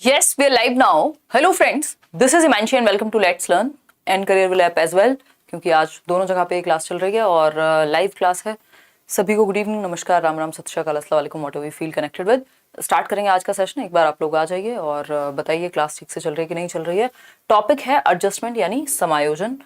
Yes, we are live now. Hello friends, this is Imanshi and welcome to Let's Learn and Career Will app as well. क्योंकि आज दोनों जगह पे class चल रही है और लाइव क्लास है. सभी को गुड इवनिंग, नमस्कार, राम राम, सत श्री अकाल, अस्सलाम वालेकुम, what we feel connected with. Start करेंगे आज का सेशन. एक बार आप लोग आ जाइए और बताइए क्लास ठीक से चल रही है कि नहीं चल रही है. टॉपिक है एडजस्टमेंट यानी समायोजन.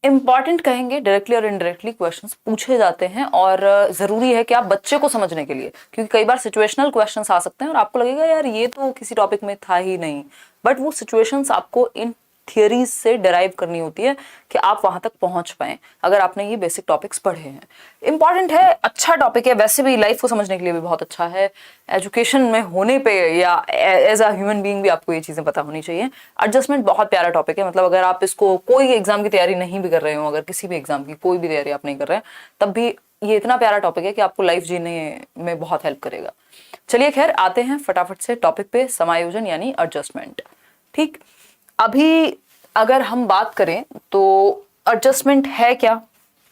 इंपॉर्टेंट कहेंगे, डायरेक्टली और इनडायरेक्टली क्वेश्चंस पूछे जाते हैं और जरूरी है कि आप बच्चे को समझने के लिए, क्योंकि कई बार सिचुएशनल क्वेश्चंस आ सकते हैं और आपको लगेगा यार ये तो किसी टॉपिक में था ही नहीं, बट वो सिचुएशंस आपको इन थियरीज से डिराइव करनी होती है कि आप वहां तक पहुंच पाए अगर आपने ये बेसिक टॉपिक्स पढ़े हैं. इंपॉर्टेंट है, अच्छा टॉपिक है, वैसे भी लाइफ को समझने के लिए भी बहुत अच्छा है. एजुकेशन में होने पे या एज अ ह्यूमन बीइंग भी आपको ये चीजें पता होनी चाहिए. एडजस्टमेंट बहुत प्यारा टॉपिक है. मतलब अगर आप इसको कोई एग्जाम की तैयारी नहीं भी कर रहे हो, अगर किसी भी एग्जाम की कोई भी तैयारी आप नहीं कर रहे हैं, तब भी ये इतना प्यारा टॉपिक है कि आपको लाइफ जीने में बहुत हेल्प करेगा. चलिए खैर आते हैं फटाफट से टॉपिक पे, समायोजन यानी एडजस्टमेंट. ठीक, अभी अगर हम बात करें तो एडजस्टमेंट है क्या.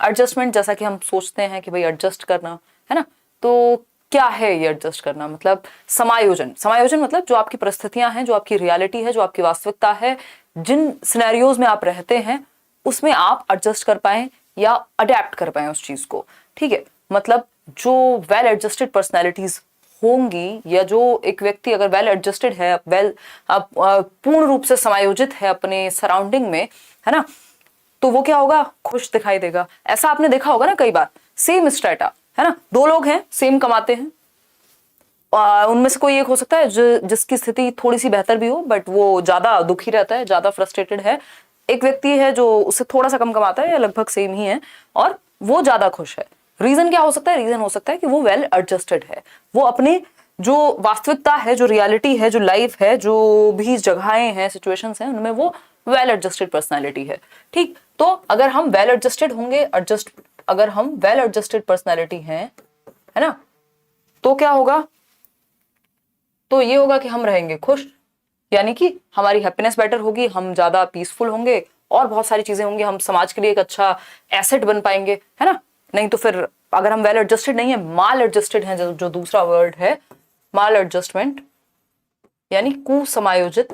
एडजस्टमेंट जैसा कि हम सोचते हैं कि भाई एडजस्ट करना है ना, तो क्या है ये एडजस्ट करना. मतलब समायोजन, समायोजन मतलब जो आपकी परिस्थितियां हैं, जो आपकी रियलिटी है, जो आपकी वास्तविकता है, जिन सिनेरियोज में आप रहते हैं उसमें आप एडजस्ट कर पाए या अडेप्ट कर पाए उस चीज को. ठीक है, मतलब जो वेल एडजस्टेड पर्सनैलिटीज होंगी या जो एक व्यक्ति अगर वेल एडजस्टेड है, पूर्ण रूप से समायोजित है अपने सराउंडिंग में, है ना, तो वो क्या होगा, खुश दिखाई देगा. ऐसा आपने देखा होगा ना कई बार, सेम स्ट्रेटा है ना, दो लोग हैं, सेम कमाते हैं, उनमें से कोई एक हो सकता है जिसकी स्थिति थोड़ी सी बेहतर भी हो बट वो ज्यादा दुखी रहता है, ज्यादा फ्रस्ट्रेटेड है. एक व्यक्ति है जो उससे थोड़ा सा कम कमाता है या लगभग सेम ही है और वो ज्यादा खुश है. रीजन क्या हो सकता है, रीजन हो सकता है कि वो वेल एडजस्टेड है, वो अपने जो वास्तविकता है, जो रियलिटी है, जो लाइफ है, जो भी जगहें हैं, सिचुएशंस हैं, उनमें वो वेल एडजस्टेड पर्सनालिटी है. ठीक, तो अगर हम वेल एडजस्टेड होंगे, अगर हम वेल एडजस्टेड पर्सनालिटी हैं, है ना, तो क्या होगा, तो ये होगा कि हम रहेंगे खुश, यानी कि हमारी हैप्पीनेस बेटर होगी, हम ज्यादा पीसफुल होंगे और बहुत सारी चीजें होंगी, हम समाज के लिए एक अच्छा एसेट बन पाएंगे, है ना. नहीं तो फिर अगर हम वेल एडजस्टेड नहीं है, माल एडजस्टेड है, जो दूसरा वर्ड है माल एडजस्टमेंट, यानी कुसमायोजित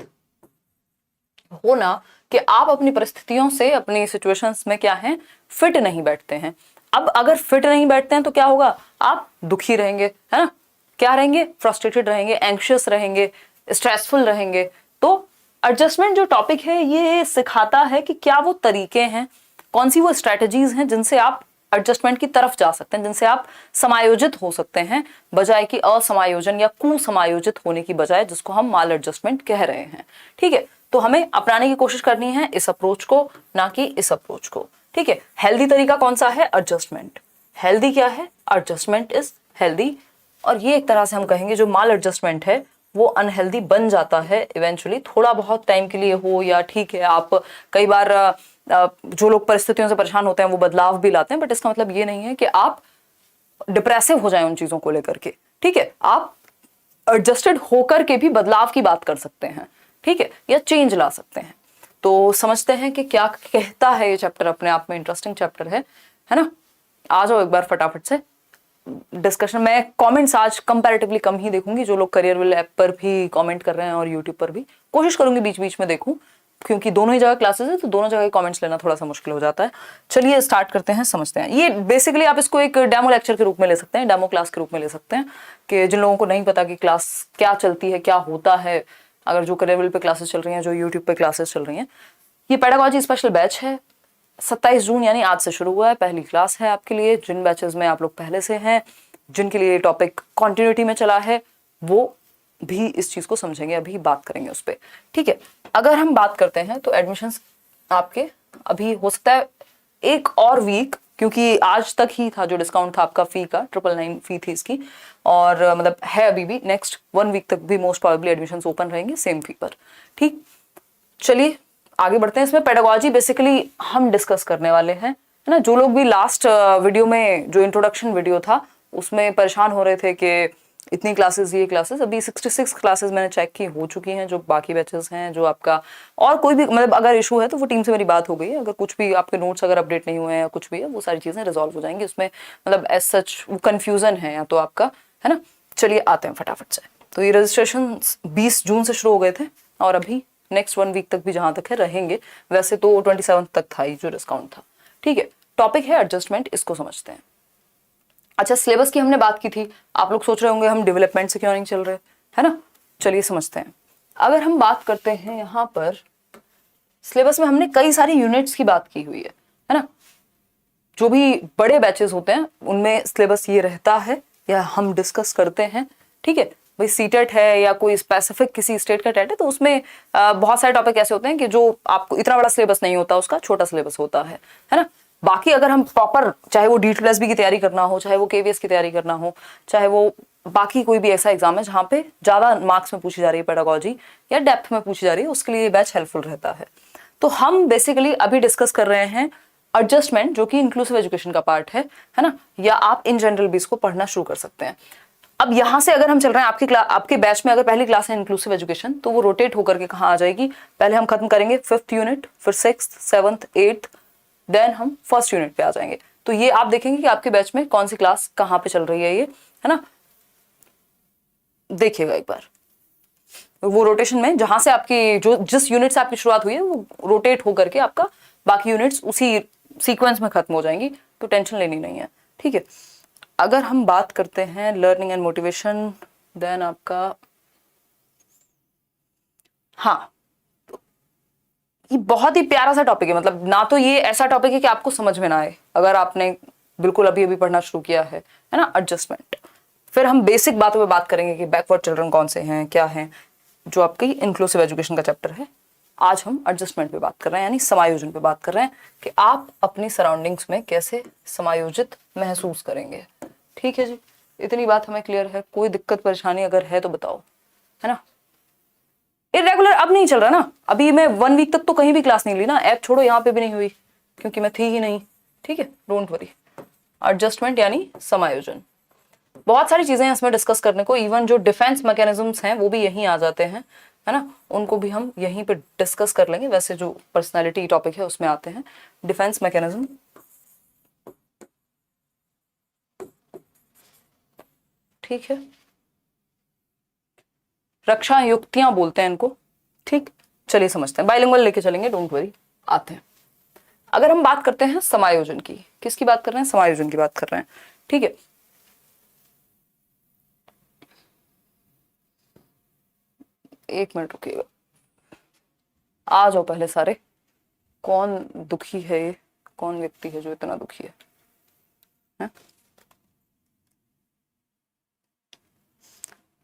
होना, कि आप अपनी परिस्थितियों से, अपनी सिचुएशंस में क्या है, फिट नहीं बैठते हैं. अब अगर फिट नहीं बैठते हैं तो क्या होगा, आप दुखी रहेंगे, है ना, क्या रहेंगे, फ्रस्ट्रेटेड रहेंगे, एंग्शियस रहेंगे, स्ट्रेसफुल रहेंगे. तो एडजस्टमेंट जो टॉपिक है ये सिखाता है कि क्या वो तरीके हैं, कौन सी वो स्ट्रेटजीज हैं जिनसे आप एडजस्टमेंट की तरफ जा सकते हैं, जिनसे आप समायोजित हो सकते हैं, बजाय कि असमायोजन या कुसमायोजित होने की बजाय, जिसको हम माल एडजस्टमेंट कह रहे हैं. ठीक है, तो हमें अपनाने की कोशिश करनी है इस अप्रोच को, ना कि इस अप्रोच को. ठीक है, हेल्दी तरीका कौन सा है, एडजस्टमेंट. हेल्दी क्या है, एडजस्टमेंट इज हेल्दी. और ये एक तरह से हम कहेंगे जो माल एडजस्टमेंट है वो अनहेल्दी बन जाता है इवेंचुअली, थोड़ा बहुत टाइम के लिए हो या ठीक है, आप कई बार जो लोग परिस्थितियों से परेशान होते हैं वो बदलाव भी लाते हैं, बट इसका मतलब ये नहीं है कि आप डिप्रेसिव हो जाएं उन चीजों को लेकर के. ठीक है, आप एडजस्टेड होकर के भी बदलाव की बात कर सकते हैं, ठीक है, या चेंज ला सकते हैं. तो समझते हैं कि क्या कहता है ये चैप्टर. अपने आप में इंटरेस्टिंग चैप्टर है ना. आ जाओ एक बार फटाफट से डिस्कशन. मैं कमेंट्स आज कंपैरेटिवली कम ही देखूंगी, जो लोग करियर विल ऐप पर भी कमेंट कर रहे हैं और यूट्यूब पर भी कोशिश करूंगी बीच बीच में देखूं, क्योंकि दोनों ही जगह क्लासेस है तो दोनों जगह कमेंट्स लेना थोड़ा सा मुश्किल हो जाता है. चलिए स्टार्ट करते हैं, समझते हैं. ये बेसिकली आप इसको एक डेमो लेक्चर के रूप में ले सकते हैं, डेमो क्लास के रूप में ले सकते हैं, कि जिन लोगों को नहीं पता कि क्लास क्या चलती है, क्या होता है, अगर जो करियर विल पे क्लासेस चल रही हैं, जो यूट्यूब पे क्लासेस चल रही हैं. ये पेडागोजी स्पेशल बैच है, 27 जून यानी आज से शुरू हुआ है, पहली क्लास है आपके लिए. जिन बैचेस में आप लोग पहले से हैं, जिनके लिए टॉपिक कंटिन्यूटी में चला है, वो भी इस चीज को समझेंगे, अभी बात करेंगे उस पर. ठीक है, अगर हम बात करते हैं तो एडमिशंस आपके अभी हो सकता है एक और वीक, क्योंकि आज तक ही था जो डिस्काउंट था आपका फी का, 999 फी थी इसकी, और मतलब है अभी भी, नेक्स्ट 1 वीक तक भी मोस्ट प्रोबेबली एडमिशंस ओपन रहेंगे सेम फी पर. ठीक, चलिए आगे बढ़ते हैं. इसमें पेडागोजी बेसिकली हम डिस्कस करने वाले हैं, है ना. जो लोग भी लास्ट वीडियो में, जो इंट्रोडक्शन वीडियो था, उसमें परेशान हो रहे थे कि इतनी क्लासेस, ये क्लासेस, अभी 66 क्लासेस मैंने चेक की हो चुकी हैं. जो बाकी बैचेस हैं, जो आपका और कोई भी मतलब अगर इशू है तो वो टीम से मेरी बात हो गई है. अगर कुछ भी आपके नोट्स अगर अपडेट नहीं हुए हैं या कुछ भी है, वो सारी चीजें रिजॉल्व हो जाएंगी. उसमें मतलब एज सच कंफ्यूजन है या तो आपका, है ना. चलिए आते हैं फटाफट से. तो ये रजिस्ट्रेशन 20 जून से शुरू हो गए थे और अभी नेक्स्ट 1 वीक तक भी जहां तक है रहेंगे। वैसे तो 27 तक था ही जो डिस्काउंट था। ठीक है, टॉपिक है एडजस्टमेंट, इसको समझते हैं। अच्छा, सिलेबस की हमने बात की थी। आप लोग सोच रहे होंगे हम डेवलपमेंट से क्यों नहीं चल रहे, है ना। चलिए समझते हैं। अगर हम बात करते हैं यहाँ पर सिलेबस में, हमने कई सारी यूनिट्स की बात की हुई है ना। जो भी बड़े बैचेस होते हैं उनमें सिलेबस ये रहता है या हम डिस्कस करते हैं। ठीक है भाई, सीटेट है या कोई स्पेसिफिक किसी स्टेट का टेट है, तो उसमें बहुत सारे टॉपिक ऐसे होते हैं कि जो आपको इतना बड़ा सिलेबस नहीं होता, उसका छोटा सिलेबस होता है ना। बाकी अगर हम प्रॉपर, चाहे वो D2SB की तैयारी करना हो, चाहे वो KVS की तैयारी करना हो, चाहे वो बाकी कोई भी ऐसा एग्जाम है जहाँ पे ज्यादा मार्क्स में पूछी जा रही है पेडागोजी या डेप्थ में पूछी जा रही है, उसके लिए ये बैच हेल्पफुल रहता है। तो हम बेसिकली अभी डिस्कस कर रहे हैं एडजस्टमेंट, जो कि इंक्लूसिव एजुकेशन का पार्ट है ना। या आप इन जनरल भी इसको पढ़ना शुरू कर सकते हैं। अब यहां से अगर हम चल रहे हैं आपके बैच में अगर पहली क्लास है इंक्लूसिव एजुकेशन, तो वो रोटेट होकर के कहाँ आ जाएगी, पहले हम खत्म करेंगे 5th यूनिट, फिर 6th 7th 8th, देन हम 1st यूनिट पे आ जाएंगे। तो ये आप देखेंगे कि आपके बैच में कौन सी क्लास कहाँ पे चल रही है, ये है ना। देखिएगा एक बार वो रोटेशन में, जहां से आपकी जो जिस यूनिट से आपकी शुरुआत हुई है वो रोटेट होकर के आपका बाकी यूनिट्स उसी सीक्वेंस में खत्म हो जाएंगी, तो टेंशन लेनी नहीं है। ठीक है, अगर हम बात करते हैं लर्निंग एंड मोटिवेशन, देन आपका, हाँ, तो ये बहुत ही प्यारा सा टॉपिक है। मतलब ना तो ये ऐसा टॉपिक है कि आपको समझ में ना आए अगर आपने बिल्कुल अभी अभी पढ़ना शुरू किया है ना। एडजस्टमेंट, फिर हम बेसिक बातों पे बात करेंगे कि बैकवर्ड चिल्ड्रन कौन से हैं, क्या हैं, जो आपकी इंक्लूसिव एजुकेशन का चैप्टर है। आज हम एडजस्टमेंट पे बात कर रहे हैं, यानी समायोजन पे बात कर रहे हैं कि आप अपनी सराउंडिंग्स में कैसे समायोजित महसूस करेंगे। ठीक है जी, इतनी बात हमें क्लियर है। कोई दिक्कत परेशानी अगर है तो बताओ, है ना। इरेगुलर अब नहीं चल रहा ना, अभी मैं 1 वीक तक तो कहीं भी क्लास नहीं ली ना, ऐप छोड़ो यहाँ पे भी नहीं हुई क्योंकि मैं थी ही नहीं। ठीक है, डोंट वरी। एडजस्टमेंट यानी समायोजन, बहुत सारी चीजें हैं इसमें डिस्कस करने को। इवन जो डिफेंस मैकेनिज्म्स हैं वो भी यहीं आ जाते हैं, है ना। उनको भी हम यहीं पे डिस्कस कर लेंगे। वैसे जो पर्सनालिटी टॉपिक है उसमें आते हैं डिफेंस मैकेनिज्म। ठीक है, रक्षा युक्तियां बोलते हैं इनको। ठीक, चलिए समझते हैं। बाइलिंगुअल लेके चलेंगे, डोंट वरी। आते हैं, अगर हम बात करते हैं समायोजन की, किसकी बात कर रहे हैं, समायोजन की बात कर रहे हैं। ठीक है, एक मिनट रुकिएगा, आ जाओ पहले सारे। कौन दुखी है, ये कौन व्यक्ति है जो इतना दुखी है?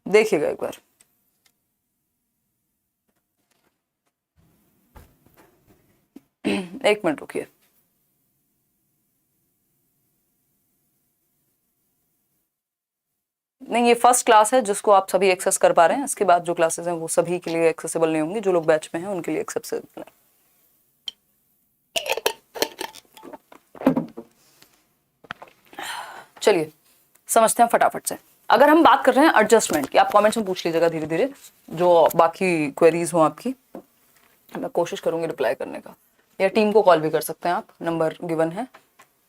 देखिएगा एक बार, एक मिनट रुकिए। नहीं, ये फर्स्ट क्लास है जिसको आप सभी एक्सेस कर पा रहे हैं। इसके बाद जो क्लासेस हैं वो सभी के लिए एक्सेसिबल नहीं होंगी। जो लोग बैच में हैं उनके लिए एक्सेसिबल है। चलिए समझते हैं फटाफट से। अगर हम बात कर रहे हैं एडजस्टमेंट की, आप कमेंट्स में पूछ लीजिएगा धीरे धीरे, जो बाकी क्वेरीज हो आपकी, मैं कोशिश करूंगी रिप्लाई करने का। या टीम को कॉल भी कर सकते हैं आप, नंबर गिवन है।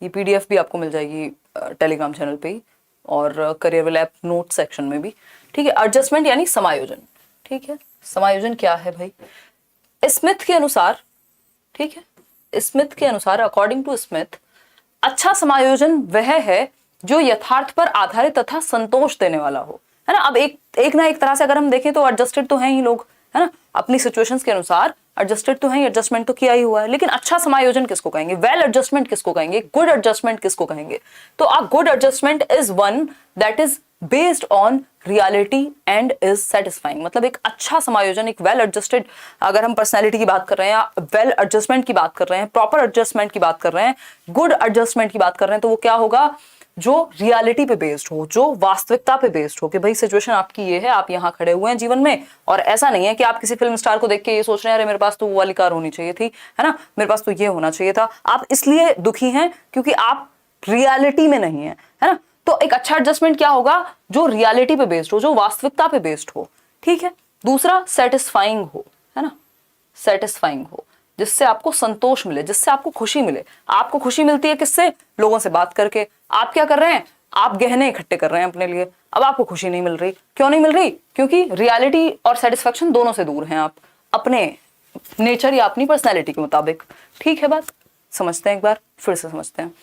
ये PDF भी आपको मिल जाएगी टेलीग्राम चैनल पे ही और करियर ऐप नोट सेक्शन में भी। ठीक है, एडजस्टमेंट यानी समायोजन। ठीक है, समायोजन क्या है भाई, स्मिथ के अनुसार, ठीक है, स्मिथ के अनुसार, अकॉर्डिंग टू स्मिथ, अच्छा समायोजन वह है जो यथार्थ पर आधारित तथा संतोष देने वाला हो, है ना। अब एक ना एक तरह से अगर हम देखें तो एडजस्टेड तो हैं ही लोग, है ना, अपनी सिचुएशंस के अनुसार एडजस्टेड तो है, एडजस्टमेंट तो किया ही हुआ है। लेकिन अच्छा समायोजन किसको कहेंगे, वेल एडजस्टमेंट किसको कहेंगे, गुड एडजस्टमेंट किसको कहेंगे? तो a good adjustment is one that is based on reality and is satisfying. मतलब एक अच्छा समायोजन, एक वेल एडजस्टेड, अगर हम पर्सनैलिटी की बात कर रहे हैं या वेल एडजस्टमेंट की बात कर रहे हैं, प्रॉपर एडजस्टमेंट की बात कर रहे हैं, गुड एडजस्टमेंट की बात कर रहे हैं, तो वो क्या होगा, जो रियलिटी पे बेस्ड हो, जो वास्तविकता पे बेस्ड हो कि भाई सिचुएशन आपकी ये है, आप यहाँ खड़े हुए हैं जीवन में, और ऐसा नहीं है कि आप किसी फिल्म स्टार को देख के ये सोच रहे हैं अरे मेरे पास तो वो वाली कार होनी चाहिए थी, है ना, मेरे पास तो ये होना चाहिए था। आप इसलिए दुखी हैं क्योंकि आप रियलिटी में नहीं है, है ना। तो एक अच्छा एडजस्टमेंट क्या होगा, जो रियलिटी पे बेस्ड हो, जो वास्तविकता पे बेस्ड हो। ठीक है, दूसरा सेटिस्फाइंग हो, है ना, सेटिस्फाइंग हो, जिससे आपको संतोष मिले, जिससे आपको खुशी मिले। आपको खुशी मिलती है किससे, लोगों से बात करके। आप क्या कर रहे हैं, आप गहने इकट्ठे कर रहे हैं अपने लिए, अब आपको खुशी नहीं मिल रही। क्यों नहीं मिल रही? क्योंकि रियलिटी और सेटिस्फेक्शन दोनों से दूर हैं आप, अपने नेचर या अपनी पर्सनैलिटी के मुताबिक। ठीक है बात, समझते हैं एक बार, फिर से समझते हैं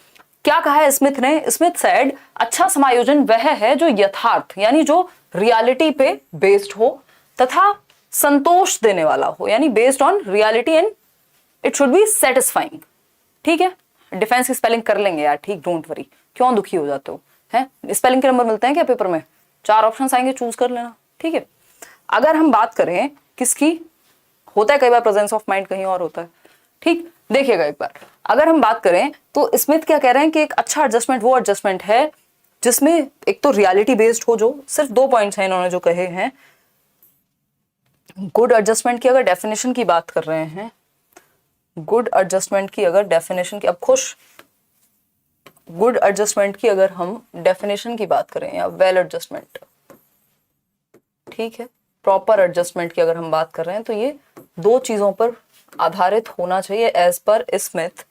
क्या कहा है स्मिथ ने। स्मिथ सेड अच्छा समायोजन वह है जो यथार्थ यानी जो रियलिटी पे बेस्ड हो तथा संतोष देने वाला हो, यानी based on reality and it should be satisfying. ठीक है, डिफेंस की स्पेलिंग कर लेंगे यार, ठीक, डोंट वरी। क्यों दुखी हो जाते हो? हैं स्पेलिंग के नंबर मिलते हैं क्या पेपर में? 4 ऑप्शंस आएंगे, चूज कर लेना। ठीक है, अगर हम बात करें किसकी, होता है कई बार प्रेजेंस ऑफ माइंड कहीं और होता है। ठीक, देखिएगा एक बार, अगर हम बात करें तो स्मिथ क्या कह रहे हैं कि एक अच्छा एडजस्टमेंट वो एडजस्टमेंट है जिसमें एक तो रियलिटी बेस्ड हो, जो सिर्फ 2 पॉइंट्स हैं इन्होंने जो कहे हैं। गुड एडजस्टमेंट की अगर डेफिनेशन की बात कर रहे हैं, गुड एडजस्टमेंट की अगर डेफिनेशन की, अब खुश, गुड एडजस्टमेंट की अगर हम डेफिनेशन की बात करें या वेल एडजस्टमेंट, ठीक है, प्रॉपर एडजस्टमेंट की अगर हम बात कर रहे हैं तो ये 2 चीजों पर आधारित होना चाहिए एज पर स्मिथ।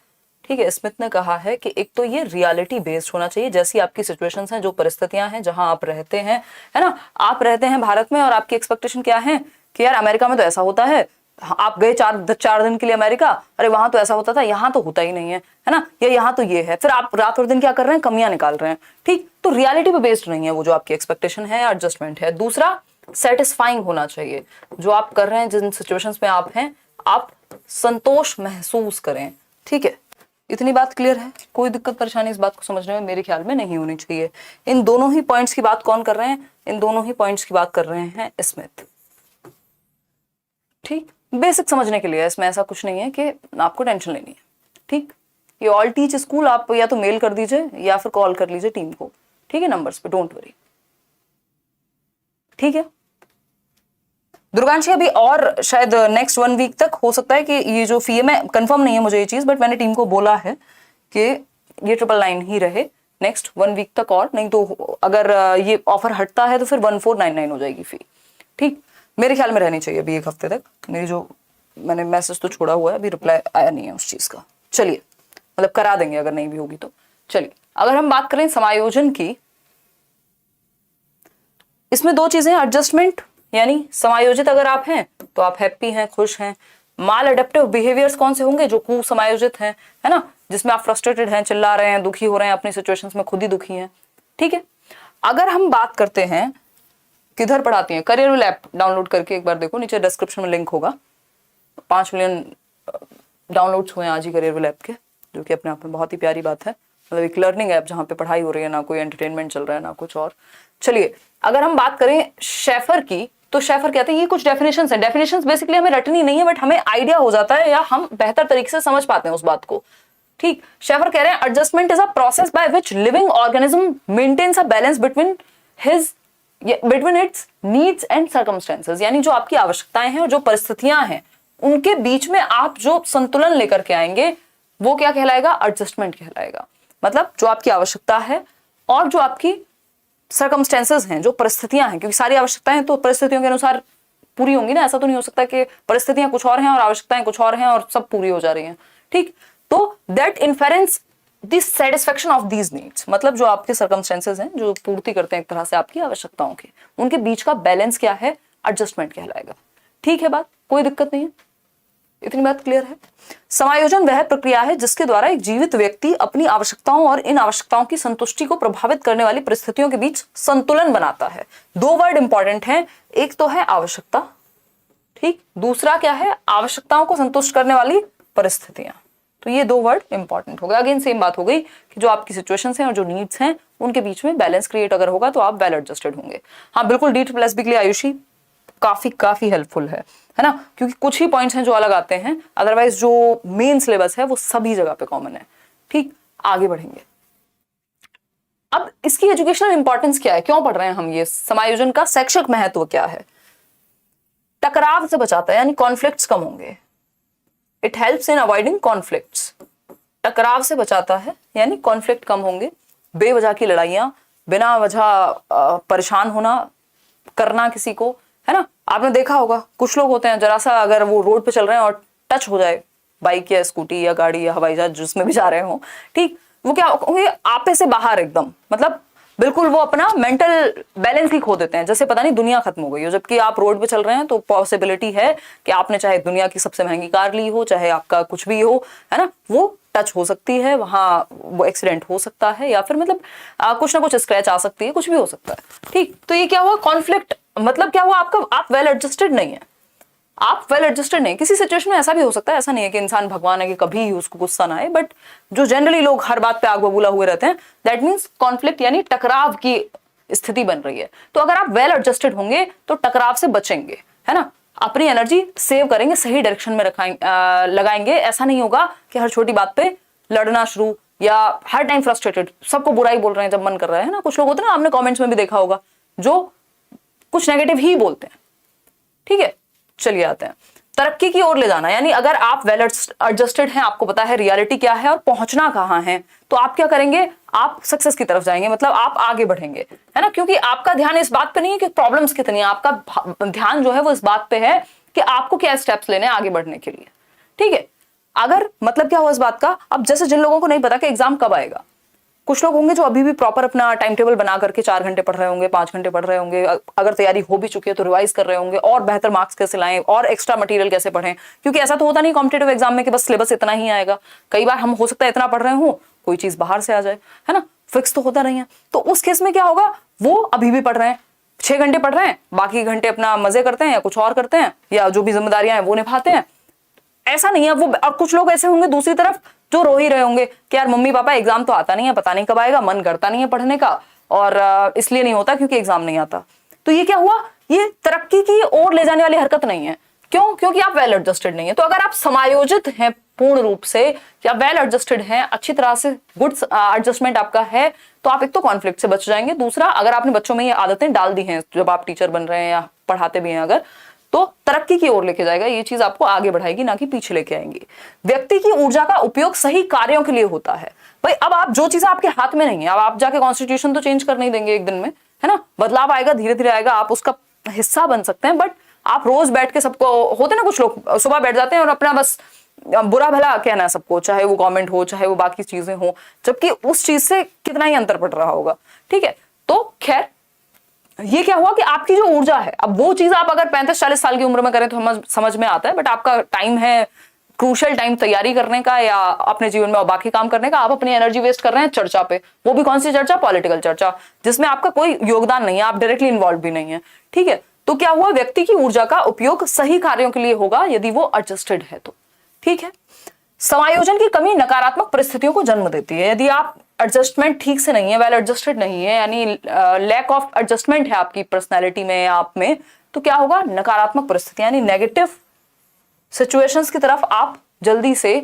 ठीक है, स्मिथ ने कहा है कि एक तो ये रियलिटी बेस्ड होना चाहिए, जैसी आपकी सिचुएशंस हैं, जो परिस्थितियां हैं जहां आप रहते हैं, है ना। आप रहते हैं भारत में और आपकी एक्सपेक्टेशन क्या है कि यार अमेरिका में तो ऐसा होता है, आप गए 4 दिन के लिए अमेरिका, अरे वहां तो ऐसा होता था, यहाँ तो होता ही नहीं है ना, या यहाँ तो ये है, फिर आप रात और दिन क्या कर रहे हैं, कमियां निकाल रहे हैं। ठीक, तो रियलिटी पे बेस्ड नहीं है वो जो आपकी एक्सपेक्टेशन है, एडजस्टमेंट है। दूसरा, सेटिस्फाइंग होना चाहिए, जो आप कर रहे हैं, जिन सिचुएशंस में आप हैं, आप संतोष महसूस करें। ठीक है, इतनी बात क्लियर है? कोई दिक्कत परेशानी इस बात को समझने में मेरे ख्याल में नहीं होनी चाहिए। इन दोनों ही पॉइंट्स की बात कौन कर रहे हैं? इन दोनों ही पॉइंट्स की बात कर रहे हैं स्मिथ। ठीक, बेसिक समझने के लिए, इसमें ऐसा कुछ नहीं है कि आपको टेंशन लेनी है। ठीक, ये ऑल टीच स्कूल आप या तो मेल कर दीजिए या फिर कॉल कर लीजिए टीम को, ठीक है, नंबर्स पे, डोंट वरी। ठीक है, दुर्गांशी अभी और शायद नेक्स्ट 1 वीक तक हो सकता है कि ये जो फी है, मैं कंफर्म नहीं है मुझे ये चीज, बट मैंने टीम को बोला है कि ये 999 ही रहे नेक्स्ट 1 वीक तक, और नहीं तो अगर ये ऑफर हटता है तो फिर 1499 हो जाएगी फी। ठीक, मेरे ख्याल में रहनी चाहिए अभी 1 हफ्ते तक। मेरी जो मैंने मैसेज तो छोड़ा हुआ है, अभी रिप्लाई आया नहीं है उस चीज का। चलिए, मतलब करा देंगे अगर नहीं भी होगी तो। चलिए, अगर हम बात करें समायोजन की, इसमें 2 चीजें, एडजस्टमेंट यानी समायोजित अगर आप हैं तो आप हैप्पी हैं, खुश हैं। माल एडेप्टिव बिहेवियर्स कौन से होंगे? जो कुसमायोजित हैं, है ना, जिसमें आप फ्रस्ट्रेटेड हैं, चिल्ला रहे हैं, दुखी हो रहे हैं, अपनी सिचुएशंस में खुद ही दुखी हैं। ठीक है, अगर हम बात करते हैं, किधर पढ़ाती हैं, करियर ऐप डाउनलोड करके एक बार देखो, नीचे डिस्क्रिप्शन में लिंक होगा। 5 मिलियन डाउनलोड्स हुए आज ही करियर ऐप के, जो कि अपने आप में बहुत ही प्यारी बात है। मतलब एक लर्निंग ऐप जहाँ पे पढ़ाई हो रही है, ना कोई एंटरटेनमेंट चल रहा है, ना कुछ और। चलिए, अगर हम बात करें शेफर की, तो शेफर कहते हैं, ये कुछ डेफिनेशंस हैं। डेफिनेशंस बेसिकली हमें रटनी नहीं है, बट हमें आइडिया हो जाता है या हम बेहतर तरीके से समझ पाते हैं उस बात को। ठीक, शेफर कह रहे हैं adjustment is a process by which living organism maintains a balance between its needs and circumstances, यानी जो आपकी आवश्यकताएं हैं और जो परिस्थितियां हैं, उनके बीच में आप जो संतुलन लेकर के आएंगे, वो क्या कहलाएगा? एडजस्टमेंट कहलाएगा। मतलब जो आपकी आवश्यकता है और जो आपकी सर्कमस्टेंसेस हैं, जो परिस्थितियां हैं, क्योंकि सारी आवश्यकताएं तो परिस्थितियों के अनुसार पूरी होंगी ना। ऐसा तो नहीं हो सकता कि परिस्थितियां कुछ और हैं और आवश्यकताएं कुछ और हैं और सब पूरी हो जा रही हैं। ठीक, तो that inference the satisfaction of these needs, मतलब जो आपके सर्कमस्टेंसेस हैं, जो पूर्ति करते हैं एक तरह से आपकी आवश्यकताओं की, उनके बीच का बैलेंस क्या है? एडजस्टमेंट कहलाएगा। ठीक है बात, कोई दिक्कत नहीं है, इतनी बात क्लियर है? समायोजन वह प्रक्रिया है जिसके द्वारा एक जीवित व्यक्ति अपनी आवश्यकताओं और इन आवश्यकताओं की संतुष्टि को प्रभावित करने वाली परिस्थितियों के बीच संतुलन बनाता है। 2 वर्ड इंपॉर्टेंट हैं, एक तो है आवश्यकता, ठीक, दूसरा क्या है? आवश्यकताओं को संतुष्ट करने वाली परिस्थितियां। तो ये 2 वर्ड इंपॉर्टेंट हो गए। अगेन सेम बात हो गई कि जो आपकी सिचुएशंस हैं और जो नीड्स हैं, उनके बीच में बैलेंस क्रिएट अगर होगा तो आप वेल एडजस्टेड होंगे। हाँ बिल्कुल, D++ के लिए आयुषी काफी हेल्पफुल है ना, क्योंकि कुछ ही पॉइंट्स हैं जो अलग आते हैं, अदरवाइज जो मेन सिलेबस है वो सभी जगह पे कॉमन है। ठीक, आगे बढ़ेंगे। अब इसकी एजुकेशनल इंपॉर्टेंस क्या है, क्यों पढ़ रहे हैं हम ये? समायोजन का शैक्षिक महत्व क्या है? टकराव से बचाता है, यानी कॉन्फ्लिक्ट्स कम होंगे। It helps in avoiding conflicts, टकराव से बचाता है यानी कॉन्फ्लिक्ट कम होंगे। बेवजह की लड़ाइयां, बिना वजह परेशान होना, करना किसी को, है ना। आपने देखा होगा कुछ लोग होते हैं, जरा सा अगर वो रोड पे चल रहे हैं और टच हो जाए बाइक या स्कूटी या गाड़ी या हवाई जहाज जिसमें भी जा रहे हो, ठीक, वो क्या होंगे? आपे से बाहर एकदम, मतलब बिल्कुल वो अपना मेंटल बैलेंस ही खो देते हैं, जैसे पता नहीं दुनिया खत्म हो गई हो, जबकि आप रोड पे चल रहे हैं तो पॉसिबिलिटी है कि आपने चाहे दुनिया की सबसे महंगी कार ली हो, चाहे आपका कुछ भी हो, है ना, वो टच हो सकती है, वहां वो एक्सीडेंट हो सकता है, या फिर मतलब कुछ ना कुछ स्क्रैच आ सकती है, कुछ भी हो सकता है। ठीक, तो ये क्या हुआ कॉन्फ्लिक्ट, मतलब क्या हुआ आपका, आप वेल एडजस्टेड नहीं है, आप वेल एडजस्टेड नहीं। किसी सिचुएशन में ऐसा भी हो सकता है, ऐसा नहीं है कि इंसान भगवान है कि कभी ही उसको गुस्सा ना आए, बट जो जनरली लोग हर बात पे आग बबूला हुए रहते हैं, दैट मीन्स कॉन्फ्लिक्ट यानी टकराव की स्थिति बन रही है। तो अगर आप वेल एडजस्टेड होंगे तो टकराव से बचेंगे, है ना, अपनी एनर्जी सेव करेंगे, सही डायरेक्शन में लगाएंगे। ऐसा नहीं होगा कि हर छोटी बात पे लड़ना शुरू, या हर टाइम फ्रस्ट्रेटेड, सबको बुराई बोल रहे हैं जब मन कर रहा है ना। कुछ लोग होते हैं ना, आपने कमेंट्स में भी देखा होगा, जो कुछ नेगेटिव ही बोलते हैं। ठीक है, चलिए आते हैं तरक्की की ओर ले जाना, यानी अगर आप वेल एडजस्टेड हैं, आपको पता है रियलिटी क्या है और पहुंचना कहां है, तो आप क्या करेंगे, आप सक्सेस की तरफ जाएंगे, मतलब आप आगे बढ़ेंगे, है ना, क्योंकि आपका ध्यान इस बात पे नहीं है कि प्रॉब्लम्स कितनी है, आपका ध्यान जो है वो इस बात पे है कि आपको क्या स्टेप्स लेने हैं आगे बढ़ने के लिए। ठीक है, अगर मतलब क्या हुआ इस बात का, अब जैसे जिन लोगों को नहीं पता कि एग्जाम कब आएगा, कुछ लोग होंगे जो अभी भी प्रॉपर अपना टाइम टेबल बना करके 4 घंटे पढ़ रहे होंगे, 5 घंटे पढ़ रहे होंगे, अगर तैयारी हो भी चुकी है तो रिवाइज कर रहे होंगे, और बेहतर मार्क्स कैसे लाएं और एक्स्ट्रा मटेरियल कैसे पढ़ें, क्योंकि ऐसा तो होता नहीं कॉम्पिटेटिव एग्जाम में कि बस सिलेबस इतना ही आएगा। कई बार हम हो सकता है इतना पढ़ रहे हो, कोई चीज बाहर से आ जाए, है ना, फिक्स तो होता नहीं है। तो उस केस में क्या होगा, वो अभी भी पढ़ रहे हैं, 6 घंटे पढ़ रहे हैं, बाकी घंटे अपना मजे करते हैं या कुछ और करते हैं, या जो भी जिम्मेदारियां हैं वो निभाते हैं, ऐसा नहीं है वो। और कुछ लोग ऐसे होंगे दूसरी तरफ जो रो ही रहे होंगे कि यार मम्मी पापा एग्जाम तो आता नहीं है, पता नहीं कब आएगा, मन करता नहीं है पढ़ने का, और इसलिए नहीं होता क्योंकि एग्जाम नहीं आता। तो ये क्या हुआ, ये तरक्की की ओर ले जाने वाली हरकत नहीं है। क्यों, क्योंकि आप वेल एडजस्टेड नहीं है। तो अगर आप समायोजित हैं पूर्ण रूप से, या वेल एडजस्टेड हैं, अच्छी तरह से गुड एडजस्टमेंट आपका है, तो आप एक तो कॉन्फ्लिक्ट से बच जाएंगे। दूसरा, अगर आपने बच्चों में ये आदतें डाल दी हैं जब आप टीचर बन रहे हैं या पढ़ाते भी हैं अगर, तो तरक्की की ओर लेके जाएगा, ये चीज आपको आगे बढ़ाएगी, ना कि पीछे लेके आएंगी। व्यक्ति की ऊर्जा का उपयोग सही कार्यों के लिए होता है। भाई अब आप जो चीजें आपके हाथ में नहीं है, अब आप जाके कॉन्स्टिट्यूशन तो चेंज कर नहीं देंगे एक दिन में, है ना, बदलाव आएगा, धीरे धीरे आएगा, आप उसका हिस्सा बन सकते हैं, बट आप रोज बैठ के सबको, होते ना कुछ लोग सुबह बैठ जाते हैं और अपना बस बुरा भला कहना है सबको, चाहे वो गवर्नमेंट हो चाहे वो बाकी चीजें हो, जबकि उस चीज से कितना ही अंतर पड़ रहा होगा। ठीक है, तो खैर ये क्या हुआ कि आपकी जो ऊर्जा है, अब वो चीज आप अगर 35-40 साल की उम्र में करें तो समझ में आता है, बट आपका टाइम है, क्रूशल टाइम तैयारी करने का या अपने जीवन में और बाकी काम करने का, आप अपनी एनर्जी वेस्ट कर रहे हैं चर्चा पे, वो भी कौन सी चर्चा, पॉलिटिकल चर्चा, जिसमें आपका कोई योगदान नहीं है, आप डायरेक्टली इन्वॉल्व भी नहीं है। ठीक है, तो क्या हुआ, व्यक्ति की ऊर्जा का उपयोग सही कार्यों के लिए होगा यदि वो एडजस्टेड है तो। ठीक है, समायोजन की कमी नकारात्मक परिस्थितियों को जन्म देती है। यदि आप एडजस्टमेंट ठीक से नहीं है, वेल एडजस्टेड नहीं है, यानी लैक ऑफ एडजस्टमेंट है आपकी पर्सनैलिटी में, आप में, तो क्या होगा, नकारात्मक परिस्थिति यानी नेगेटिव सिचुएशंस की तरफ आप जल्दी से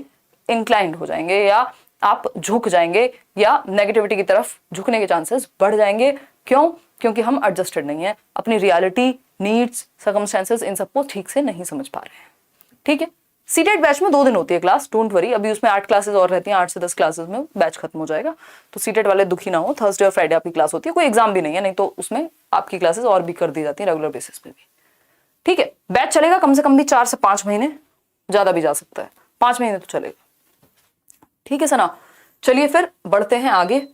इंक्लाइंड हो जाएंगे, या आप झुक जाएंगे, या नेगेटिविटी की तरफ झुकने के चांसेस बढ़ जाएंगे। क्यों, क्योंकि हम एडजस्टेड नहीं है, अपनी रियलिटी, नीड्स, सर्कमस्टेंसेस, इन सबको ठीक से नहीं समझ पा रहे हैं। ठीक है, सीटेट बैच में 2 दिन होती है क्लास, डोंट वरी, अभी उसमें 8 क्लासेस और रहती हैं, 8 से 10 क्लासेस में बैच खत्म हो जाएगा, तो सीटेट वाले दुखी ना हो, थर्सडे और फ्राइडे आपकी क्लास होती है, कोई एग्जाम भी नहीं है, नहीं तो उसमें आपकी क्लासेस और भी कर दी जाती है रेगुलर बेसिस पे भी। ठीक है, बैच चलेगा कम से कम भी 4 से 5 महीने, ज्यादा भी जा सकता है, 5 महीने तो चलेगा। ठीक है सना, चलिए फिर बढ़ते हैं आगे।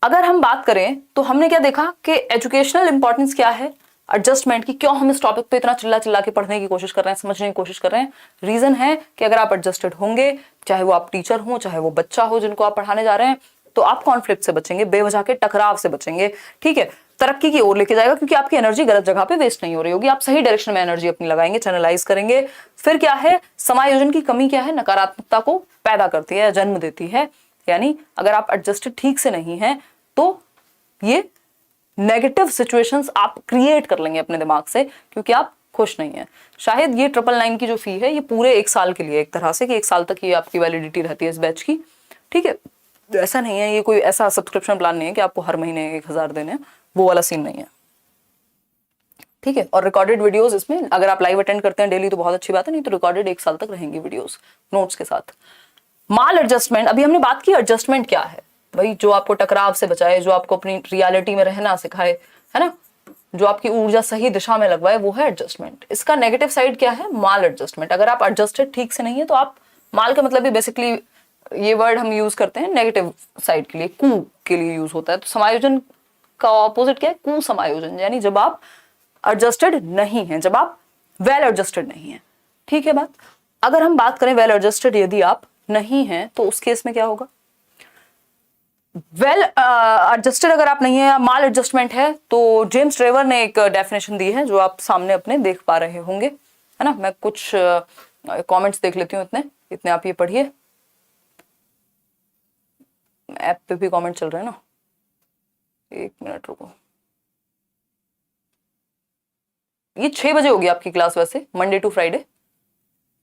अगर हम बात करें तो हमने क्या देखा कि एजुकेशनल इंपॉर्टेंस क्या है, एडजस्टमेंट की, क्यों हम इस टॉपिक पे इतना चिल्ला चिल्ला के पढ़ने की कोशिश कर रहे हैं, समझने की कोशिश कर रहे हैं। रीजन है कि अगर आप एडजस्टेड होंगे, चाहे वो आप टीचर हो चाहे वो बच्चा हो जिनको आप पढ़ाने जा रहे हैं, तो आप कॉन्फ्लिक्ट से बचेंगे, बेवजह के टकराव से बचेंगे। ठीक है, तरक्की की ओर लेके जाएगा, क्योंकि आपकी एनर्जी गलत जगह पे वेस्ट नहीं हो रही होगी, आप सही डायरेक्शन में एनर्जी अपनी लगाएंगे, चैनलाइज करेंगे। फिर क्या है, समायोजन की कमी क्या है, नकारात्मकता को पैदा करती है, जन्म देती है, यानी अगर आप एडजस्टेड ठीक से नहीं है तो ये नेगेटिव सिचुएशंस आप क्रिएट कर लेंगे अपने दिमाग से, क्योंकि आप खुश नहीं है। शायद ये 999 की जो फी है ये पूरे 1 साल के लिए, एक तरह से कि 1 साल तक ये आपकी वैलिडिटी रहती है इस बैच की। ठीक है, ऐसा नहीं है, ये कोई ऐसा सब्सक्रिप्शन प्लान नहीं है कि आपको हर महीने 1000 देने हैं, वो वाला सीन नहीं है। ठीक है, और रिकॉर्डेड वीडियोस इसमें अगर आप लाइव अटेंड करते हैं डेली तो बहुत अच्छी बात है, नहीं तो रिकॉर्डेड 1 साल तक रहेंगी वीडियोस नोट्स के साथ। माल एडजस्टमेंट, अभी हमने बात की एडजस्टमेंट क्या है, भाई जो आपको टकराव से बचाए, जो आपको अपनी रियलिटी में रहना सिखाए, है ना, जो आपकी ऊर्जा सही दिशा में लगवाए, वो है एडजस्टमेंट। इसका नेगेटिव साइड क्या है, माल एडजस्टमेंट। अगर आप एडजस्टेड ठीक से नहीं है तो आप, माल का मतलब भी बेसिकली ये वर्ड हम यूज करते हैं नेगेटिव साइड के लिए, कू के लिए यूज होता है। तो समायोजन का ऑपोजिट क्या है? कुसमायोजन, यानी जब आप एडजस्टेड नहीं है, जब आप वेल एडजस्टेड नहीं है। ठीक है बात। अगर हम बात करें वेल एडजस्टेड यदि आप नहीं हैं तो उस केस में क्या होगा? वेल एडजस्टेड अगर आप नहीं है या माल एडजस्टमेंट है तो जेम्स ट्रेवर ने एक डेफिनेशन दी है जो आप सामने अपने देख पा रहे होंगे, है ना। मैं कुछ कमेंट्स देख लेती हूँ, इतने इतने आप ये पढ़िए। ऐप पे भी कमेंट चल रहे हैं ना, एक मिनट रुको। ये 6 बजे होगी आपकी क्लास वैसे, मंडे टू फ्राइडे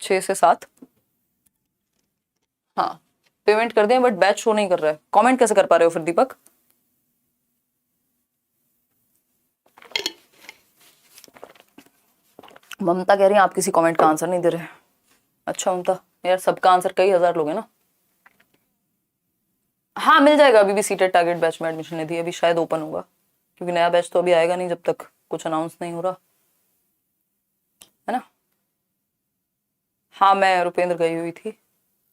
6 से 7। हाँ पेमेंट कर दें, बट बैच शो नहीं कर रहा है। कमेंट कैसे कर पा रहे हो फिर दीपक? ममता कह रही है आप किसी कमेंट का आंसर नहीं दे रहे। अच्छा ममता, यार सबका आंसर कई हजार लोग हैं ना। हाँ मिल जाएगा, अभी भी सीटेड टारगेट बैच में एडमिशन नहीं दी, अभी शायद ओपन होगा, क्योंकि नया बैच तो अभी आएगा नहीं जब तक कुछ अनाउंस नहीं हो रहा, है ना। हाँ मैं रुपेंद्र गई हुई थी,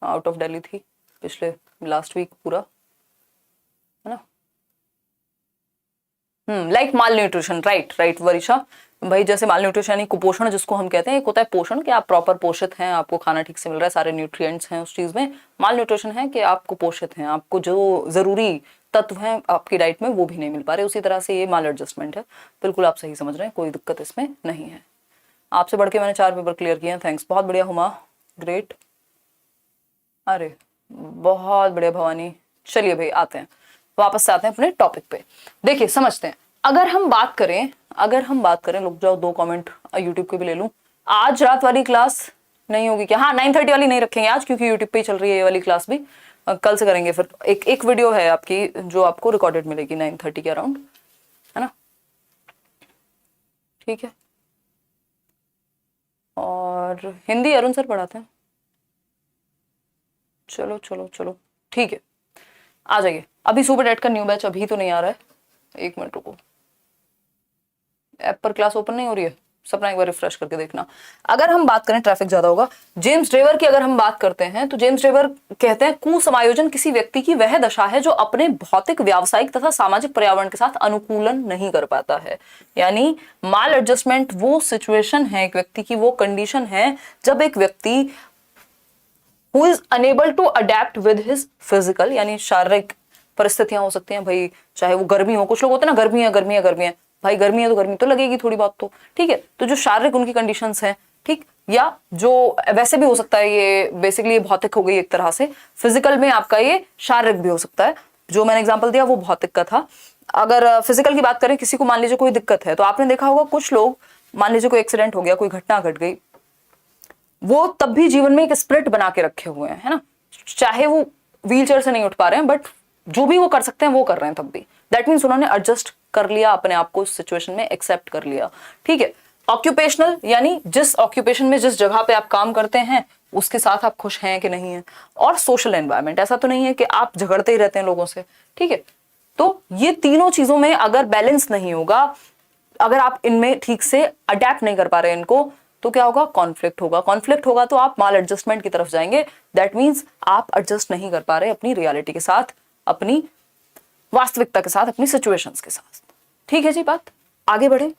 आउट ऑफ दिल्ली थी पिछले लास्ट वीक पूरा, है ना। लाइक माल न्यूट्रिशन, राइट राइट वरिशा भाई। जैसे माल न्यूट्रिशन यानी कुपोषण जिसको हम कहते हैं, एक होता है पोषण कि आप प्रॉपर पोषित हैं, आपको खाना ठीक से मिल रहा है, सारे न्यूट्रिएंट्स हैं उस चीज में। माल न्यूट्रिशन है कि आप कुपोषित हैं, आपको जो जरूरी तत्व हैं आपकी डाइट में वो भी नहीं मिल पा रहे। उसी तरह से ये माल एडजस्टमेंट है। बिल्कुल आप सही समझ रहे हैं, कोई दिक्कत इसमें नहीं है। आपसे बढ़ के मैंने 4 पेपर क्लियर किए हैं, थैंक्स, बहुत बढ़िया हुमा, ग्रेट। अरे बहुत बढ़िया भवानी। चलिए भाई आते हैं वापस से, आते हैं अपने टॉपिक पे। देखिए समझते हैं, अगर हम बात करें, रुक जाओ 2 कमेंट यूट्यूब के भी ले लूं। आज रात वाली क्लास नहीं होगी क्या? हाँ 9:30 वाली नहीं रखेंगे आज, क्योंकि यूट्यूब पे ही चल रही है ये वाली क्लास भी। कल से करेंगे फिर। एक वीडियो है आपकी जो आपको रिकॉर्डेड मिलेगी 9:30 के अराउंड, है ना। ठीक है। और हिंदी अरुण सर पढ़ाते हैं। चलो चलो चलो ठीक है, आ जाइए। अभी सुपर डेट का न्यू बैच अभी तो नहीं आ रहा है, 1 मिनट रुको। ऐप पर क्लास ओपन नहीं हो रही है, सपना एक बार रिफ्रेश करके देखना। अगर हम बात करें, ट्रैफिक ज्यादा होगा। जेम्स ट्रेवर की अगर हम बात करते हैं तो जेम्स ट्रेवर कहते हैं कुसमायोजन किसी व्यक्ति की वह दशा है जो अपने भौतिक, व्यावसायिक तथा सामाजिक पर्यावरण के साथ अनुकूलन नहीं कर पाता है। यानी माल एडजस्टमेंट वो सिचुएशन है एक व्यक्ति की, वो कंडीशन है जब एक व्यक्ति who is unable to adapt with his physical, यानी शारीरिक परिस्थितियां हो सकती हैं भाई, चाहे वो गर्मी हो, कुछ लोग होते हैं ना गर्मी है भाई, गर्मी है तो गर्मी तो लगेगी थोड़ी बहुत तो, ठीक है। तो जो शारीरिक उनकी कंडीशंस हैं, ठीक, या जो वैसे भी हो सकता है, ये बेसिकली ये भौतिक हो गई एक तरह से, फिजिकल में आपका ये शारीरिक भी हो सकता है। जो मैंने एग्जांपल दिया वो भौतिक का था। अगर फिजिकल की बात करें, किसी को मान लीजिए कोई दिक्कत है, तो आपने देखा होगा कुछ लोग, मान लीजिए कोई एक्सीडेंट हो गया, कोई घटना घट गई, वो तब भी जीवन में एक स्पिरिट बना के रखे हुए हैं, है ना। चाहे वो व्हील चेयर से नहीं उठ पा रहे हैं, बट जो भी वो कर सकते हैं वो कर रहे हैं तब भी। दैट मीन्स उन्होंने एडजस्ट कर लिया अपने आप को, उस सिचुएशन में एक्सेप्ट कर लिया, ठीक है। ऑक्यूपेशनल यानी जिस ऑक्यूपेशन में, जिस जगह पे आप काम करते हैं उसके साथ आप खुश हैं कि नहीं है। और सोशल एनवायरनमेंट, ऐसा तो नहीं है कि आप झगड़ते ही रहते हैं लोगों से, ठीक है। तो ये तीनों चीजों में अगर बैलेंस नहीं होगा, अगर आप इनमें ठीक से अडेप्ट नहीं कर पा रहे हैं इनको, तो क्या होगा? कॉन्फ्लिक्ट होगा। कॉन्फ्लिक्ट होगा तो आप माल एडजस्टमेंट की तरफ जाएंगे। दैट मीन्स आप एडजस्ट नहीं कर पा रहे अपनी रियलिटी के साथ, अपनी वास्तविकता के साथ, अपनी सिचुएशंस के साथ, ठीक है जी। बात आगे बढ़े,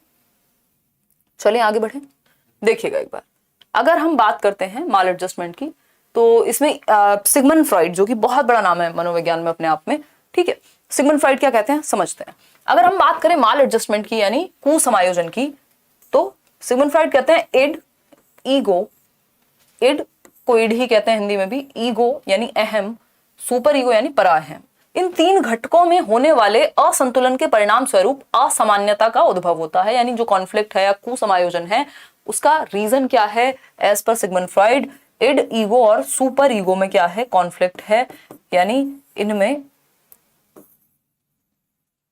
चलें आगे बढ़े। देखिएगा एक बार, अगर हम बात करते हैं माल एडजस्टमेंट की, तो इसमें सिगमंड फ्रॉइड, जो कि बहुत बड़ा नाम है मनोविज्ञान में अपने आप में, ठीक है। सिगमंड फ्रॉइड क्या कहते हैं समझते हैं। अगर हम बात करें माल एडजस्टमेंट की यानी कुसमायोजन की, तो सिगमंड फ्रॉइड कहते हैं इड, ईगो, इड को इड ही कहते हैं हिंदी में भी, ईगो यानी अहम, सुपर ईगो यानी पराअहम, इन 3 घटकों में होने वाले असंतुलन के परिणाम स्वरूप असामान्यता का उद्भव होता है। यानी जो कॉन्फ्लिक्ट है या कुसमायोजन है, उसका रीजन क्या है? एज पर सिगमंड फ्रॉइड, इड, ईगो और सुपर ईगो में क्या है? कॉन्फ्लिक्ट है, यानी इनमें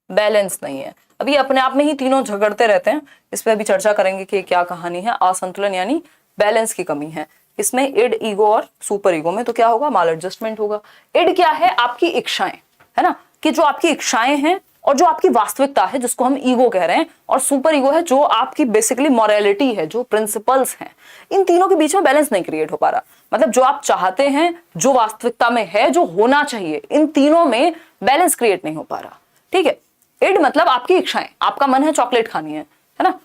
बैलेंस नहीं है। अभी अपने आप में ही तीनों झगड़ते रहते हैं, इस पे अभी चर्चा करेंगे कि क्या कहानी है। असंतुलन यानी बैलेंस की कमी है इसमें, इड, ईगो और सुपर ईगो में। तो क्या होगा? माल एडजस्टमेंट होगा। इड क्या है? आपकी इच्छाएं, है ना, कि जो आपकी इच्छाएं हैं और जो आपकी वास्तविकता है, जिसको हम ईगो कह रहे हैं, और सुपर ईगो है जो आपकी बेसिकली मॉरलिटी है, जो प्रिंसिपल्स हैं। इन तीनों के बीच में बैलेंस नहीं क्रिएट हो पा रहा। मतलब जो आप चाहते हैं, जो वास्तविकता में है, जो होना चाहिए, इन तीनों में बैलेंस क्रिएट नहीं हो पा रहा, ठीक है। इड मतलब आपकी इच्छाएं, आपका मन है चॉकलेट खानी है ना।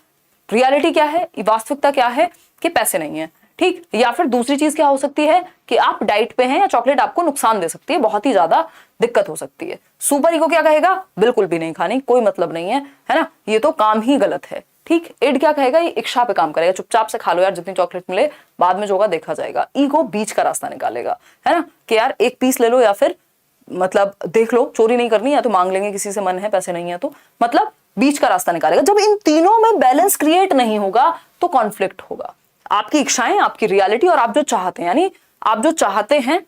रियलिटी क्या है, वास्तविकता क्या है कि पैसे नहीं है, ठीक। या फिर दूसरी चीज क्या हो सकती है कि आप डाइट पे हैं या चॉकलेट आपको नुकसान दे सकती है, बहुत ही ज्यादा दिक्कत हो सकती है। सुपर ईगो क्या कहेगा, बिल्कुल भी नहीं खानी, कोई मतलब नहीं है ना, ये तो काम ही गलत है, ठीक। इड क्या कहेगा, ये इच्छा पे काम करेगा, चुपचाप से खा लो यार, जितनी चॉकलेट मिले, बाद में जो होगा देखा जाएगा। ईगो बीच का रास्ता निकालेगा, है ना, कि यार एक पीस ले लो, या फिर मतलब देख लो, चोरी नहीं करनी, या तो मांग लेंगे किसी से, मन है पैसे नहीं है तो, मतलब बीच का रास्ता निकालेगा। जब इन तीनों में बैलेंस क्रिएट नहीं होगा तो कॉन्फ्लिक्ट होगा। आपकी इच्छाएं, आपकी रियलिटी और आप जो चाहते हैं, यानी आप जो चाहते हैं,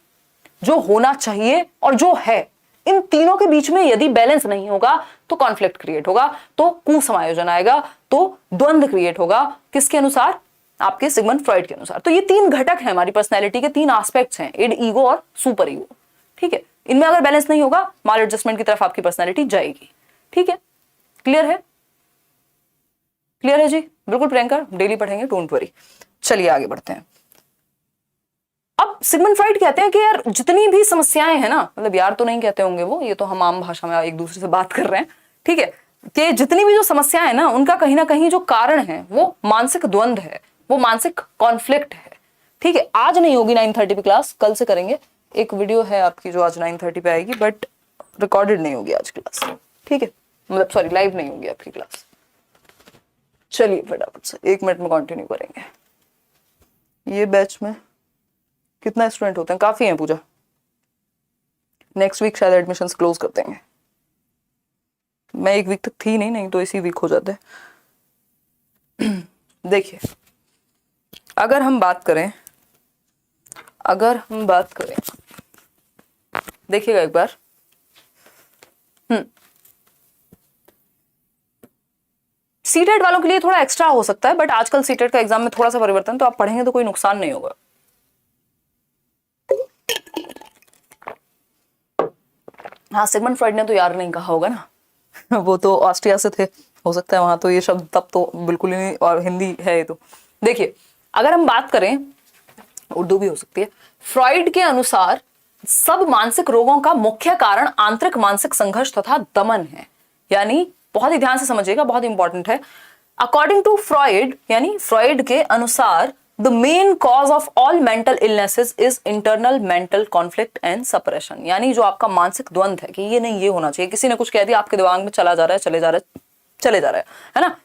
जो होना चाहिए और जो है, इन तीनों के बीच में यदि बैलेंस नहीं होगा तो कॉन्फ्लिक्ट क्रिएट होगा, तो कुसमायोजन आएगा, तो द्वंद्व क्रिएट होगा। किसके अनुसार, आपके सिगमंड फ्रॉइड के अनुसार। तो ये तीन घटक हैं हमारी पर्सनैलिटी के, तीन एस्पेक्ट्स हैं, इड, ईगो और सुपर ईगो, ठीक है। इनमें अगर बैलेंस नहीं होगा, माल एडजस्टमेंट की तरफ आपकी पर्सनैलिटी जाएगी, ठीक है। क्लियर है, क्लियर है जी, बिल्कुल प्रियंका, डेली पढ़ेंगे, डोंट वरी। चलिए आगे बढ़ते हैं। अब सिगमंड फ्रॉइड कहते हैं कि यार जितनी भी समस्याएं हैं ना, मतलब यार तो नहीं कहते होंगे वो, ये तो हम आम भाषा में एक दूसरे से बात कर रहे हैं, ठीक है, कि जितनी भी जो समस्याएं हैं ना, उनका कहीं ना कहीं जो कारण है वो मानसिक द्वंद्व है, वो मानसिक कॉन्फ्लिक्ट है, ठीक है। आज नहीं होगी 9:30 पे क्लास, कल से करेंगे। एक वीडियो है आपकी जो आज 9:30 पे आएगी, बट रिकॉर्डेड नहीं होगी आज क्लास, ठीक है, मतलब सॉरी लाइव नहीं होगी आपकी क्लास। चलिए फटाफट से 1 मिनट में कंटिन्यू करेंगे। ये बैच में कितना स्टूडेंट होते हैं, काफी हैं पूजा, नेक्स्ट वीक शायद एडमिशंस क्लोज कर देंगे। मैं 1 वीक तक थी नहीं तो इसी वीक हो जाते। देखिए, अगर हम बात करें देखिएगा एक बार, सीटेट वालों के लिए थोड़ा एक्स्ट्रा हो सकता है, बट आजकल सीटेट का एग्जाम में थोड़ा सा परिवर्तन, तो आप पढ़ेंगे तो कोई नुकसान नहीं होगा। हाँ, सिगमंड फ्रॉइड ने तो यार नहीं कहा होगा ना वो तो ऑस्ट्रिया से थे, हो सकता है वहां तो ये शब्द तब तो बिल्कुल ही नहीं, और हिंदी है ये तो। देखिए, अगर हम बात करें, उर्दू भी हो सकती है, फ्रॉइड के अनुसार सब मानसिक रोगों का मुख्य कारण आंतरिक मानसिक संघर्ष तथा दमन है। यानी बहुत ही ध्यान से समझिएगा, बहुत इंपॉर्टेंट है। अकॉर्डिंग टू फ्रॉइड, यानी फ्रॉइड के अनुसार, the main cause of all mental illnesses is internal mental conflict and suppression. यानी जो आपका मानसिक द्वंद्व है कि ये नहीं, ये होना चाहिए, किसी ने कुछ कह दिया, आपके दिमाग में चला जा रहा है ना,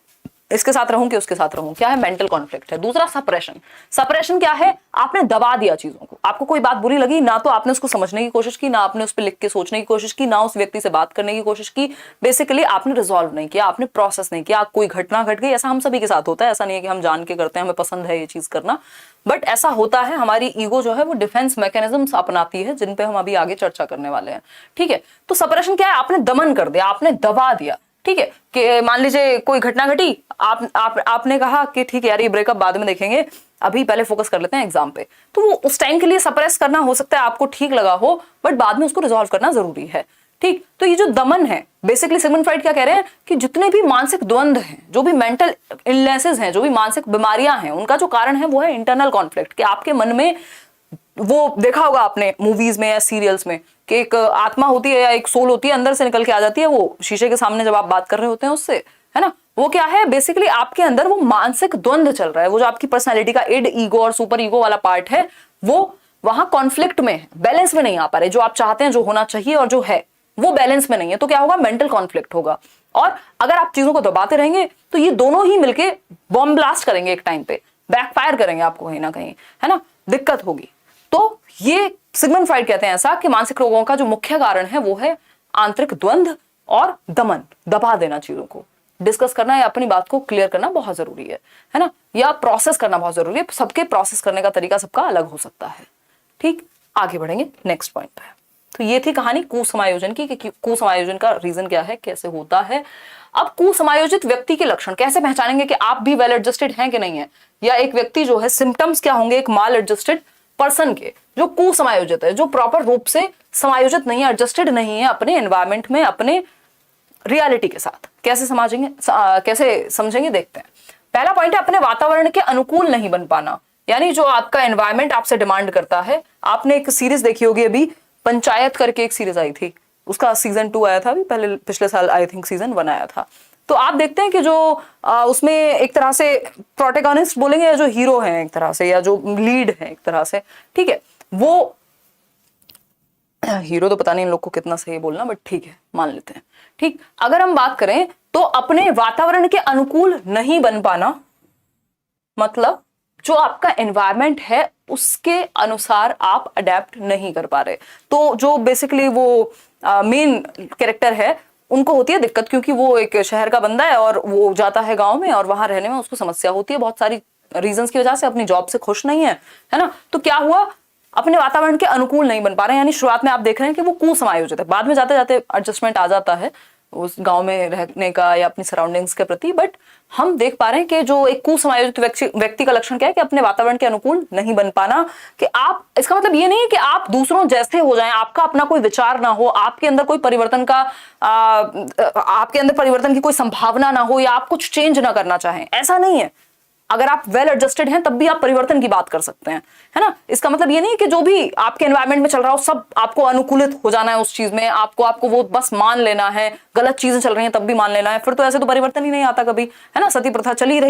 इसके साथ रहूं कि उसके साथ रहूं, क्या है, मेंटल कॉन्फ्लिक्ट है। दूसरा सप्रेशन। सप्रेशन क्या है, आपने दबा दिया चीजों को, आपको कोई बात बुरी लगी ना, तो आपने उसको समझने की कोशिश की, ना आपने उस पर लिख के सोचने की कोशिश की, ना उस व्यक्ति से बात करने की कोशिश की, बेसिकली आपने रिजॉल्व नहीं किया, आपने प्रोसेस नहीं किया। कोई घटना घट गई, ऐसा हम सभी के साथ होता है, ऐसा नहीं है कि हम जान के करते हैं, हमें पसंद है ये चीज करना, बट ऐसा होता है। हमारी ईगो जो है वो डिफेंस मैकेनिज्म्स अपनाती है, जिन पे हम अभी आगे चर्चा करने वाले हैं, ठीक है। तो सप्रेशन क्या है, आपने दमन कर दिया, आपने दबा दिया, ठीक है। कि मान लीजिए कोई घटना घटी, आपने कहा कि ठीक है यार ये ब्रेकअप बाद में देखेंगे, अभी पहले फोकस कर लेते हैं एग्जाम पे, तो वो उस टाइम के लिए सप्रेस करना हो सकता है, आपको ठीक लगा हो, बट बाद में उसको रिजॉल्व करना जरूरी है, ठीक। तो ये जो दमन है, बेसिकली सिगमंड फ्रॉइड क्या कह रहे हैं कि जितने भी मानसिक द्वंद्व हैं, जो भी मेंटल इलनेसेस हैं, जो भी मानसिक बीमारियां हैं, उनका जो कारण है वो है इंटरनल कॉन्फ्लिक्ट। कि आपके मन में, वो देखा होगा आपने मूवीज में या सीरियल्स में, कि एक आत्मा होती है या एक सोल होती है, अंदर से निकल के आ जाती है, वो शीशे के सामने जब आप बात कर रहे होते हैं उससे, है ना, वो क्या है, बेसिकली आपके अंदर वो मानसिक द्वंद्व चल रहा है। वो जो आपकी पर्सनैलिटी का इड, ईगो और सुपर ईगो वाला पार्ट है, वो वहां कॉन्फ्लिक्ट में है, बैलेंस में नहीं आ पा रहे। जो आप चाहते हैं, जो होना चाहिए और जो है, वो बैलेंस में नहीं है, तो क्या होगा, मेंटल कॉन्फ्लिक्ट होगा। और अगर आप चीजों को दबाते रहेंगे तो ये दोनों ही मिलके बॉम्ब ब्लास्ट करेंगे, एक टाइम पे बैकफायर करेंगे आपको कहीं ना कहीं, है ना, दिक्कत होगी। तो ये सिगमंड फ्रॉइड कहते हैं ऐसा कि मानसिक रोगों का जो मुख्य कारण है वो है आंतरिक द्वंद्व और दमन, दबा देना, चीजों को डिस्कस करना या अपनी बात को क्लियर करना बहुत जरूरी है ना, या प्रोसेस करना बहुत जरूरी है। सबके प्रोसेस करने का तरीका सबका अलग हो सकता है, ठीक। आगे बढ़ेंगे नेक्स्ट पॉइंट पे। तो ये थी कहानी कुसमायोजन की, कि कुसमायोजन का रीजन क्या है, कैसे होता है। अब कुसमायोजित व्यक्ति के लक्षण कैसे पहचानेंगे कि आप भी वेल एडजस्टेड हैं कि नहीं है, या एक व्यक्ति जो है, सिम्टम्स क्या होंगे एक माल एडजस्टेड पर्सन के, जो कुसमायोजित है, जो प्रॉपर रूप से समायोजित नहीं है, एडजस्टेड नहीं है अपने एनवायरमेंट में, अपने रियलिटी के साथ। कैसे समझेंगे देखते हैं। पहला पॉइंट है अपने वातावरण के अनुकूल नहीं बन पाना। यानी जो आपका एनवायरमेंट आपसे डिमांड करता है। आपने एक सीरीज देखी होगी अभी, पंचायत करके एक सीरीज आई थी, उसका सीजन 2 आया था अभी पहले, पिछले साल आई थिंक सीजन 1 आया था। तो आप देखते हैं कि जो उसमें एक तरह से प्रोटेगोनिस्ट बोलेंगे, या जो हीरो है एक तरह से, या जो लीड है एक तरह से, ठीक है, वो हीरो तो पता नहीं इन लोग को कितना सही बोलना, बट ठीक है मान लेते हैं। ठीक, अगर हम बात करें तो अपने वातावरण के अनुकूल नहीं बन पाना, मतलब जो आपका एनवायरनमेंट है उसके अनुसार आप अडेप्ट नहीं कर पा रहे। तो जो बेसिकली वो मेन कैरेक्टर है उनको होती है दिक्कत, क्योंकि वो एक शहर का बंदा है और वो जाता है गांव में, और वहां रहने में उसको समस्या होती है बहुत सारी रीजंस की वजह से, अपनी जॉब से खुश नहीं है ना। तो क्या हुआ, अपने वातावरण के अनुकूल नहीं बन पा रहे हैं। यानी शुरुआत में आप देख रहे हैं कि वो कुसमायोजित है, बाद में जाते जाते एडजस्टमेंट आ जाता है उस गांव में रहने का या अपनी सराउंडिंग्स के प्रति। बट हम देख पा रहे हैं कि जो एक कुसमायोजित व्यक्ति का लक्षण क्या है कि अपने वातावरण के अनुकूल नहीं बन पाना। कि आप, इसका मतलब ये नहीं है कि आप दूसरों जैसे हो जाएं, आपका अपना कोई विचार ना हो, आपके अंदर कोई परिवर्तन का आपके अंदर परिवर्तन की कोई संभावना ना हो, या आप कुछ चेंज ना करना चाहें, ऐसा नहीं है। अगर आप वेल एडजस्टेड हैं तब भी आप परिवर्तन की बात कर सकते हैं, है ना। इसका मतलब ये नहीं कि जो भी आपके एनवायरनमेंट में चल रहा हो सब आपको अनुकूलित हो जाना है उस चीज में, आपको वो बस मान लेना है। गलत चीजें चल रही हैं तब भी मान लेना है, फिर तो ऐसे तो परिवर्तन ही नहीं आता कभी, है ना। सती प्रथा चली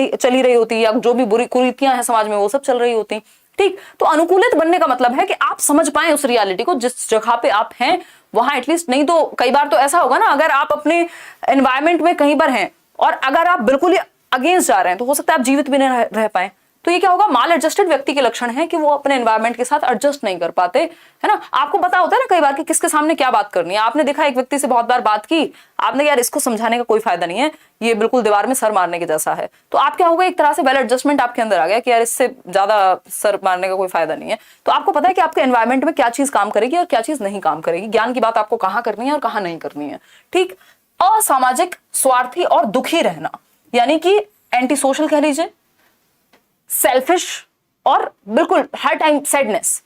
रही होती, या जो भी बुरी कुरीतियां हैं समाज में वो सब चल रही होती। ठीक, तो अनुकूलित बनने का मतलब है कि आप समझ पाए उस रियलिटी को, जिस जगह पे आप हैं वहां एटलीस्ट। नहीं तो कई बार तो ऐसा होगा ना, अगर आप अपने एनवायरनमेंट में कहीं पर हैं और अगर आप बिल्कुल अगेंस्ट जा रहे हैं तो हो सकता है आप जीवित भी नहीं रह पाए। तो ये क्या होगा, माल एडजस्टेड व्यक्ति के लक्षण है कि वो अपने एनवायरनमेंट के साथ एडजस्ट नहीं कर पाते, है ना। आपको पता होता है ना कई बार कि किसके सामने क्या बात करनी है। आपने देखा एक व्यक्ति से बहुत बार बात की, आपने यार इसको समझाने का कोई फायदा नहीं है, ये बिल्कुल दीवार में सर मारने के जैसा है। तो आप क्या होगा, एक तरह से वेल एडजस्टमेंट आपके अंदर आ गया कि यार इससे ज्यादा सर मारने का कोई फायदा नहीं है। तो आपको पता है कि आपके एनवायरनमेंट में क्या चीज काम करेगी और क्या चीज नहीं काम करेगी, ज्ञान की बात आपको कहाँ करनी है और कहाँ नहीं करनी है। ठीक, असामाजिक, स्वार्थी और दुखी रहना, यानी कि एंटी सोशल कह लीजिए, सेल्फिश और बिल्कुल हर टाइम सैडनेस,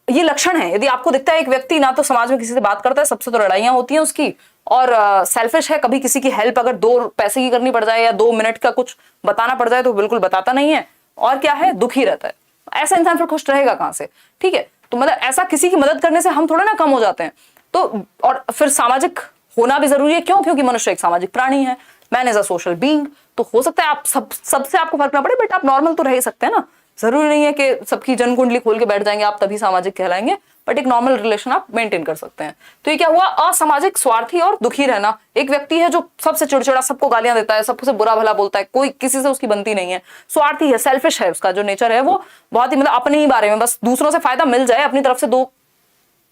ये लक्षण है। यदि आपको दिखता है एक व्यक्ति ना तो समाज में किसी से बात करता है, सबसे तो लड़ाइयां होती हैं उसकी, और सेल्फिश है, कभी किसी की हेल्प अगर 2 पैसे की करनी पड़ जाए या 2 मिनट का कुछ बताना पड़ जाए तो बिल्कुल बताता नहीं है, और क्या है, दुखी रहता है, ऐसा इंसान फिर खुश रहेगा कहां से। ठीक है, तो मतलब ऐसा किसी की मदद करने से हम थोड़ा ना कम हो जाते हैं। तो और फिर सामाजिक होना भी जरूरी है, क्यों, क्योंकि मनुष्य एक सामाजिक प्राणी है, man is a social being. तो हो सकता है आप सबसे आपको फर्क ना पड़े, बट आप नॉर्मल तो रह ही सकते हैं ना। जरूरी नहीं है कि सबकी जनकुंडली खोल के बैठ जाएंगे आप तभी सामाजिक कहलाएंगे, बट एक नॉर्मल रिलेशन आप मेंटेन कर सकते हैं। तो ये क्या हुआ, असामाजिक, स्वार्थी और दुखी रहना। एक व्यक्ति है जो सबसे चिड़चिड़ा, सबको गालियां देता है, सबसे बुरा भला बोलता है, कोई किसी से उसकी बनती नहीं है, स्वार्थी है, सेल्फिश है, उसका जो नेचर है वो बहुत ही मतलब अपने ही बारे में, बस दूसरों से फायदा मिल जाए, अपनी तरफ से 2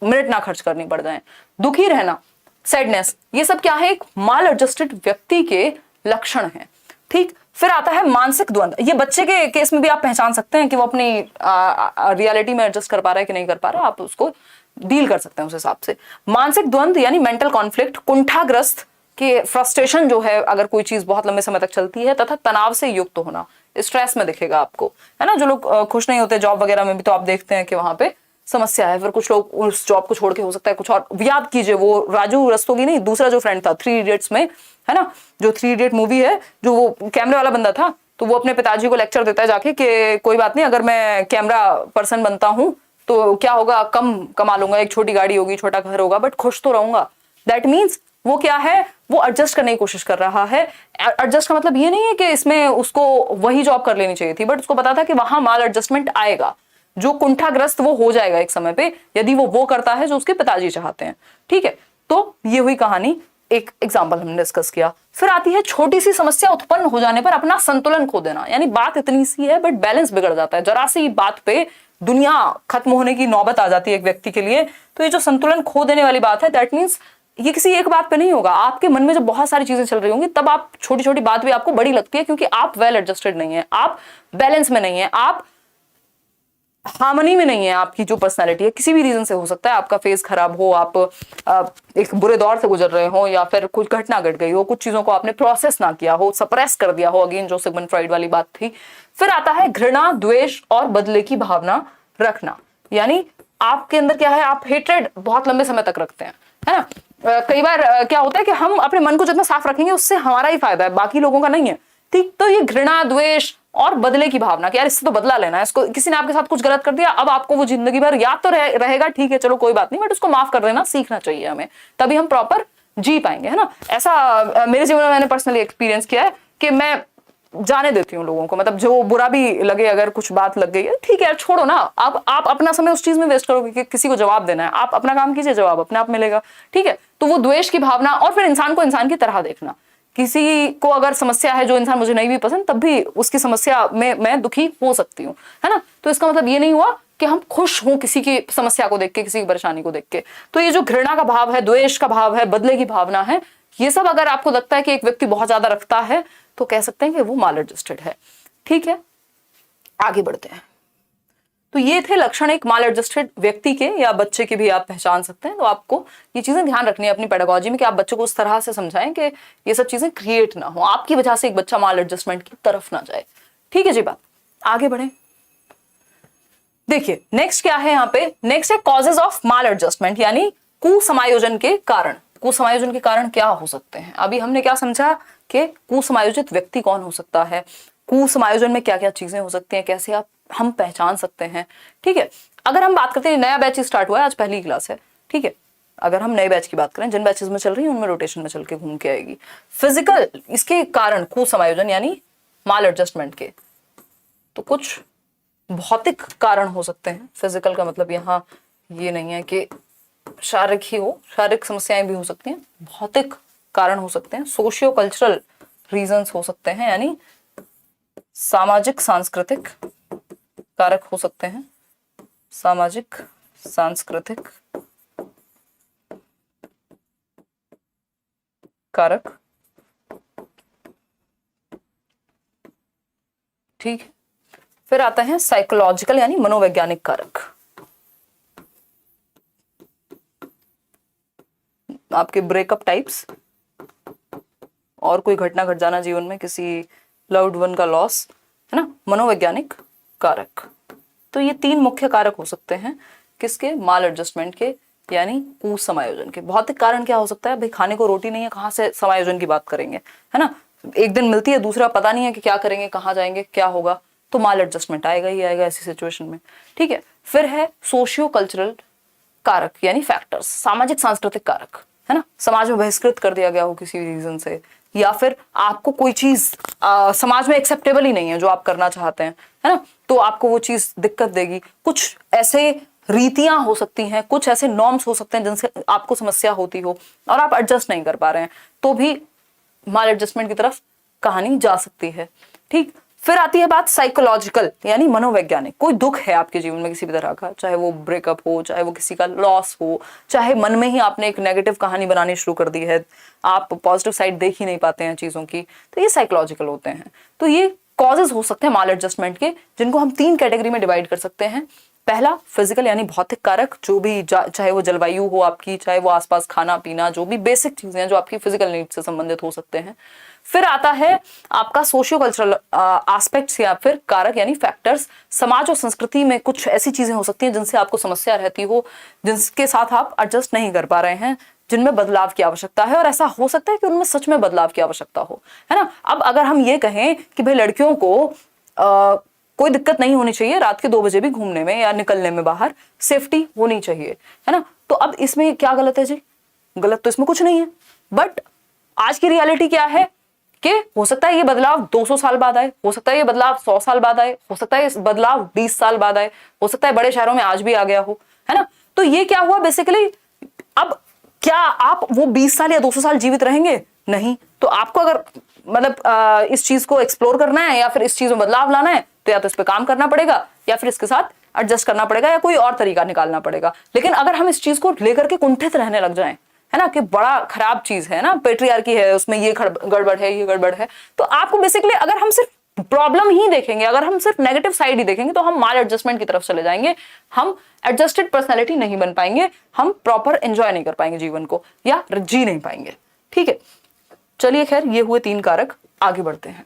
मिनट ना खर्च करनी पड़ जाए। दुखी रहना, सैडनेस, ये सब क्या है, एक माल एडजस्टेड व्यक्ति के लक्षण है। ठीक, फिर आता है मानसिक द्वंद्व। ये बच्चे के केस में भी आप पहचान सकते हैं कि वो अपनी रियलिटी में एडजस्ट कर पा रहा है कि नहीं कर पा रहा, आप उसको डील कर सकते हैं उस हिसाब से। मानसिक द्वंद्व यानी मेंटल कॉन्फ्लिक्ट, कुंठाग्रस्त के फ्रस्ट्रेशन जो है अगर कोई चीज बहुत लंबे समय तक चलती है, तथा तनाव से युक्त होना, स्ट्रेस में दिखेगा आपको, है ना। जो लोग खुश नहीं होते जॉब वगैरह में भी, तो आप देखते हैं कि वहां पे समस्या है। फिर कुछ लोग उस जॉब को छोड़ के हो सकता है कुछ और, याद कीजिए वो राजू रस्तोगी नहीं, दूसरा जो फ्रेंड था 3 इडियट्स में, है ना, जो 3 इडियट मूवी है, जो वो कैमरे वाला बंदा था, तो वो अपने पिताजी को लेक्चर देता है जाके कि कोई बात नहीं, अगर मैं कैमरा पर्सन बनता हूं तो क्या होगा, कम कमा लूंगा, एक छोटी गाड़ी होगी, छोटा घर होगा, बट खुश तो रहूंगा। दैट मीन्स वो क्या है, वो एडजस्ट करने की कोशिश कर रहा है। एडजस्ट का मतलब ये नहीं है कि इसमें उसको वही जॉब कर लेनी चाहिए थी, बट उसको पता था कि वहां माल एडजस्टमेंट आएगा, जो कुंठाग्रस्त वो हो जाएगा एक समय पे, यदि वो करता है जो उसके पिताजी चाहते हैं। ठीक है, तो ये हुई कहानी, एक एग्जाम्पल हमने डिस्कस किया। फिर आती है छोटी सी समस्या उत्पन्न हो जाने पर अपना संतुलन खो देना, यानी बात इतनी सी है बट बैलेंस बिगड़ जाता है, जरा सी बात पे दुनिया खत्म होने की नौबत आ जाती है एक व्यक्ति के लिए। तो ये जो संतुलन खो देने वाली बात है, दैट मीन्स ये किसी एक बात पे नहीं होगा, आपके मन में जब बहुत सारी चीजें चल रही होंगी तब आप छोटी छोटी बात भी आपको बड़ी लगती है, क्योंकि आप वेल एडजस्टेड नहीं है, आप बैलेंस में नहीं है, आप हार्मनी में नहीं है। आपकी जो पर्सनालिटी है, किसी भी रीजन से हो सकता है, आपका फेस खराब हो, आप एक बुरे दौर से गुजर रहे हो, या फिर कुछ घटना घट गई हो, कुछ चीजों को आपने प्रोसेस ना किया हो, सप्रेस कर दिया हो, अगेन जो सिगमंड फ्रॉइड वाली बात थी। फिर आता है घृणा, द्वेष और बदले की भावना रखना, यानी आपके अंदर क्या है, आप हेट्रेड बहुत लंबे समय तक रखते हैं, है ना। कई बार क्या होता है कि हम अपने मन को जितना साफ रखेंगे उससे हमारा ही फायदा है, बाकी लोगों का नहीं है। ठीक, तो ये घृणा, द्वेष, और बदले की भावना कि यार इससे तो बदला लेना है, इसको किसी ने आपके साथ कुछ गलत कर दिया, अब आपको वो जिंदगी भर याद तो रहेगा, ठीक है चलो कोई बात नहीं, बट उसको माफ कर देना सीखना चाहिए हमें, तभी हम प्रॉपर जी पाएंगे, है ना। ऐसा मेरे जीवन में मैंने पर्सनली एक्सपीरियंस किया है कि मैं जाने देती हूँ लोगों को, मतलब जो बुरा भी लगे, अगर कुछ बात लग गई है ठीक है यार छोड़ो ना, आप अपना समय उस चीज में वेस्ट करोगे कि किसी को जवाब देना है, आप अपना काम कीजिए, जवाब अपने आप मिलेगा, ठीक है। तो वो द्वेष की भावना, और फिर इंसान को इंसान की तरह देखना, किसी को अगर समस्या है जो इंसान मुझे नहीं भी पसंद, तब भी उसकी समस्या में मैं दुखी हो सकती हूँ, है ना। तो इसका मतलब ये नहीं हुआ कि हम खुश हों किसी की समस्या को देख के, किसी की परेशानी को देख के। तो ये जो घृणा का भाव है, द्वेष का भाव है, बदले की भावना है, ये सब अगर आपको लगता है कि एक व्यक्ति बहुत ज्यादा रखता है तो कह सकते हैं कि वो माल एडजस्टेड है, ठीक है। आगे बढ़ते हैं। तो ये थे लक्षण एक माल एडजस्टेड व्यक्ति के, या बच्चे के भी आप पहचान सकते हैं। तो आपको ये चीजें ध्यान रखनी है अपनी पेडागोजी में कि आप बच्चों को उस तरह से समझाएं कि ये सब चीजें क्रिएट ना हो, आपकी वजह से एक बच्चा माल एडजस्टमेंट की तरफ ना जाए, ठीक है जी। बात आगे बढ़े। देखिए नेक्स्ट क्या है यहाँ पे, नेक्स्ट है कॉजेज ऑफ माल एडजस्टमेंट, यानी कुसमायोजन के कारण। कुसमायोजन के कारण क्या हो सकते हैं? अभी हमने क्या समझा कि कुसमायोजित व्यक्ति कौन हो सकता है, कुसमायोजन में क्या क्या चीजें हो सकती हैं, कैसे हम पहचान सकते हैं, ठीक है। अगर हम बात करते हैं, नया बैच स्टार्ट हुआ है, आज पहली क्लास है, ठीक है। अगर हम नए बैच की बात करें, जिन बैचेस में चल रही है उनमें रोटेशन में चल के घूम के आएगी। फिजिकल इसके कारण कुसमायोजन यानी माल एडजस्टमेंट के, तो कुछ भौतिक कारण हो सकते हैं। फिजिकल का मतलब यहाँ ये नहीं है कि शारीरिक ही हो, शारीरिक समस्याएं भी हो सकती हैं, भौतिक कारण हो सकते हैं। सोशियो कल्चरल रीजंस हो सकते हैं, यानी सामाजिक सांस्कृतिक कारक हो सकते हैं, सामाजिक सांस्कृतिक कारक, ठीक है। फिर आता है साइकोलॉजिकल यानी मनोवैज्ञानिक कारक, आपके ब्रेकअप टाइप्स, और कोई घटना घट जाना जीवन में, किसी लव्ड वन का लॉस, है ना, मनोवैज्ञानिक कारक। तो ये तीन मुख्य कारक हो सकते हैं किसके, माल एडजस्टमेंट के, यानी कुसमायोजन के। भौतिक कारण क्या हो सकता है, भाई खाने को रोटी नहीं है, कहाँ से समायोजन की बात करेंगे, है ना। एक दिन मिलती है, दूसरा पता नहीं है कि क्या करेंगे, कहाँ जाएंगे, क्या होगा, तो माल एडजस्टमेंट आएगा ही आएगा ऐसी सिचुएशन में, ठीक है। फिर है सोशियो कल्चरल कारक यानी फैक्टर्स, सामाजिक सांस्कृतिक कारक, है ना। समाज में बहिष्कृत कर दिया गया हो किसी रीजन से, या फिर आपको कोई चीज समाज में एक्सेप्टेबल ही नहीं है जो आप करना चाहते हैं, है ना, तो आपको वो चीज दिक्कत देगी। कुछ ऐसे रीतियां हो सकती हैं, कुछ ऐसे नॉर्म्स हो सकते हैं जिनसे आपको समस्या होती हो और आप एडजस्ट नहीं कर पा रहे हैं, तो भी माल एडजस्टमेंट की तरफ कहानी जा सकती है, ठीक। फिर आती है बात साइकोलॉजिकल यानी मनोवैज्ञानिक। कोई दुख है आपके जीवन में किसी भी तरह का, चाहे वो ब्रेकअप हो, चाहे वो किसी का लॉस हो, चाहे मन में ही आपने एक नेगेटिव कहानी बनानी शुरू कर दी है, आप पॉजिटिव साइड देख ही नहीं पाते हैं चीजों की, तो ये साइकोलॉजिकल होते हैं। तो ये कॉजेज हो सकते हैं माल एडजस्टमेंट के, जिनको हम तीन कैटेगरी में डिवाइड कर सकते हैं। पहला फिजिकल यानी भौतिक कारक, जो भी चाहे वो जलवायु हो आपकी, चाहे वो आसपास खाना पीना, जो भी बेसिक चीजें हैं जो आपकी फिजिकल नीड से संबंधित हो सकते हैं। फिर आता है आपका सोशियो कल्चरल एस्पेक्ट्स या फिर कारक यानी फैक्टर्स। समाज और संस्कृति में कुछ ऐसी चीजें हो सकती हैं जिनसे आपको समस्या रहती हो, जिनके साथ आप एडजस्ट नहीं कर पा रहे हैं, जिनमें बदलाव की आवश्यकता है, और ऐसा हो सकता है कि उनमें सच में बदलाव की आवश्यकता हो, है ना। अब अगर हम ये कहें कि भाई लड़कियों को कोई दिक्कत नहीं होनी चाहिए रात के 2 बजे भी घूमने में या निकलने में, बाहर सेफ्टी होनी चाहिए, है ना, तो अब इसमें क्या गलत है जी? गलत तो इसमें कुछ नहीं है, बट आज की रियलिटी क्या है कि हो सकता है ये बदलाव 200 साल बाद आए, हो सकता है ये बदलाव 100 साल बाद आए, हो सकता है ये बदलाव 20 साल बाद आए, हो सकता है बड़े शहरों में आज भी आ गया हो, है ना। तो ये क्या हुआ बेसिकली, अब क्या आप वो 20 साल या 200 साल जीवित रहेंगे? नहीं। तो आपको अगर मतलब इस चीज को एक्सप्लोर करना है या फिर इस चीज में बदलाव लाना है, तो या तो इस पे काम करना पड़ेगा या फिर इसके साथ एडजस्ट करना पड़ेगा या कोई और तरीका निकालना पड़ेगा। लेकिन अगर हम इस चीज को लेकर के कुंठित रहने लग जाएं, है ना, कि बड़ा खराब चीज है ना, पेट्रियार्की है, उसमें ये गड़बड़ है, ये गड़बड़ है, तो आपको बेसिकली अगर हम सिर्फ प्रॉब्लम ही देखेंगे, अगर हम सिर्फ नेगेटिव साइड ही देखेंगे, तो हम माल एडजस्टमेंट की तरफ चले जाएंगे, हम एडजस्टेड पर्सनैलिटी नहीं बन पाएंगे, हम प्रॉपर एंजॉय नहीं कर पाएंगे जीवन को, या जी नहीं पाएंगे, ठीक है। चलिए खैर, ये हुए 3 कारक, आगे बढ़ते हैं।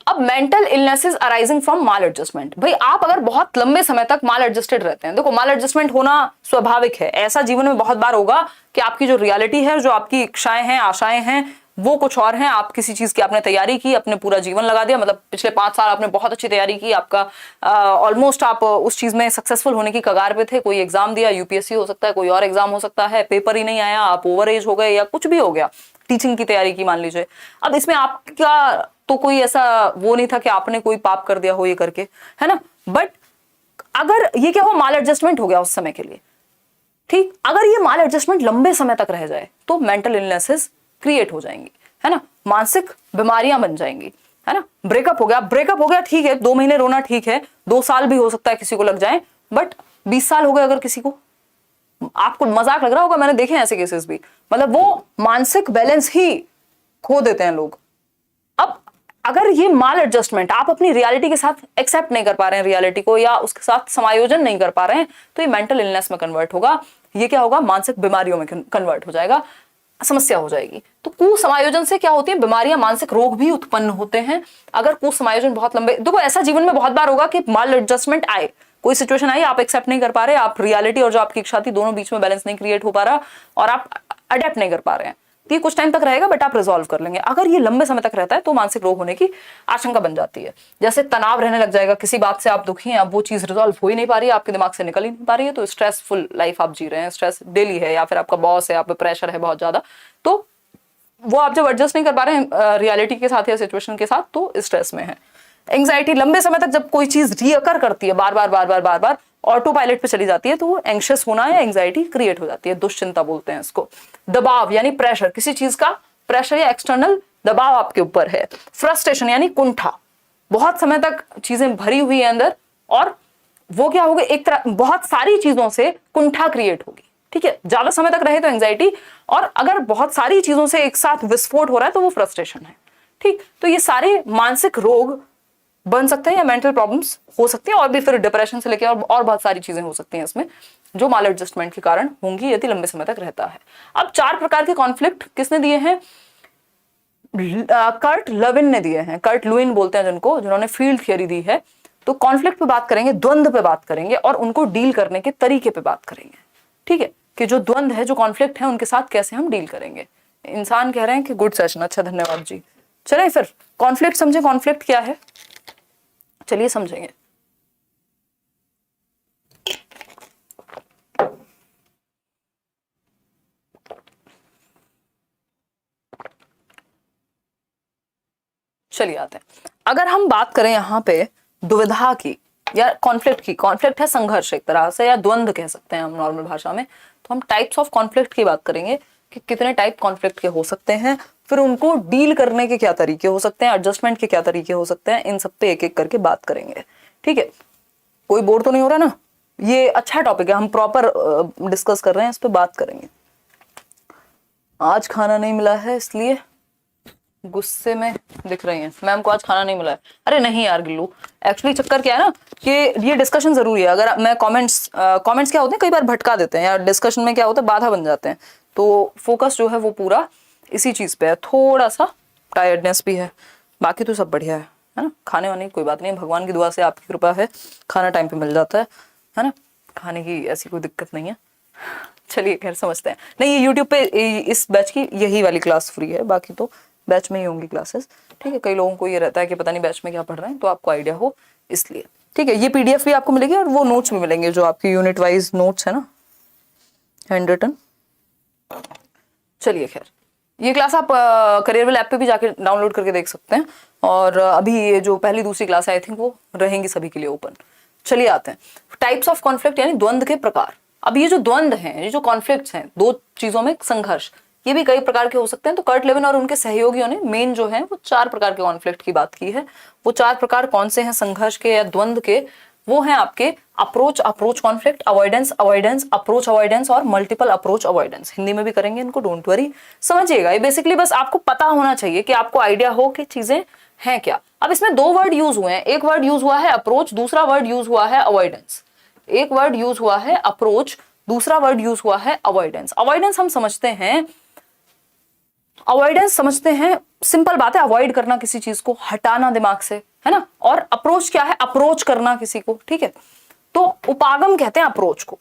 अब mental illnesses arising from mall adjustment. भाई आप अगर बहुत लंबे समय तक माल एडजस्टेड रहते हैं, देखो माल एडजस्टमेंट होना स्वाभाविक है, ऐसा जीवन में बहुत बार होगा कि आपकी जो रियलिटी है, जो आपकी इच्छाएं हैं, आशाएं हैं, वो कुछ और हैं। आप किसी चीज की आपने तैयारी की, अपने पूरा जीवन लगा दिया, मतलब पिछले 5 साल आपने बहुत अच्छी तैयारी की, आपका ऑलमोस्ट आप उस चीज में सक्सेसफुल होने की कगार पे थे, कोई एग्जाम दिया, यूपीएससी हो सकता है, कोई और एग्जाम हो सकता है, पेपर ही नहीं आया, आप ओवर एज हो गए या कुछ भी हो गया, टीचिंग की तैयारी की मान लीजिए। अब इसमें आपका तो कोई ऐसा वो नहीं था कि आपने कोई पाप कर दिया हो ये करके, है ना। बट अगर ये क्या हुआ, माल एडजस्टमेंट हो गया उस समय के लिए, ठीक। अगर ये माल एडजस्टमेंट लंबे समय तक रह जाए तो मेंटल इलनेसेस क्रिएट हो जाएंगी, है ना, मानसिक बीमारियां बन जाएंगी, है ना। ब्रेकअप हो गया ठीक है, 2 महीने रोना ठीक है, 2 साल भी हो सकता है किसी को लग जाए, बट 20 साल हो गए अगर किसी को, आपको मजाक लग रहा होगा, मैंने देखे हैं ऐसे केसेस भी, मतलब वो मानसिक बैलेंस ही खो देते हैं लोग। अब अगर ये माल एडजस्टमेंट आप अपनी रियलिटी के साथ एक्सेप्ट नहीं कर पा रहे हैं, रियलिटी को, या उसके साथ समायोजन नहीं कर पा रहे हैं, तो ये मेंटल इलनेस में कन्वर्ट होगा, ये क्या होगा, मानसिक बीमारियों में कन्वर्ट हो जाएगा, समस्या हो जाएगी। तो कुसमायोजन से क्या होती है, बीमारियां, मानसिक रोग भी उत्पन्न होते हैं। अगर कुसमायोजन बहुत लंबे, देखो ऐसा जीवन में बहुत बार होगा कि माल एडजस्टमेंट आए, कोई सिचुएशन आई, आप एक्सेप्ट नहीं कर पा रहे, आप रियलिटी और जो आपकी इच्छा थी दोनों बीच में बैलेंस नहीं क्रिएट हो पा रहा, और आप अडेप्ट नहीं कर पा रहे हैं, ये कुछ टाइम तक रहेगा, बट आप रिजॉल्व कर लेंगे। अगर ये लंबे समय तक रहता है तो मानसिक रोग होने की आशंका बन जाती है। जैसे तनाव रहने लग जाएगा, किसी बात से आप दुखी हैं, अब वो चीज रिजॉल्व हो ही नहीं पा रही है, आपके दिमाग से निकल ही नहीं पा रही है, तो स्ट्रेसफुल लाइफ आप जी रहे हैं, स्ट्रेस डेली है, या फिर आपका बॉस है, आप पे प्रेशर है बहुत ज्यादा, तो वो आप जब एडजस्ट नहीं कर पा रहे हैं रियलिटी के साथ या सिचुएशन के साथ, तो स्ट्रेस में है। एंग्जाइटी, लंबे समय तक जब कोई चीज रिअकर करती है, बार बार बार बार बार बार ऑटो पायलट पे चली जाती है, तो वो एंग्शियस होना या एंग्जाइटी क्रिएट हो जाती है, दुश्चिंता बोलते हैं इसको। दबाव यानी प्रेशर, किसी चीज का प्रेशर या एक्सटर्नल दबाव आपके ऊपर है। फ्रस्ट्रेशन यानी कुंठा, बहुत समय तक चीजें भरी हुई है अंदर, और वो क्या होगा, एक तरह बहुत सारी चीजों से कुंठा क्रिएट होगी, ठीक है। ज्यादा समय तक रहे तो एंग्जाइटी, और अगर बहुत सारी चीजों से एक साथ विस्फोट हो रहा है तो वो फ्रस्ट्रेशन है, ठीक। तो ये सारे मानसिक रोग बन सकते हैं या मेंटल प्रॉब्लम्स हो सकती हैं, और भी फिर डिप्रेशन से लेकर और बहुत सारी चीजें हो सकती हैं इसमें, जो माल एडजस्टमेंट के कारण होंगी यदि लंबे समय तक रहता है। अब 4 प्रकार के कॉन्फ्लिक्ट किसने दिए हैं, कर्ट लविन ने दिए हैं, कर्ट लुइन बोलते हैं जिनको, जिन्होंने फील्ड थियरी दी है। तो कॉन्फ्लिक्ट पे बात करेंगे, द्वंद्व पे बात करेंगे, और उनको डील करने के तरीके पे बात करेंगे, ठीक है, कि जो द्वंद्व है, जो कॉन्फ्लिक्ट है, उनके साथ कैसे हम डील करेंगे। इंसान कह रहे हैं कि गुड सेशन, अच्छा धन्यवाद जी। चलें फिर कॉन्फ्लिक्ट समझे, कॉन्फ्लिक्ट क्या है, चलिए समझेंगे। चलिए आते हैं, अगर हम बात करें यहाँ पे दुविधा की या कॉन्फ्लिक्ट की, कॉन्फ्लिक्ट है संघर्ष एक तरह से, या द्वंद्व कह सकते हैं हम नॉर्मल भाषा में, तो हम टाइप्स ऑफ कॉन्फ्लिक्ट की बात करेंगे कि कितने टाइप कॉन्फ्लिक्ट के हो सकते हैं, फिर उनको डील करने के क्या तरीके हो सकते हैं, एडजस्टमेंट के क्या तरीके हो सकते हैं, इन सब पे एक एक करके बात करेंगे, ठीक है। कोई बोर तो नहीं हो रहा ना, ये अच्छा टॉपिक है, हम प्रॉपर डिस्कस कर रहे हैं, इस पे बात करेंगे। आज खाना नहीं मिला है इसलिए गुस्से में दिख रही हैं, मैम को आज खाना नहीं मिला है। अरे नहीं यार गिल्लू, एक्चुअली चक्कर क्या है ना कि ये डिस्कशन जरूरी है। अगर मैं कमेंट्स क्या होते हैं, कई बार भटका देते हैं, या डिस्कशन में क्या होता है, बाधा बन जाते हैं, तो फोकस जो है वो पूरा इसी चीज पे है। थोड़ा सा टायर्डनेस भी है, बाकी तो सब बढ़िया है ना। खाने वाने की कोई बात नहीं, भगवान की दुआ से, आपकी कृपा है, खाना टाइम पे मिल जाता है ना, खाने की ऐसी कोई दिक्कत नहीं है। चलिए खैर समझते हैं। नहीं, ये यूट्यूब पे इस बैच की यही वाली क्लास फ्री है, बाकी तो बैच में ही होंगी क्लासेस, ठीक है। कई लोगों को ये रहता है कि पता नहीं बैच में क्या पढ़ रहे हैं, तो आपको आइडिया हो इसलिए, ठीक है। ये पीडीएफ भी आपको मिलेगी, और वो नोट्स भी मिलेंगे, जो आपके यूनिट वाइज नोट्स है ना, हैंड रिटन। चलिए खैर, ये क्लास आप करियरवेल ऐप पे भी जाके डाउनलोड करके देख सकते हैं, और अभी ये जो पहली दूसरी क्लास है आई थिंक वो रहेंगी सभी के लिए ओपन। चलिए आते हैं टाइप्स ऑफ कॉन्फ्लिक्ट, यानी द्वंद्व के प्रकार। अब ये जो द्वंद्व हैं, ये जो कॉन्फ्लिक्ट्स हैं, दो चीजों में संघर्ष, ये भी कई प्रकार के हो सकते हैं। तो कर्ट लेविन और उनके सहयोगियों ने मेन जो है वो 4 प्रकार के कॉन्फ्लिक्ट की बात की है। वो 4 प्रकार कौन से हैं संघर्ष के या द्वंद्व के, वो हैं आपके approach conflict, avoidance, approach avoidance, और मल्टीपल अप्रोच अवॉइडेंस। हिंदी में भी करेंगे इनको, डोंट वरी, समझिएगा। ये बेसिकली बस आपको पता होना चाहिए कि आपको आइडिया हो कि चीजें हैं क्या। अब इसमें 2 वर्ड यूज हुए हैं, एक वर्ड यूज हुआ है अप्रोच, दूसरा वर्ड यूज हुआ है अवॉइडेंस। एक वर्ड यूज हुआ है अप्रोच, दूसरा वर्ड यूज हुआ है अवॉइडेंस। अवॉइडेंस हम समझते हैं, अवॉइडेंस समझते हैं, सिंपल बात है, अवॉइड करना किसी चीज को, हटाना दिमाग से, है ना। और अप्रोच क्या है, अप्रोच करना किसी को, ठीक है। तो उपागम कहते हैं अप्रोच को,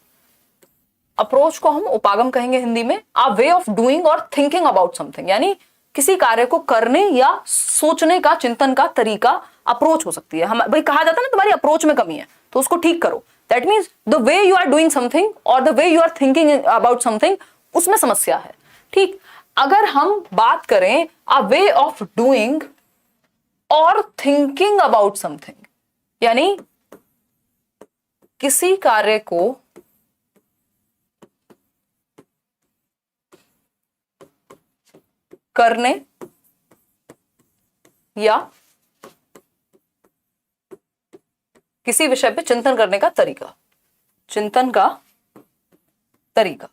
अप्रोच को हम उपागम कहेंगे हिंदी में। अ वे ऑफ डूइंग और थिंकिंग अबाउट समथिंग, यानी किसी कार्य को करने या सोचने का, चिंतन का तरीका, अप्रोच हो सकती है। हम भाई कहा जाता है ना तुम्हारी अप्रोच में कमी है तो उसको ठीक करो। That means the way you are doing something और the way you are thinking about something, उसमें समस्या है। ठीक, अगर हम बात करें अ वे ऑफ डूइंग और थिंकिंग अबाउट समथिंग, यानी किसी कार्य को करने या किसी विषय पे चिंतन करने का तरीका, चिंतन का तरीका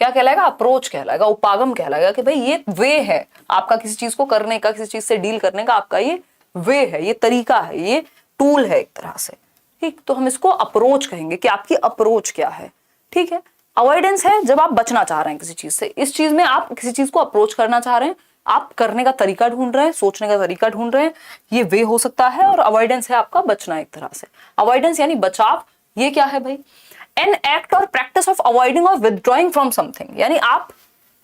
क्या कहलाएगा? अप्रोच कहलाएगा, उपागम कहलाएगा कि भाई ये वे है आपका किसी चीज को करने का, किसी चीज से डील करने का, आपका ये वे है, ये तरीका है, ये टूल है एक तरह से। ठीक, तो हम इसको अप्रोच कहेंगे कि आपकी अप्रोच क्या है। ठीक है, अवॉइडेंस है जब आप बचना चाह रहे हैं किसी चीज से, इस चीज में आप किसी चीज को अप्रोच करना चाह रहे हैं, आप करने का तरीका ढूंढ रहे हैं, सोचने का तरीका ढूंढ रहे हैं, ये वे हो सकता है। और अवॉइडेंस है आपका बचना एक तरह से। अवॉइडेंस यानी बचाव, ये क्या है भाई? एन एक्ट और प्रैक्टिस ऑफ अवॉइडिंग और विदड्रॉइंग फ्रॉम समथिंग, यानी आप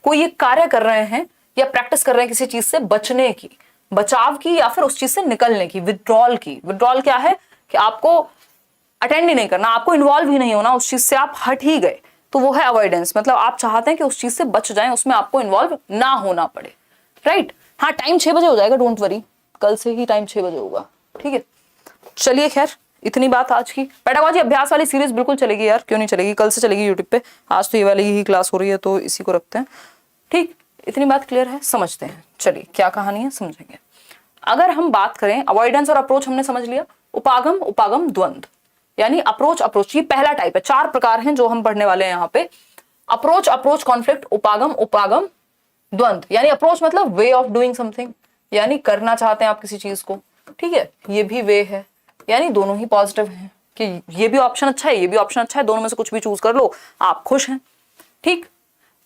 कोई एक कार्य कर रहे हैं या प्रैक्टिस कर रहे हैं किसी चीज से बचने की, बचाव की, या फिर उस चीज से निकलने की, विदड्रॉल की। विदड्रॉल क्या है कि आपको अटेंड ही नहीं करना, आपको इन्वॉल्व ही नहीं होना उस चीज से, आप हट ही गए, तो वो है अवॉइडेंस। मतलब आप चाहते हैं कि उस चीज से बच जाएं, उसमें आपको इन्वॉल्व ना होना पड़े। राइट, हाँ, टाइम 6 बजे हो जाएगा, डोंट वरी, कल से ही टाइम 6 बजे होगा। ठीक है, चलिए खैर इतनी बात आज की। पेडागॉजी अभ्यास वाली सीरीज बिल्कुल चलेगी यार, क्यों नहीं चलेगी, कल से चलेगी यूट्यूब पे। आज तो ये वाली ही क्लास हो रही है तो इसी को रखते हैं। ठीक, इतनी बात क्लियर है, समझते हैं। चलिए क्या कहानी है समझेंगे। अगर हम बात करें, अवॉइडेंस और अप्रोच हमने समझ लिया, उपागम, उपागम, द्वंद्व, यानी अप्रोच, अप्रोच, ये पहला टाइप है। 4 प्रकार हैं जो हम पढ़ने वाले हैं यहाँ पे। अप्रोच, अप्रोच, कॉन्फ्लिक्ट, उपागम, उपागम, द्वंद्व। यानी अप्रोच मतलब वे ऑफ डूइंग समथिंग, यानी करना चाहते हैं आप किसी चीज को। ठीक है, ये भी वे है, यानी दोनों ही पॉजिटिव हैं कि ये भी ऑप्शन अच्छा है, ये भी ऑप्शन अच्छा है, दोनों में से कुछ भी चूज कर लो, आप खुश हैं। ठीक,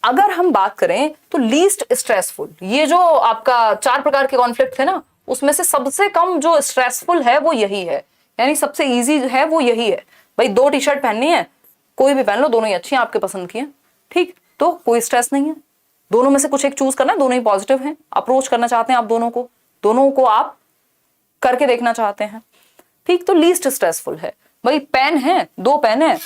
अगर हम बात करें तो लीस्ट स्ट्रेसफुल, ये जो आपका 4 प्रकार के कॉन्फ्लिक्ट थे ना, उसमें से सबसे कम जो स्ट्रेसफुल है वो यही है, यानी सबसे इजी है वो यही है। भाई 2 टी-शर्ट पहननी है, कोई भी पहन लो, दोनों ही अच्छी हैं, आपके पसंद की हैं। ठीक, तो कोई स्ट्रेस नहीं है, दोनों में से कुछ एक चूज करना है, दोनों ही पॉजिटिव हैं, अप्रोच करना चाहते हैं आप दोनों को आप करके देखना चाहते हैं। ठीक, तो लीस्ट स्ट्रेसफुल है। भाई पेन है, 2 पेन है,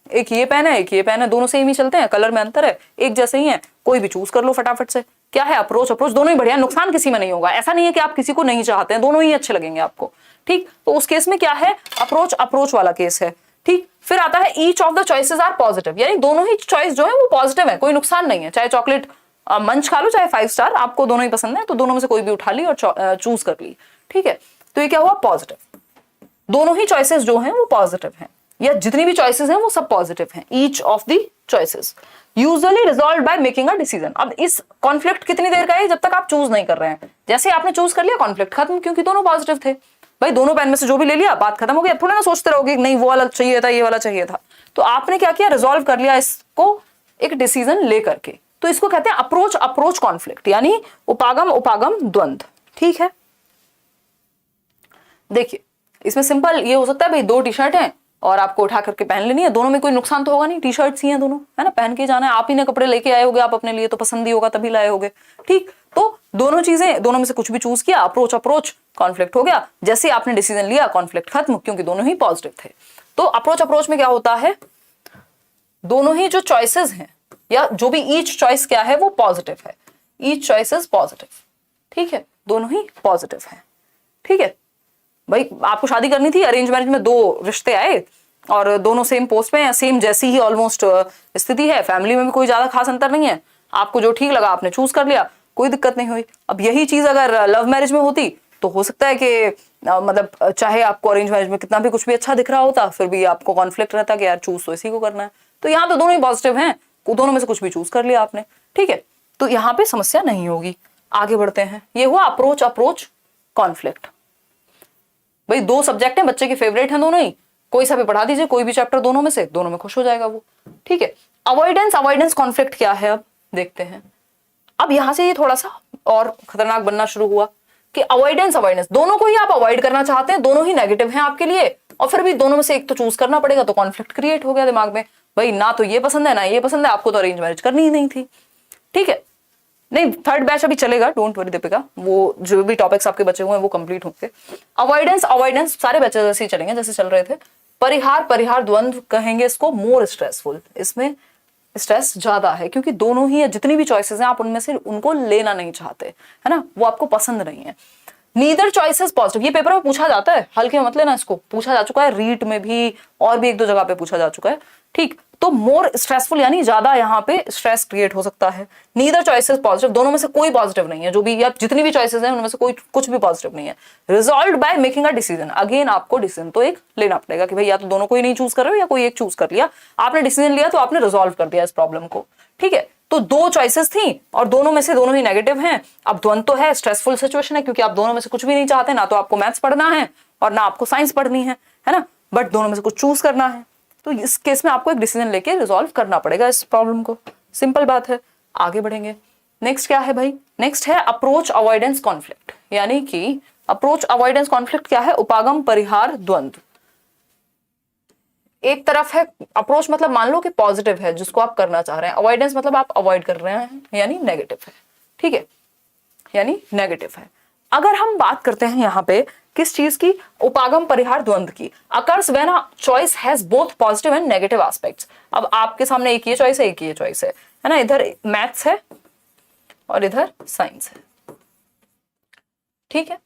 एक ये पेन है, एक ये पेन है, दोनों सेम ही चलते हैं, कलर में अंतर है, एक जैसे ही है, कोई भी चूज कर लो फटाफट से। क्या है? अप्रोच, अप्रोच, दोनों ही बढ़िया, नुकसान किसी में नहीं होगा। ऐसा नहीं है कि आप किसी को नहीं चाहते हैं, दोनों ही अच्छे लगेंगे आपको। ठीक, तो उस केस में क्या है? अप्रोच, अप्रोच वाला केस है। ठीक, फिर आता है each of the choices are positive, यानी दोनों ही चॉइस जो है वो पॉजिटिव है, कोई नुकसान नहीं है। चाहे चॉकलेट मंच खा लो, चाहे 5 स्टार, आपको दोनों ही पसंद है, तो दोनों में से कोई भी उठा ली और चूज कर ली। ठीक है, तो ये क्या हुआ? पॉजिटिव। दोनों ही चॉइसेस जो हैं वो पॉजिटिव हैं, या जितनी भी चॉइसेस हैं वो सब पॉजिटिव हैं। Each of the choices usually resolved by making a decision. अब इस कॉन्फ्लिक्ट कितनी देर का है? जब तक आप चूज नहीं कर रहे हैं। जैसे आपने चूज कर लिया, कॉन्फ्लिक्ट खत्म, क्योंकि दोनों पॉजिटिव थे। भाई दोनों पेन में से जो भी ले लिया, बात खत्म हो गई। अब थोड़ा ना सोचते रहोगे नहीं वो वाला चाहिए था, ये वाला चाहिए था। तो आपने क्या किया? रिजॉल्व कर लिया इसको एक डिसीजन लेकर के। तो इसको कहते हैं अप्रोच, अप्रोच कॉन्फ्लिक्ट, यानी उपागम, उपागम, द्वंद्व। ठीक है, देखिए इसमें सिंपल ये हो सकता है, भाई 2 टी-शर्ट हैं और आपको उठा करके पहन लेनी है, दोनों में कोई नुकसान तो होगा नहीं, टी-शर्ट्स ही हैं दोनों, है ना, पहन के जाना है। आप ही ने कपड़े लेके आए होगे, आप अपने लिए, तो पसंद ही होगा तभी लाए होगे। ठीक, तो दोनों चीजें, दोनों में से कुछ भी चूज किया, अप्रोच, अप्रोच, कॉन्फ्लिक्ट हो गया। जैसे आपने डिसीजन लिया, कॉन्फ्लिक्ट खत्म, क्योंकि दोनों ही पॉजिटिव थे। तो अप्रोच, अप्रोच में क्या होता है? दोनों ही जो चॉइसेस हैं, या जो भी ईच चॉइस क्या है वो पॉजिटिव है, ईच चॉइस इज पॉजिटिव। ठीक है, दोनों ही पॉजिटिव है। ठीक है, भाई आपको शादी करनी थी, अरेंज मैरिज में 2 रिश्ते आए और दोनों सेम पोस्ट पे हैं, सेम जैसी ही ऑलमोस्ट स्थिति है, फैमिली में भी कोई ज्यादा खास अंतर नहीं है, आपको जो ठीक लगा आपने चूज कर लिया, कोई दिक्कत नहीं हुई। अब यही चीज अगर लव मैरिज में होती तो हो सकता है कि मतलब चाहे आपको अरेंज मैरिज में कितना भी कुछ भी अच्छा दिख रहा होता, फिर भी आपको कॉन्फ्लिक्ट रहता कि यार चूज तो इसी को करना है। तो यहाँ तो दोनों ही पॉजिटिव हैं, दोनों में से कुछ भी चूज कर लिया आपने। ठीक है, तो यहाँ पे समस्या नहीं होगी। आगे बढ़ते हैं, ये हुआ अप्रोच, अप्रोच, कॉन्फ्लिक्ट। भाई 2 सब्जेक्ट हैं, बच्चे के फेवरेट हैं दोनों ही, कोई सा भी पढ़ा दीजिए, कोई भी चैप्टर दोनों में से, दोनों में खुश हो जाएगा वो। ठीक है, अवॉइडेंस, अवॉइडेंस कॉन्फ्लिक्ट क्या है अब देखते हैं। अब यहां से ये थोड़ा सा और खतरनाक बनना शुरू हुआ कि अवॉइडेंस, अवॉइडेंस दोनों को ही आप अवॉइड करना चाहते हैं, दोनों ही नेगेटिव हैं आपके लिए, और फिर भी दोनों में से एक तो चूज करना पड़ेगा, तो कॉन्फ्लिक्ट क्रिएट हो गया दिमाग में। भाई ना तो ये पसंद है ना ये पसंद है, आपको तो अरेंज मैरिज करनी ही नहीं थी। ठीक है, नहीं, थर्ड बैच अभी चलेगा, डोंट वरी दीपिका, वो जो भी टॉपिक्स आपके बचे हुए हैं वो कंप्लीट होंगे। अवॉइडेंस सारे बैचेस ऐसे ही चलेंगे जैसे चल रहे थे। परिहार द्वंद्व कहेंगे इसको, मोर स्ट्रेसफुल, इसमें स्ट्रेस ज्यादा है क्योंकि दोनों ही जितनी भी चॉइसेस हैं आप उनमें से उनको लेना नहीं चाहते, है ना, वो आपको पसंद नहीं है। नीदर चॉइसेस पॉजिटिव, ये पेपर में पूछा जाता है, हल्के मत लेना इसको, पूछा जा चुका है, रीट में भी और भी एक दो जगह पे पूछा जा चुका है, ठीक। तो मोर स्ट्रेसफुल यानी ज्यादा यहाँ पे स्ट्रेस क्रिएट हो सकता है। नीदर चॉइसेस पॉजिटिव, दोनों में से कोई पॉजिटिव नहीं है, जो भी या जितनी भी चॉइसेस हैं उनमें से कोई कुछ भी पॉजिटिव नहीं है। Resolve by making a decision, again आपको डिसीजन तो एक लेना पड़ेगा कि भाई या तो दोनों को ही नहीं चूज कर रहे हो या कोई एक चूज कर लिया, आपने डिसीजन लिया तो आपने रिजॉल्व कर दिया इस प्रॉब्लम को, ठीक है। तो दो चॉइसेस थी और दोनों में से दोनों ही नेगेटिव हैं। अब द्वंद तो है, स्ट्रेसफुल सिचुएशन है क्योंकि आप दोनों में से कुछ भी नहीं चाहते, ना तो आपको मैथ्स पढ़ना है और ना आपको साइंस पढ़नी है ना, बट दोनों में से कुछ चूज करना है। तो इस केस में आपको एक डिसीजन लेके रिजॉल्व करना पड़ेगा इस प्रॉब्लम को, सिंपल बात है। आगे बढ़ेंगे, नेक्स्ट क्या है भाई, नेक्स्ट है अप्रोच अवॉइडेंस कॉन्फ्लिक्ट, यानी कि अप्रोच अवॉइडेंस कॉन्फ्लिक्ट क्या है, उपागम परिहार द्वंद्व। एक तरफ है अप्रोच, मतलब मान लो कि पॉजिटिव है जिसको आप करना चाह रहे हैं, अवॉइडेंस मतलब आप अवॉइड कर रहे हैं यानी नेगेटिव है, ठीक है, यानी नेगेटिव है। अगर हम बात करते हैं यहाँ पे किस चीज की, उपागम परिहार द्वंद्व की, occurs when a choice has both positive and negative aspects. अब आपके सामने एक ये चॉइस है, एक ये चॉइस है ना, इधर मैथ्स है और इधर साइंस है, ठीक है।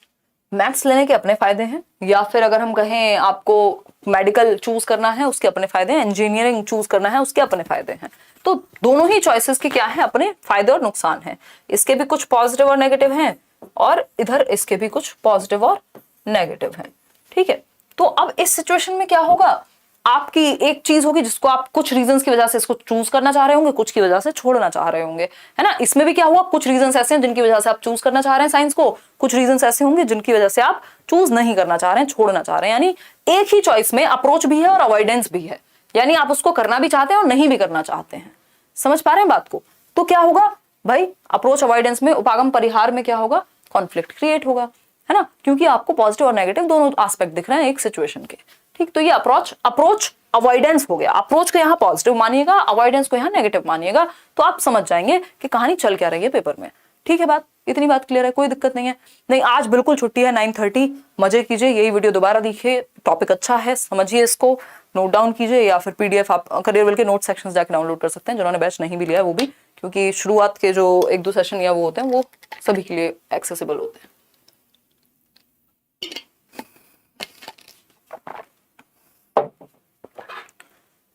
मैथ्स लेने के अपने फायदे हैं, या फिर अगर हम कहें आपको मेडिकल चूज करना है उसके अपने फायदे हैं, इंजीनियरिंग चूज करना है उसके अपने फायदे हैं। तो दोनों ही चॉइसेस के क्या है, अपने फायदे और नुकसान हैं। इसके भी कुछ पॉजिटिव और नेगेटिव हैं और इधर इसके भी कुछ पॉजिटिव और नेगेटिव हैं, ठीक है। तो अब इस सिचुएशन में क्या होगा, आपकी एक चीज होगी जिसको आप कुछ रीजंस की वजह से इसको चूज करना चाह रहे होंगे, कुछ की वजह से छोड़ना चाह रहे होंगे, है ना। इसमें भी क्या हुआ, कुछ रीजंस ऐसे हैं जिनकी वजह से आप चूज करना चाह रहे हैं साइंस को, कुछ रीजंस ऐसे होंगे जिनकी वजह से आप चूज नहीं करना चाह रहे हैं, छोड़ना चाह रहे हैं। यानी एक ही चॉइस में अप्रोच भी है और अवॉइडेंस भी है, यानी आप उसको करना भी चाहते हैं और नहीं भी करना चाहते हैं। समझ पा रहे हैं बात को। तो क्या होगा भाई, अप्रोच अवॉइडेंस में, उपागम परिहार में क्या होगा, कॉन्फ्लिक्ट क्रिएट होगा, है ना, क्योंकि आपको पॉजिटिव और नेगेटिव दोनों एस्पेक्ट दिख रहे हैं एक सिचुएशन के, ठीक। तो ये अप्रोच अवॉइडेंस हो गया। अप्रोच को यहाँ पॉजिटिव मानिएगा, अवॉइडेंस को यहाँ नेगेटिव मानिएगा, तो आप समझ जाएंगे कि कहानी चल क्या रही है पेपर में, ठीक है। बात इतनी बात क्लियर है, कोई दिक्कत नहीं है। नहीं, आज बिल्कुल छुट्टी है, 9:30, मजे कीजिए, यही वीडियो दोबारा देखिए, टॉपिक अच्छा है, समझिए इसको, नोट डाउन कीजिए, या फिर पीडीएफ आप करियर के नोट सेक्शन जाकर डाउनलोड कर सकते हैं, जिन्होंने बैच नहीं भी लिया वो भी, क्योंकि शुरुआत के जो 1-2 सेशन या वो होते हैं वो सभी के लिए एक्सेसिबल होते हैं।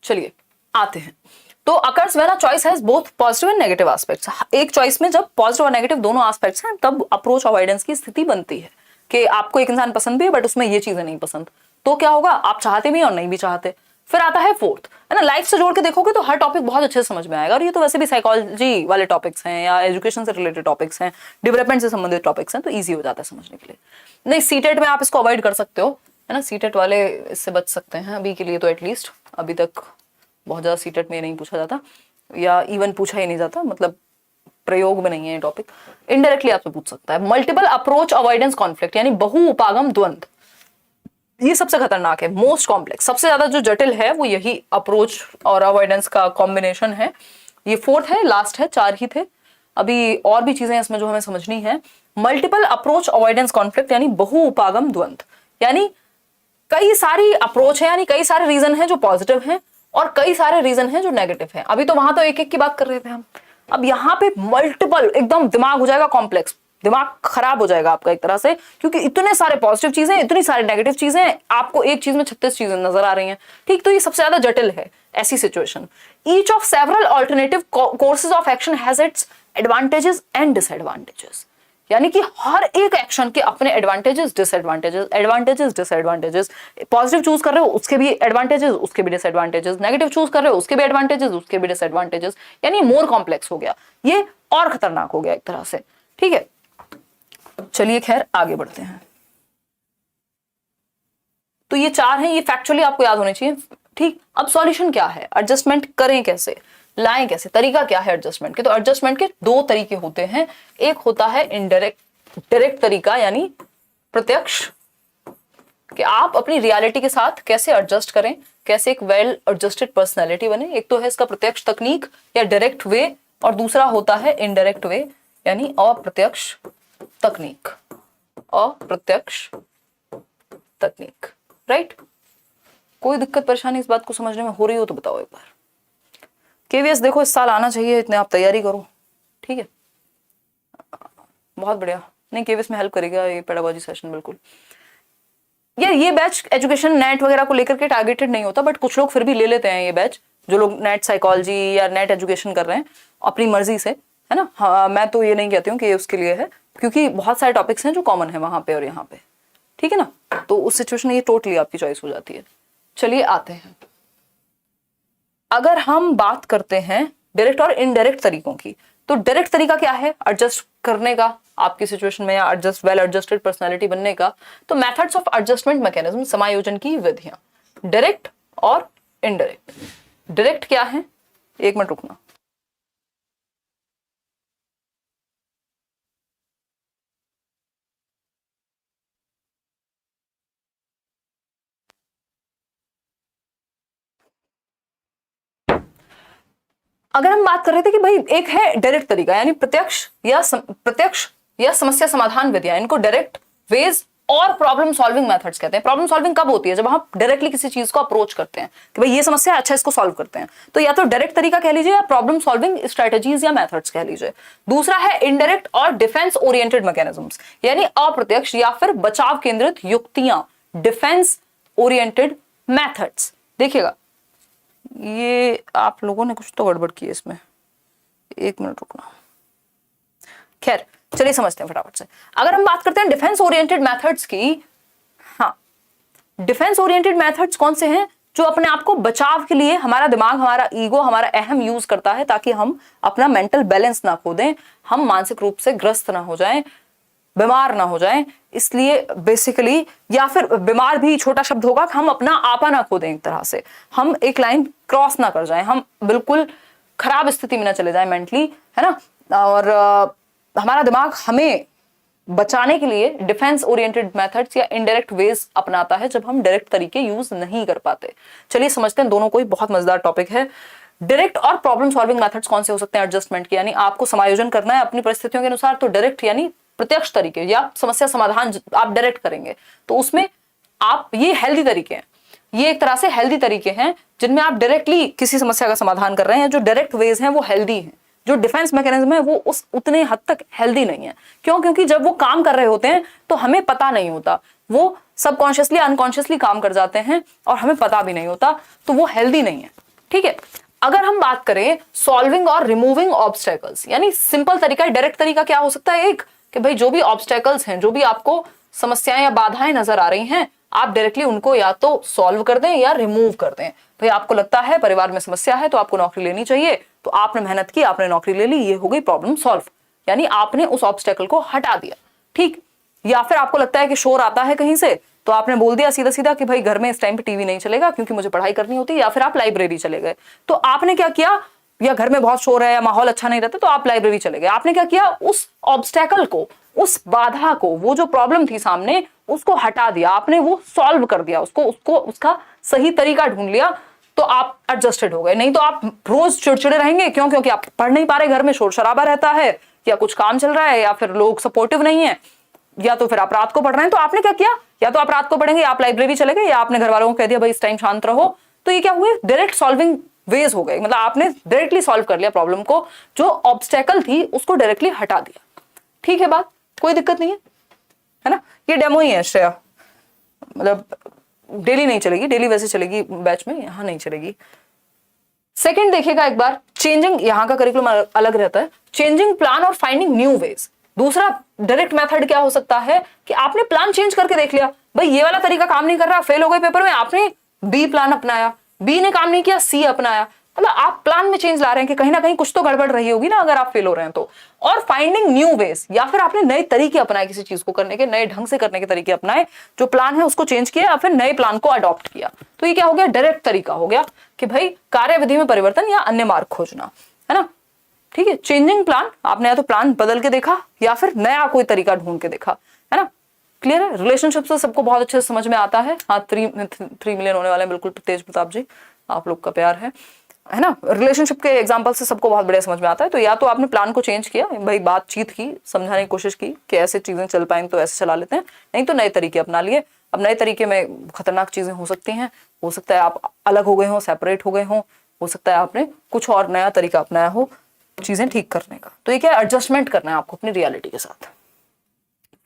चलिए आते हैं। तो occurs when a choice has both positive and negative aspects, एक चॉइस में जब पॉजिटिव और नेगेटिव दोनों एस्पेक्ट्स हैं तब अप्रोच अवॉइडेंस की स्थिति बनती है कि आपको एक इंसान पसंद भी है बट उसमें ये चीजें नहीं पसंद, तो क्या होगा, आप चाहते भी और नहीं भी चाहते। फिर आता है फोर्थ, है ना, लाइफ से जोड़ के देखोगे तो हर टॉपिक बहुत अच्छे से समझ में आएगा, और ये तो वैसे भी साइकोलॉजी वाले टॉपिक्स हैं या एजुकेशन से रिलेटेड टॉपिक्स हैं, डेवलपमेंट से संबंधित टॉपिक्स हैं, तो ईजी हो जाता है समझने के लिए। नहीं, सीटेट में आप इसको अवॉइड कर सकते हो, है ना, सीटेट वाले इससे बच सकते हैं अभी के लिए, तो एटलीस्ट अभी तक बहुत ज्यादा सीटेट में नहीं पूछा जाता या इवन पूछा ही नहीं जाता, मतलब प्रयोग में नहीं है ये टॉपिक, इनडायरेक्टली आपसे पूछ सकता है। मल्टीपल अप्रोच अवॉइडेंस कॉन्फ्लिक्ट यानी बहु उपागम द्वंद, ये सबसे खतरनाक है, मोस्ट कॉम्प्लेक्स, सबसे ज्यादा जो जटिल है वो यही अप्रोच और अवॉइडेंस का कॉम्बिनेशन है। ये फोर्थ है, लास्ट है, 4 ही थे, अभी और भी चीजें इसमें जो हमें समझनी है। मल्टीपल अप्रोच अवॉइडेंस कॉन्फ्लिक्ट यानी बहु उपागम द्वंद, यानी कई सारी अप्रोच है, यानी कई सारे रीजन है जो पॉजिटिव है और कई सारे रीजन है जो नेगेटिव है। अभी तो वहां तो एक एक की बात कर रहे थे हम, अब यहाँ पे मल्टीपल, एकदम दिमाग हो जाएगा कॉम्प्लेक्स, दिमाग खराब हो जाएगा आपका एक तरह से, क्योंकि इतने सारे पॉजिटिव चीजें, इतनी सारी नेगेटिव चीजें, आपको एक चीज में 36 चीजें नजर आ रही हैं, ठीक। तो ये सबसे ज्यादा जटिल है ऐसी situation. Each of several alternative courses of action has its advantages and disadvantages, यानी कि हर एक एक्शन के अपने advantages disadvantages, advantages disadvantages, positive choose कर रहे हो उसके भी एडवांटेजेस, उसके भी डिसएडवांटेजेस, नेगेटिव चूज कर रहे हो उसके भी एडवांटेजेस, उसके भी डिसएडवांटेजेस, यानी मोर कॉम्प्लेक्स हो गया, ये और खतरनाक हो गया एक तरह से, ठीक है। चलिए खैर आगे बढ़ते हैं। तो ये 4 हैं, ये फैक्चुअली आपको याद होने चाहिए, ठीक। अब सॉल्यूशन क्या है, एडजस्टमेंट करें कैसे, लाएं कैसे, तरीका क्या है एडजस्टमेंट के। तो एडजस्टमेंट के 2 तरीके होते हैं, एक होता है डायरेक्ट तरीका यानी प्रत्यक्ष, कि आप अपनी रियलिटी के साथ कैसे एडजस्ट करें, कैसे एक वेल एडजस्टेड पर्सनैलिटी बने। एक तो है इसका प्रत्यक्ष तकनीक या डायरेक्ट वे, और दूसरा होता है इनडायरेक्ट वे यानी अप्रत्यक्ष तकनीक, अप्रत्यक्ष तकनीक, राइट। कोई दिक्कत परेशानी इस बात को समझने में हो रही हो तो बताओ एक बार। केवीएस देखो इस साल आना चाहिए, इतने आप तैयारी करो, ठीक है, बहुत बढ़िया। नहीं, केवीएस में हेल्प करेगा ये पेडागोजी सेशन, बिल्कुल। यार ये बैच एजुकेशन नेट वगैरह को लेकर के टारगेटेड नहीं होता, बट कुछ लोग फिर भी ले लेते हैं ये बैच, जो लोग नेट साइकोलॉजी या नेट एजुकेशन कर रहे हैं अपनी मर्जी से, है ना। हाँ, मैं तो ये नहीं कहती हूँ कि ये उसके लिए है, क्योंकि बहुत सारे टॉपिक्स हैं जो कॉमन है वहां पे और यहाँ पे, ठीक है ना। तो उस सिचुएशन में ये टोटली आपकी चॉइस हो जाती है। चलिए आते हैं, अगर हम बात करते हैं डायरेक्ट और इनडायरेक्ट तरीकों की, तो डायरेक्ट तरीका क्या है एडजस्ट करने का आपकी सिचुएशन में, या एडजस्ट वेल एडजस्टेड पर्सनालिटी बनने का। तो मेथड्स ऑफ एडजस्टमेंट मैकेनिज्म, समायोजन की विधियां, डायरेक्ट और इनडायरेक्ट। डायरेक्ट क्या है, एक मिनट रुकना। अगर हम बात कर रहे थे कि भाई एक है डायरेक्ट तरीका, यानी प्रत्यक्ष या समस्या समाधान विधियां, इनको डायरेक्ट वेज और प्रॉब्लम सॉल्विंग मेथड्स कहते हैं। प्रॉब्लम सॉल्विंग कब होती है, जब हम डायरेक्टली किसी चीज को अप्रोच करते हैं कि भाई ये समस्या है, अच्छा इसको सॉल्व करते हैं, तो या तो डायरेक्ट तरीका कह लीजिए या प्रॉब्लम सॉल्विंग स्ट्रेटजीज या मेथड्स कह लीजिए। दूसरा है इनडायरेक्ट और डिफेंस ओरिएंटेड मैकेनिज्म्स, यानी अप्रत्यक्ष या फिर बचाव केंद्रित युक्तियां, डिफेंस ओरिएंटेड मेथड्स। देखिएगा ये आप लोगों ने कुछ तो गड़बड़ की है इसमें, एक मिनट रुकना। खैर चलिए समझते हैं फटाफट से। अगर हम बात करते हैं डिफेंस ओरिएंटेड मेथड्स की, हाँ, डिफेंस ओरिएंटेड मेथड्स कौन से हैं, जो अपने आप को बचाव के लिए हमारा दिमाग, हमारा ईगो, हमारा अहम यूज करता है ताकि हम अपना मेंटल बैलेंस ना खो दें, हम मानसिक रूप से ग्रस्त ना हो जाएं, बीमार ना हो जाएं, इसलिए बेसिकली, या फिर बीमार भी छोटा शब्द होगा, हम अपना आपा ना खो दें, एक तरह से हम एक लाइन क्रॉस ना कर जाएं, हम बिल्कुल खराब स्थिति में ना चले जाएं मेंटली, है ना। और हमारा दिमाग हमें बचाने के लिए डिफेंस ओरिएंटेड मेथड्स या इनडायरेक्ट वेज अपनाता है जब हम डायरेक्ट तरीके यूज नहीं कर पाते। चलिए समझते हैं दोनों, कोई बहुत मजेदार टॉपिक है। डायरेक्ट और प्रॉब्लम सॉल्विंग मेथड्स कौन से हो सकते हैं एडजस्टमेंट के, यानी आपको समायोजन करना है अपनी परिस्थितियों के अनुसार, तो डायरेक्ट यानी प्रत्यक्ष तरीके या समस्या समाधान आप डायरेक्ट करेंगे, तो उसमें आप, ये हेल्दी तरीके हैं, ये एक तरह से हेल्दी तरीके हैं जिनमें आप डायरेक्टली किसी समस्या का समाधान कर रहे हैं। जो डायरेक्ट वेज हैं वो हेल्दी हैं, जो डिफेंस मैकेनिज्म है वो उस उतने हद तक हेल्दी नहीं है। क्यों? क्योंकि जब वो काम कर रहे होते हैं तो हमें पता नहीं होता, वो सबकॉन्शियसली अनकॉन्शियसली काम कर जाते हैं और हमें पता भी नहीं होता, तो वो हेल्दी नहीं है, ठीक है। अगर हम बात करें सॉल्विंग और रिमूविंग ऑब्स्टेकल्स, यानी सिंपल तरीका, डायरेक्ट तरीका क्या हो सकता है, एक कि भाई जो भी ऑब्स्टेकल्स हैं, जो भी आपको समस्याएं या बाधाएं नजर आ रही हैं, आप डायरेक्टली उनको या तो सॉल्व कर दें या रिमूव कर दें। भाई आपको लगता है परिवार में समस्या है तो आपको नौकरी लेनी चाहिए, तो आपने मेहनत की, आपने नौकरी ले ली, ये हो गई प्रॉब्लम सॉल्व, यानी आपने उस ऑब्स्टेकल को हटा दिया, ठीक। या फिर आपको लगता है कि शोर आता है कहीं से, तो आपने बोल दिया सीधा सीधा कि भाई घर में इस टाइम पे टीवी नहीं चलेगा क्योंकि मुझे पढ़ाई करनी होती है, या फिर आप लाइब्रेरी चले गए। तो आपने क्या किया, या घर में बहुत शोर है या माहौल अच्छा नहीं रहता तो आप लाइब्रेरी चले गए। आपने क्या किया, उस ऑब्स्टेकल को, उस बाधा को, वो जो प्रॉब्लम थी सामने, उसको हटा दिया, आपने वो सॉल्व कर दिया, उसको उसका सही तरीका ढूंढ लिया, तो आप एडजस्टेड हो गए। नहीं तो आप रोज चिड़चिड़े रहेंगे, क्यों? क्योंकि आप पढ़ नहीं पा रहे, घर में शोर शराबा रहता है, या कुछ काम चल रहा है, या फिर लोग सपोर्टिव नहीं है, या तो फिर आप रात को पढ़ रहे हैं। तो आपने क्या किया, या तो आप रात को पढ़ेंगे, आप लाइब्रेरी चले गए, या आपने घर वालों को कह दिया भाई इस टाइम शांत रहो। तो ये क्या हुए, डायरेक्ट सॉल्विंग वेज हो गए, मतलब आपने डायरेक्टली सॉल्व कर लिया प्रॉब्लम को, जो ऑब्स्टेकल थी उसको डायरेक्टली हटा दिया। ठीक है बात, कोई दिक्कत नहीं है ना। ये डेमो ही है श्रेया, मतलब डेली नहीं चलेगी, डेली वैसे चलेगी बैच में, यहां नहीं चलेगी। सेकंड देखिएगा एक बार, चेंजिंग, यहां का करिकुलम अलग रहता है, चेंजिंग प्लान और फाइंडिंग न्यू वेज। दूसरा डायरेक्ट मेथड क्या हो सकता है कि आपने प्लान चेंज करके देख लिया, भाई ये वाला तरीका काम नहीं कर रहा, फेल हो गए पेपर में, आपने बी प्लान अपनाया, बी ने काम नहीं किया, सी अपनाया, मतलब आप प्लान में चेंज ला रहे हैं कि कहीं ना कहीं कुछ तो गड़बड़ रही होगी ना अगर आप फेल हो रहे हैं तो। और फाइंडिंग न्यू वेज, या फिर आपने नए तरीके अपनाए, किसी चीज को करने के नए ढंग से करने के तरीके अपनाए, जो प्लान है उसको चेंज किया या फिर नए प्लान को अडॉप्ट किया। तो ये क्या हो गया, डायरेक्ट तरीका हो गया कि भाई कार्यविधि में परिवर्तन या अन्य मार्ग खोजना, है ना। ठीक है, चेंजिंग प्लान, आपने या तो प्लान बदल के देखा या फिर नया कोई तरीका ढूंढ के देखा, है ना। क्लियर है, रिलेशनशिप से सबको बहुत अच्छे से समझ में आता है। हाँ, 3 मिलियन होने वाले हैं, बिल्कुल तेज प्रताप जी, आप लोग का प्यार है। है ना, रिलेशनशिप के एग्जांपल से सबको बहुत बढ़िया समझ में आता है। तो या तो आपने प्लान को चेंज किया भाई, बातचीत की, समझाने की कोशिश की कि ऐसे चीजें चल पाएं तो ऐसे चला लेते हैं, नहीं तो नए तरीके अपना लिए। अब नए तरीके में खतरनाक चीजें हो सकती हैं, हो सकता है आप अलग हो गए हो, सेपरेट हो गए हो सकता है आपने कुछ और नया तरीका अपनाया हो चीजें ठीक करने का। तो ये क्या, एडजस्टमेंट करना है आपको अपनी रियलिटी के साथ।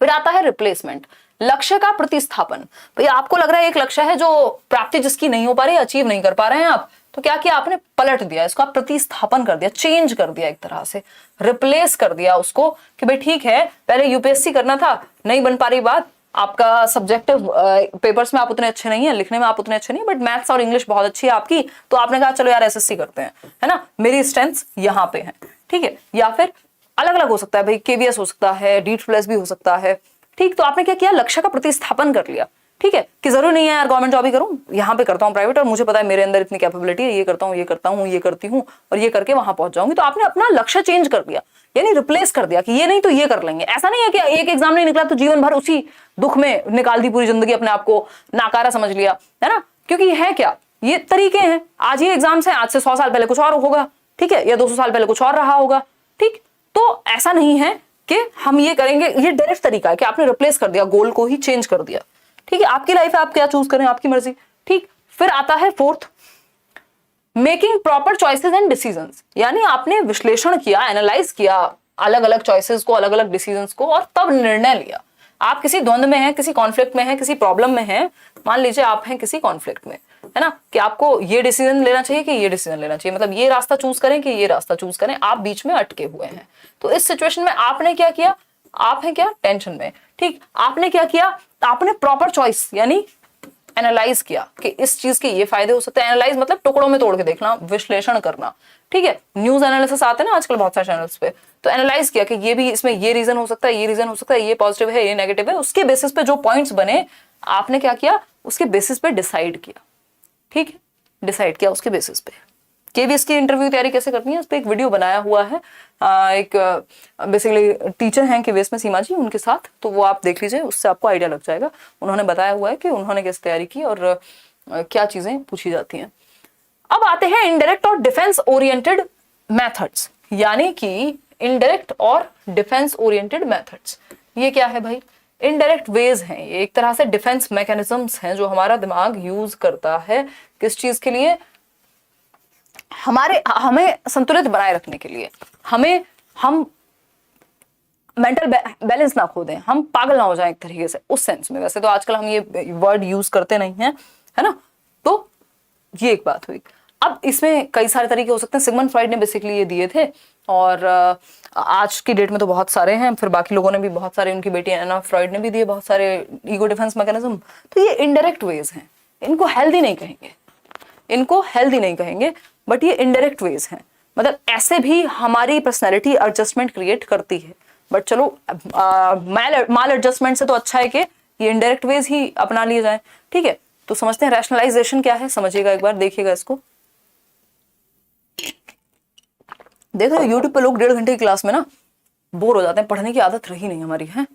फिर आता है रिप्लेसमेंट, लक्ष्य का प्रतिस्थापन। भाई आपको लग रहा है एक लक्ष्य है जो प्राप्ति जिसकी नहीं हो पा रही, अचीव नहीं कर पा रहे हैं आप, तो क्या किया आपने, पलट दिया इसको, आप प्रतिस्थापन कर दिया, चेंज कर दिया, एक तरह से रिप्लेस कर दिया उसको कि भाई ठीक है पहले यूपीएससी करना था, नहीं बन पा रही बात, आपका सब्जेक्टिव पेपर्स में आप उतने अच्छे नहीं है, लिखने में आप उतने अच्छे नहीं, बट मैथ्स और इंग्लिश बहुत अच्छी है आपकी, तो आपने कहा चलो यार एसएससी करते हैं, है ना, मेरी स्ट्रेंथ्स यहाँ पे है, ठीक है। या फिर अलग अलग हो सकता है भाई, केवीएस हो सकता है, डीट प्लस भी हो सकता है, ठीक। तो आपने क्या किया, लक्ष्य का प्रतिस्थापन कर लिया, ठीक है, कि जरूरी नहीं है यार गवर्नमेंट जॉब ही करूं, यहाँ पे करता हूँ प्राइवेट और मुझे पता है मेरे अंदर इतनी कैपेबिलिटी है, ये करता हूँ, ये करता हूँ, ये करती हूँ और ये करके वहां पहुंच जाऊंगी। तो आपने अपना लक्ष्य चेंज कर दिया, यानी रिप्लेस कर दिया कि ये नहीं तो ये कर लेंगे। ऐसा नहीं है कि एक एग्जाम नहीं निकला तो जीवन भर उसी दुख में निकाल दी पूरी जिंदगी, अपने आप को नाकारा समझ लिया, है ना, क्योंकि है क्या, ये तरीके हैं। आज ये एग्जाम्स हैं, आज से 100 साल पहले कुछ और होगा, ठीक है, या 200 साल पहले कुछ और रहा होगा, ठीक। तो ऐसा नहीं है कि हम ये करेंगे, ये डायरेक्ट तरीका है कि आपने रिप्लेस कर दिया, गोल को ही चेंज कर दिया, ठीक है। आपकी लाइफ है, आप क्या चूज करें, आपकी मर्जी, ठीक। फिर आता है fourth, making proper choices and decisions, यानी आपने विश्लेषण किया, एनालाइज किया अलग अलग चॉइसेस को, अलग अलग डिसीजंस को, और तब निर्णय लिया। आप किसी द्वंद में हैं, किसी कॉन्फ्लिक्ट में हैं, किसी प्रॉब्लम में हैं, मान लीजिए आप हैं किसी कॉन्फ्लिक्ट में, है ना, कि आपको ये डिसीजन लेना चाहिए कि ये डिसीजन लेना चाहिए, मतलब ये रास्ता चूज करें कि ये रास्ता चूज करें, आप बीच में अटके हुए हैं। तो इस सिचुएशन में आपने क्या किया, आप हैं क्या टेंशन में, ठीक। आपने क्या किया, आपने प्रॉपर चॉइस यानी एनालाइज किया कि इस चीज के ये फायदे हो सकते हैं। एनालाइज मतलब टुकड़ों में तोड़ के देखना, विश्लेषण करना, ठीक है। न्यूज एनालिसिस आते हैं ना आजकल बहुत सारे चैनल्स पे, तो एनालाइज किया कि ये भी, इसमें ये रीजन हो सकता है, ये रीजन हो सकता है, ये पॉजिटिव है, ये नेगेटिव है, उसके बेसिस पे जो पॉइंट्स बने आपने क्या किया, उसके बेसिस पे डिसाइड किया, ठीक है, डिसाइड किया उसके बेसिस पे। केवीएस की इंटरव्यू तैयारी कैसे करनी है, उस पर एक वीडियो बनाया हुआ है, एक बेसिकली टीचर हैं केवीएस में, सीमा जी, उनके साथ, तो वो आप देख लीजिए, उससे आपको आइडिया लग जाएगा। उन्होंने बताया हुआ है कि उन्होंने कैसे तैयारी की और क्या चीजें पूछी जाती हैं। अब आते हैं इनडायरेक्ट और डिफेंस ओरिएंटेड मेथड्स, यानी कि इनडायरेक्ट और डिफेंस ओरिएंटेड मेथड्स। ये क्या है भाई, इनडायरेक्ट वेज हैं, ये एक तरह से डिफेंस मैकेनिज्म्स हैं जो हमारा दिमाग यूज करता है किस चीज के लिए, हमें संतुलित बनाए रखने के लिए, हम मेंटल बैलेंस ना खो दें, हम पागल ना हो जाएं एक तरीके से, उस सेंस में। वैसे तो आजकल हम ये वर्ड यूज करते नहीं हैं, है ना, तो ये एक बात हुई। अब इसमें कई सारे तरीके हो सकते हैं, सिगमंड फ्रॉइड ने बेसिकली ये दिए थे, और आज की डेट में तो बहुत सारे हैं, फिर बाकी लोगों ने भी बहुत सारे, उनकी बेटी एना फ्रॉइड ने भी दिए बहुत सारे ईगो डिफेंस मैकेनिज्म। तो ये इनडायरेक्ट वेज हैं, इनको हेल्दी नहीं कहेंगे, इनको हेल्दी नहीं कहेंगे, बट ये इनडायरेक्ट वेज हैं। मतलब ऐसे भी हमारी पर्सनैलिटी एडजस्टमेंट क्रिएट करती है, बट चलो माल एडजस्टमेंट से तो अच्छा है कि ये इनडायरेक्ट वेज ही अपना लिए जाए, ठीक है। तो समझते हैं रैशनलाइजेशन क्या है, समझिएगा एक बार, देखिएगा इसको। देख रहे हो यूट्यूब पे लोग 1.5 घंटे की क्लास में ना बोर हो जाते हैं, पढ़ने की आदत रही नहीं हमारी है।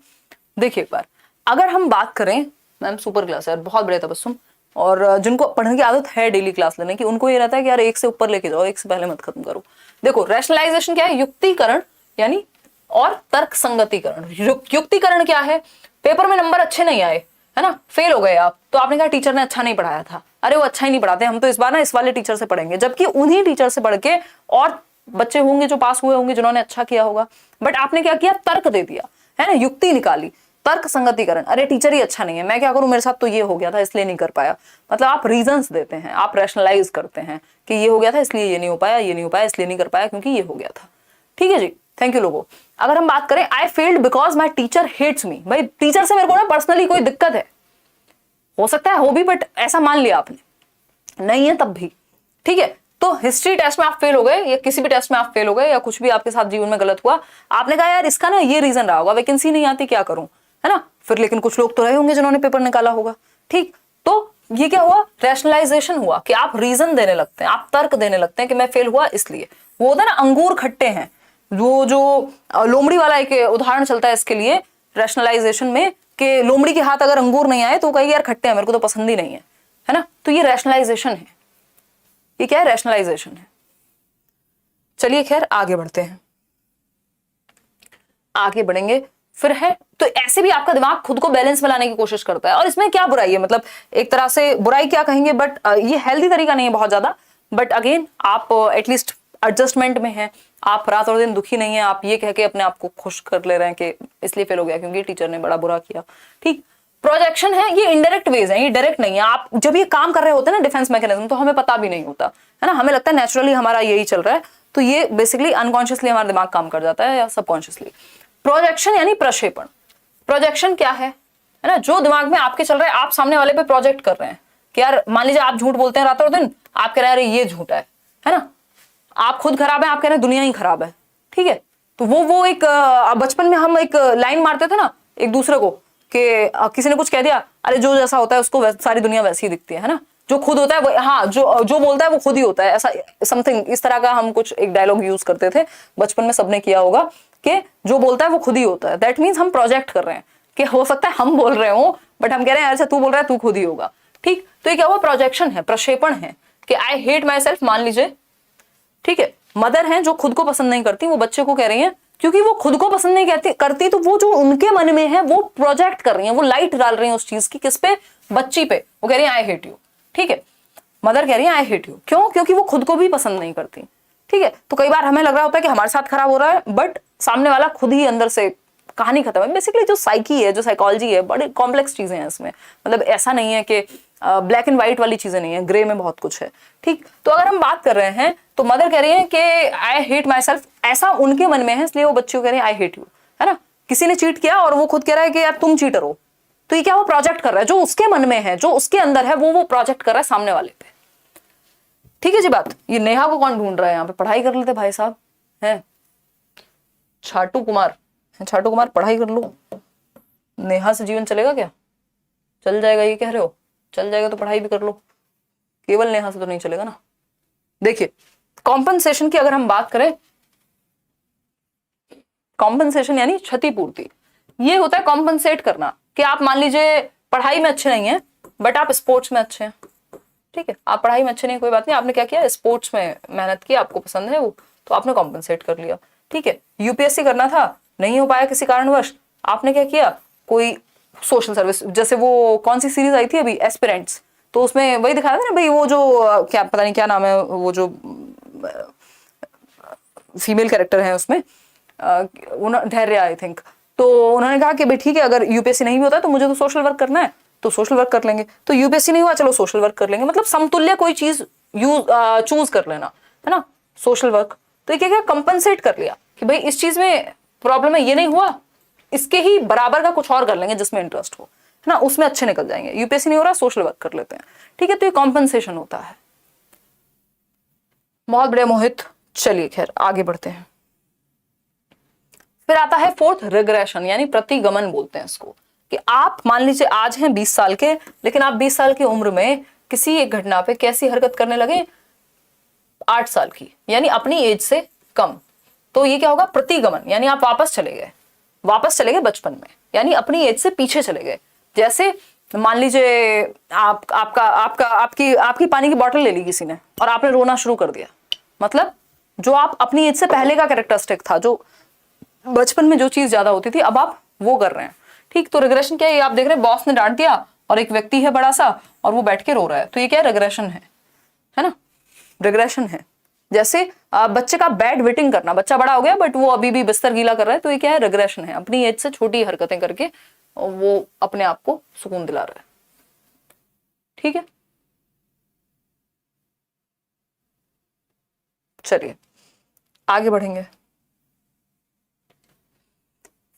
देखिए एक बार, अगर हम बात करें, मैम सुपर क्लास है, बहुत बढ़िया तबस्सुम, और जिनको पढ़ने की आदत है डेली क्लास लेने की, उनको ये रहता है कि यार 1 से ऊपर लेके जाओ, 1 से पहले मत खत्म करो। देखो रैशनलाइजेशन क्या है, युक्तिकरण यानी और तर्क संगतिकरण। युक्तिकरण क्या है, पेपर में नंबर अच्छे नहीं आए, है ना, फेल हो गए आप, तो आपने कहा टीचर ने अच्छा नहीं पढ़ाया था, अरे वो अच्छा ही नहीं पढ़ाते, हम तो इस बार ना इस वाले टीचर से पढ़ेंगे, जबकि उन्हीं टीचर से पढ़ के और बच्चे होंगे जो पास हुए होंगे, जिन्होंने अच्छा किया होगा, बट आपने क्या किया, तर्क दे दिया, है ना, युक्ति निकाली, तर्क संगतिकरण। अरे टीचर ही अच्छा नहीं है, मैं क्या करूं, मेरे साथ तो ये हो गया था इसलिए नहीं कर पाया। मतलब आप रीजंस देते हैं, आप रैशनलाइज करते हैं कि ये हो गया था इसलिए ये नहीं हो पाया, ये नहीं हो पाया इसलिए नहीं कर पाया क्योंकि ये हो गया था, ठीक है जी, थैंक यू लोगों। अगर हम बात करें, I failed because my teacher hates me, भाई टीचर से मेरे को ना पर्सनली कोई दिक्कत है, हो सकता है हो भी, बट ऐसा मान लिया आपने, नहीं है तब भी, ठीक है। तो हिस्ट्री टेस्ट में आप फेल हो गए, या किसी भी टेस्ट में आप फेल हो गए, या कुछ भी आपके साथ जीवन में गलत हुआ, आपने कहा यार इसका ना ये रीजन रहा होगा, वैकेंसी नहीं आती, क्या करूं, है ना, फिर लेकिन कुछ लोग तो रहे होंगे जिन्होंने पेपर निकाला होगा, ठीक। तो ये क्या हुआ, रैशनलाइजेशन हुआ, कि आप रीजन देने लगते हैं, आप तर्क देने लगते हैं कि मैं फेल हुआ इसलिए। वो होता है ना अंगूर खट्टे हैं, जो लोमड़ी वाला एक उदाहरण चलता है इसके लिए रैशनलाइजेशन में, कि लोमड़ी के हाथ अगर अंगूर नहीं आए तो कहेगी यार खट्टे हैं, मेरे को तो पसंद ही नहीं है ना। तो ये रैशनलाइजेशन है, ये क्या है, रैशनलाइजेशन है, चलिए खैर आगे बढ़ते हैं, आगे बढ़ेंगे। फिर है तो ऐसे भी आपका दिमाग खुद को बैलेंस में लाने की कोशिश करता है, और इसमें क्या बुराई है, मतलब एक तरह से बुराई क्या कहेंगे, बट ये हेल्दी तरीका नहीं है बहुत ज्यादा। बट अगेन आप एटलीस्ट एडजस्टमेंट में हैं, आप रात और दिन दुखी नहीं है, आप ये कह के अपने आप को खुश कर ले रहे हैं कि इसलिए फेल हो गया क्योंकि टीचर ने बड़ा बुरा किया। ठीक, प्रोजेक्शन है, ये इनडायरेक्ट वेज है, ये डायरेक्ट नहीं है। आप जब ये काम कर रहे होते हैं ना डिफेंस मैकेनिज्म, तो हमें पता भी नहीं होता है ना, हमें लगता है नेचुरली हमारा यही चल रहा है, तो ये बेसिकली अनकॉन्शियसली हमारा दिमाग काम कर जाता है या सबकॉन्शियसली। प्रोजेक्शन यानी प्रक्षेपण। प्रोजेक्शन क्या है ना, जो दिमाग में आपके चल रहा है आप सामने वाले पे प्रोजेक्ट कर रहे हैं कि यार मान लीजिए आप झूठ बोलते हैं रात और दिन, आप कह रहे हैं अरे ये झूठा है ना, आप खुद खराब है, आप कह रहे हैं दुनिया ही खराब है। ठीक है, तो वो एक बचपन में हम एक लाइन मारते थे ना एक दूसरे को कि किसी ने कुछ कह दिया, अरे जो जैसा होता है उसको सारी दुनिया वैसी ही दिखती है ना, जो खुद होता है वो, हाँ जो बोलता है वो खुद ही होता है, ऐसा समथिंग इस तरह का हम कुछ एक डायलॉग यूज करते थे बचपन में, सबने किया होगा कि जो बोलता है वो खुद ही होता है। दैट मीन्स हम प्रोजेक्ट कर रहे हैं कि हो सकता है हम बोल रहे हो बट हम कह रहे हैं अच्छा तू बोल रहा है तू खुद ही होगा। ठीक, तो ये क्या हुआ, प्रोजेक्शन है, प्रक्षेपण है कि आई हेट माई सेल्फ मान लीजिए। ठीक है, मदर हैं जो खुद को पसंद नहीं करती, वो बच्चे को कह रही हैं क्योंकि वो खुद को पसंद नहीं करती तो वो जो उनके मन में है वो प्रोजेक्ट कर रही हैं, वो लाइट डाल रही हैं उस चीज की, किस पे, बच्ची पे। वो कह रही है आई हेट यू। ठीक है, मदर कह रही है आई हेट यू, क्यों, क्योंकि वो खुद को भी पसंद नहीं करती। ठीक है, तो कई बार हमें लग रहा होता है कि हमारे साथ खराब हो रहा है, बट सामने वाला खुद ही अंदर से, कहानी खत्म है। बेसिकली जो साइकी है, जो साइकोलॉजी है, बड़ी कॉम्प्लेक्स चीजें हैं इसमें, मतलब ऐसा नहीं है कि ब्लैक एंड व्हाइट वाली चीजें नहीं है, ग्रे में बहुत कुछ है। ठीक, तो अगर हम बात कर रहे हैं तो मदर कह रही है कि आई हेट माई सेल्फ, ऐसा उनके मन में है, इसलिए वो बच्चे को कह रही है आई हेट यू, है ना। किसी ने चीट किया और वो खुद कह रहा है कि यार तुम चीटर हो, तो ये क्या, वो प्रोजेक्ट कर रहा है, जो उसके मन में है, जो उसके अंदर है, वो प्रोजेक्ट कर रहा है सामने वाले पे। ठीक है जी बात। ये नेहा को कौन ढूंढ रहा है यहाँ पे, पढ़ाई कर लेते भाई साहब हैं, छाटू कुमार, छाटू कुमार पढ़ाई कर लो, नेहा से जीवन चलेगा क्या, चल जाएगा ये कह रहे हो, चल जाएगा तो पढ़ाई भी कर लो, केवल नेहा से तो नहीं चलेगा ना। देखिए कॉम्पनसेशन की अगर हम बात करें, कॉम्पनसेशन यानी क्षतिपूर्ति, ये होता है कॉम्पनसेट करना, कि आप मान लीजिए पढ़ाई में अच्छे नहीं है बट आप स्पोर्ट्स में अच्छे हैं। ठीक है, आप पढ़ाई में अच्छे नहीं, कोई बात नहीं, आपने क्या किया, स्पोर्ट्स में मेहनत की, आपको पसंद है वो, तो आपने कॉम्पनसेट कर लिया। ठीक है, यूपीएससी करना था, नहीं हो पाया किसी कारणवश, आपने क्या किया, कोई सोशल सर्विस, जैसे वो कौन सी सीरीज आई थी अभी एस्पिरेंट्स, तो उसमें वही दिखाया था ना भाई, वो जो क्या पता नहीं क्या नाम है, वो जो फीमेल कैरेक्टर है उसमें, धैर्य आई थिंक, तो उन्होंने कहा कि भाई ठीक है अगर यूपीएससी नहीं भी होता है तो मुझे तो सोशल वर्क करना है, तो सोशल वर्क कर लेंगे, तो यूपीएससी नहीं हुआ चलो सोशल वर्क कर लेंगे, मतलब समतुल्य कोई चीज चूज कर लेना, है ना, सोशल वर्क। तो ये क्या कंपनसेट कर लिया कि भाई इस चीज में प्रॉब्लम है, ये नहीं हुआ, इसके ही बराबर का कुछ और कर लेंगे जिसमें इंटरेस्ट हो, है ना, उसमें अच्छे निकल जाएंगे, यूपीएससी नहीं हो रहा सोशल वर्क कर लेते हैं। ठीक है, तो ये कॉम्पनसेशन होता है। बहुत बड़े मोहित, चलिए खैर आगे बढ़ते हैं। फिर आता है फोर्थ रिग्रेशन, यानी प्रतिगमन बोलते हैं इसको, कि आप मान लीजिए आज हैं 20 साल के, लेकिन आप 20 साल की उम्र में किसी एक घटना पे कैसी हरकत करने लगे, 8 साल की, यानी अपनी एज से कम, तो ये क्या होगा, प्रतिगमन, यानी आप वापस चले गए बचपन में, यानी अपनी एज से पीछे चले गए। जैसे मान लीजिए आपकी पानी की बोतल ले ली किसी ने और आपने रोना शुरू कर दिया, मतलब जो आप अपनी एज से पहले का कैरेक्टरिस्टिक था, जो बचपन में जो चीज ज्यादा होती थी, अब आप वो कर रहे हैं। ठीक, तो रिग्रेशन क्या है, आप देख रहे हैं बॉस ने डांट दिया और एक व्यक्ति है बड़ा सा और वो बैठ के रो रहा है, तो ये क्या है, रिग्रेशन है ना, रिग्रेशन है। जैसे बच्चे का बैड वेटिंग करना, बच्चा बड़ा हो गया बट वो अभी भी बिस्तर गीला कर रहा है, तो ये क्या है, रिग्रेशन है, अपनी एज से छोटी हरकतें करके वो अपने आप को सुकून दिला रहा है। ठीक है, चलिए आगे बढ़ेंगे।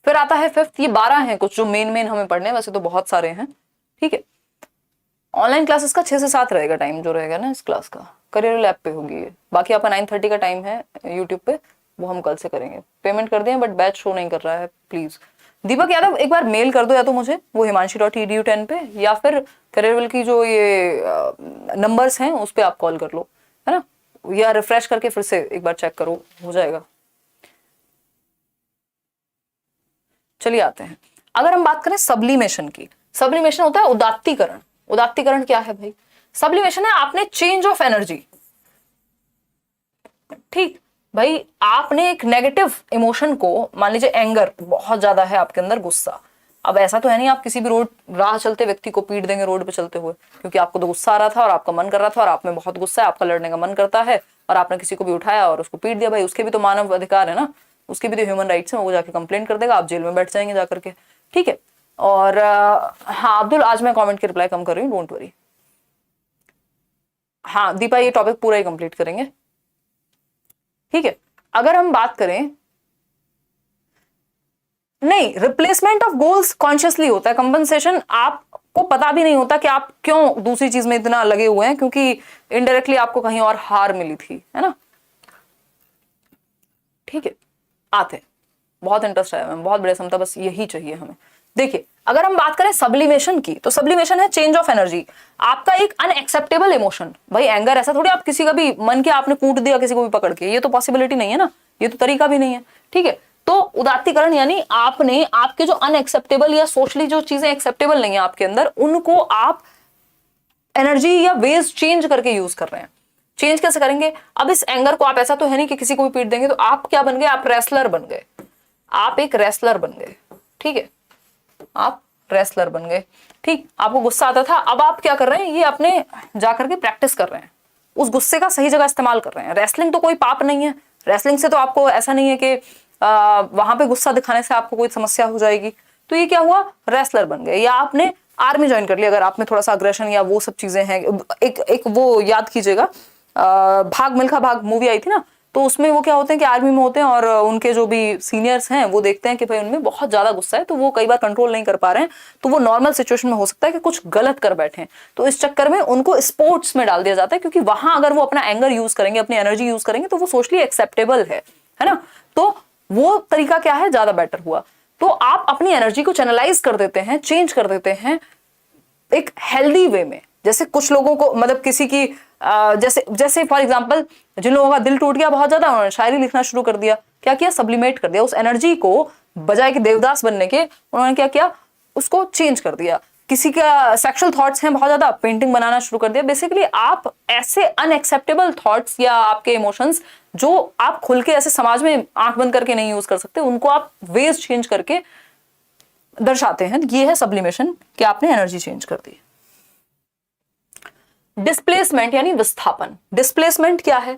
फिर आता है फिफ्थ, ये 12 हैं कुछ जो मेन हमें पढ़ने हैं, वैसे तो बहुत सारे हैं। ठीक है, ऑनलाइन क्लासेस का 6 से 7 रहेगा टाइम, जो रहेगा ना इस क्लास का, करियर लैब पे होगी ये, बाकी आपका 9:30 का टाइम है यूट्यूब पे, वो हम कल से करेंगे। पेमेंट कर दिए बट बैच शो नहीं कर रहा है, प्लीज दीपक यादव एक बार मेल कर दो, या तो मुझे वो himanshi.edu10 पे, या फिर करियरवेल की जो ये नंबर्स हैं उस पर आप कॉल कर लो, है ना, या रिफ्रेश करके फिर से एक बार चेक करो, हो जाएगा। चलिए आते हैं, अगर हम बात करें सब्लिमेशन की, सब्लिमेशन होता है उदात्तीकरण। उदात्तीकरण क्या है भाई, सब्लिमेशन है आपने चेंज ऑफ एनर्जी। ठीक, भाई आपने एक नेगेटिव इमोशन को, मान लीजिए एंगर बहुत ज्यादा है आपके अंदर, गुस्सा, अब ऐसा तो है नहीं आप किसी भी रोड राह चलते व्यक्ति को पीट देंगे रोड पे चलते हुए, क्योंकि आपको तो गुस्सा आ रहा था और आपका मन कर रहा था और आप में बहुत गुस्सा है, आपका लड़ने का मन करता है और आपने किसी को भी उठाया और उसको पीट दिया। भाई उसके भी तो मानव अधिकार है ना, उसके भी तो ह्यूमन राइट्स है, वो जाके कंप्लेन कर देगा, आप जेल में बैठ जाएंगे जाकर के। ठीक है। और हाँ अब्दुल, आज मैं कमेंट की रिप्लाई कम कर रही हूँ, डोंट वरी। हाँ दीपा, ये टॉपिक पूरा ही कंप्लीट करेंगे। ठीक है। अगर हम बात करें, नहीं, रिप्लेसमेंट ऑफ गोल्स कॉन्शियसली होता है, कंपनसेशन आपको पता भी नहीं होता कि आप क्यों दूसरी चीज में इतना लगे हुए हैं, क्योंकि इनडायरेक्टली आपको कहीं और हार मिली थी, है ना। ठीक है, आते, बहुत इंटरेस्ट आया मैम, बहुत बड़े समता, बस यही चाहिए हमें। देखिए अगर हम बात करें सब्लिमेशन की, तो सब्लिमेशन है चेंज ऑफ एनर्जी, आपका एक अनएक्सेप्टेबल इमोशन। भाई एंगर ऐसा थोड़ी आप किसी का भी मन के आपने कूट दिया किसी को भी पकड़ के, ये तो पॉसिबिलिटी नहीं है ना, ये तो तरीका भी नहीं है। ठीक है, तो उदात्तीकरण यानी आपने आपके जो अनएक्सेप्टेबल या सोशली जो चीजें एक्सेप्टेबल नहीं है आपके अंदर, उनको आप एनर्जी या वेज चेंज करके यूज कर रहे हैं। चेंज कैसे करेंगे? अब इस एंगर को आप, ऐसा तो है नहीं कि किसी को भी पीट देंगे, तो आप क्या बन गए? आप रेसलर बन गए, आप एक रेसलर बन गए। ठीक है, आप रेसलर बन गए। ठीक, आपको गुस्सा आता था, अब आप क्या कर रहे हैं? ये अपने जाकर के प्रैक्टिस कर रहे हैं, उस गुस्से का सही जगह इस्तेमाल कर रहे हैं। रेसलिंग तो कोई पाप नहीं है, रेसलिंग से तो आपको ऐसा नहीं है कि वहां पे गुस्सा दिखाने से आपको कोई समस्या हो जाएगी। तो ये क्या हुआ? रेसलर बन गए। या आपने आर्मी ज्वाइन कर लिया, अगर आप में थोड़ा सा अग्रेशन या वो सब चीजें हैं। एक वो याद कीजिएगा, भाग मिल्खा भाग मूवी आई थी ना, तो उसमें वो क्या होते हैं कि आर्मी में होते हैं और उनके जो भी सीनियर्स हैं वो देखते हैं कि भाई उनमें बहुत ज्यादा गुस्सा है, तो वो कई बार कंट्रोल नहीं कर पा रहे हैं, तो वो नॉर्मल सिचुएशन में हो सकता है कि कुछ गलत कर बैठे हैं, तो इस चक्कर में उनको स्पोर्ट्स में डाल दिया जाता है, क्योंकि वहां अगर वो अपना एंगर यूज करेंगे, अपनी एनर्जी यूज करेंगे, तो वो सोशली एक्सेप्टेबल है ना। तो वो तरीका क्या है? ज्यादा बेटर हुआ। तो आप अपनी एनर्जी को चैनलाइज कर देते हैं, चेंज कर देते हैं एक हेल्दी वे में। जैसे कुछ लोगों को, मतलब किसी की जैसे जैसे फॉर एग्जांपल जिन लोगों का दिल टूट गया बहुत ज्यादा, उन्होंने शायरी लिखना शुरू कर दिया। क्या किया? सब्लिमेट कर दिया उस एनर्जी को, बजाय कि देवदास बनने के उन्होंने क्या किया? उसको चेंज कर दिया। किसी का सेक्सुअल थॉट्स हैं बहुत ज्यादा, पेंटिंग बनाना शुरू कर दिया। बेसिकली आप ऐसे अनएक्सेप्टेबल थॉट्स या आपके इमोशंस जो आप खुल के ऐसे समाज में आंख बंद करके नहीं यूज कर सकते, उनको आप वेज चेंज करके दर्शाते हैं। ये है सब्लिमेशन, कि आपने एनर्जी चेंज कर दी। डिस्प्लेसमेंट यानी विस्थापन। डिस्प्लेसमेंट क्या है?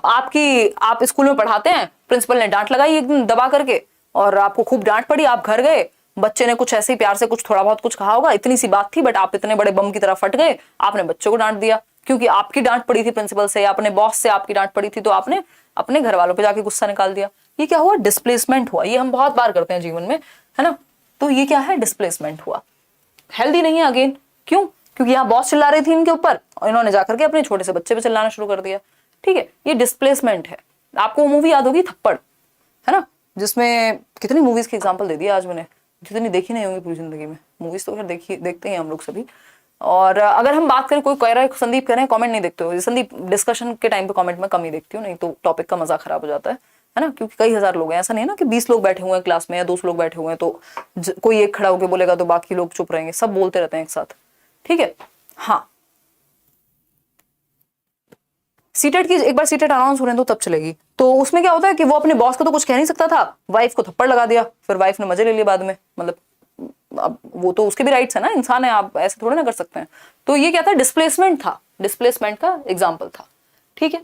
आप स्कूल में पढ़ाते हैं, प्रिंसिपल ने डांट लगाई एक दिन दबा करके और आपको खूब डांट पड़ी, आप घर गए, बच्चे ने कुछ ऐसे ही प्यार से कुछ थोड़ा बहुत कुछ कहा होगा, इतनी सी बात थी, बट आप इतने बड़े बम की तरह फट गए, आपने बच्चों को डांट दिया क्योंकि आपकी डांट पड़ी थी प्रिंसिपल से या अपने बॉस से आपकी डांट पड़ी थी, तो आपने अपने घर वालों पे जाके गुस्सा निकाल दिया। ये क्या हुआ? डिस्प्लेसमेंट हुआ। ये हम बहुत बार करते हैं जीवन में, है ना। तो ये क्या है? डिस्प्लेसमेंट हुआ। हेल्दी नहीं है अगेन। क्यों? क्योंकि यहाँ बॉस चिल्ला रही थी इनके ऊपर और इन्होंने जाकर के अपने छोटे से बच्चे पे चिल्लाना शुरू कर दिया। ठीक है, ये डिस्प्लेसमेंट है। आपको मूवी याद होगी थप्पड़, है ना, जिसमें कितनी मूवीज की एग्जांपल दे दिया आज मैंने, जितनी देखी नहीं होंगी पूरी जिंदगी में। मूवीज तो खैर देखते हैं हम लोग सभी। और अगर हम बात करें, कोई कह रहा है संदीप कह रहे हैं कमेंट नहीं देखते हो, संदीप डिस्कशन के टाइम पे कमेंट में कम ही देखती हूँ, नहीं तो टॉपिक का मजा खराब हो जाता है ना, क्योंकि कई हजार लोग हैं। ऐसा नहीं है ना कि 20 लोग बैठे हुए हैं क्लास में या 200 लोग बैठे हुए हैं तो कोई एक खड़ा होकर बोलेगा तो बाकी लोग चुप रहेंगे, सब बोलते रहते हैं एक साथ। ठीक है, हाँ सीटेट की एक बार सीटेट अनाउंस हो रहे हैं तो तब चलेगी। तो उसमें क्या होता है कि वो अपने बॉस को तो कुछ कह नहीं सकता था, वाइफ को थप्पड़ लगा दिया, फिर वाइफ ने मजे ले लिए बाद में। मतलब अब वो तो उसके भी राइट्स है ना, इंसान है, आप ऐसे थोड़े ना कर सकते हैं। तो ये क्या था? डिस्प्लेसमेंट था, डिस्प्लेसमेंट का एग्जाम्पल था। ठीक है,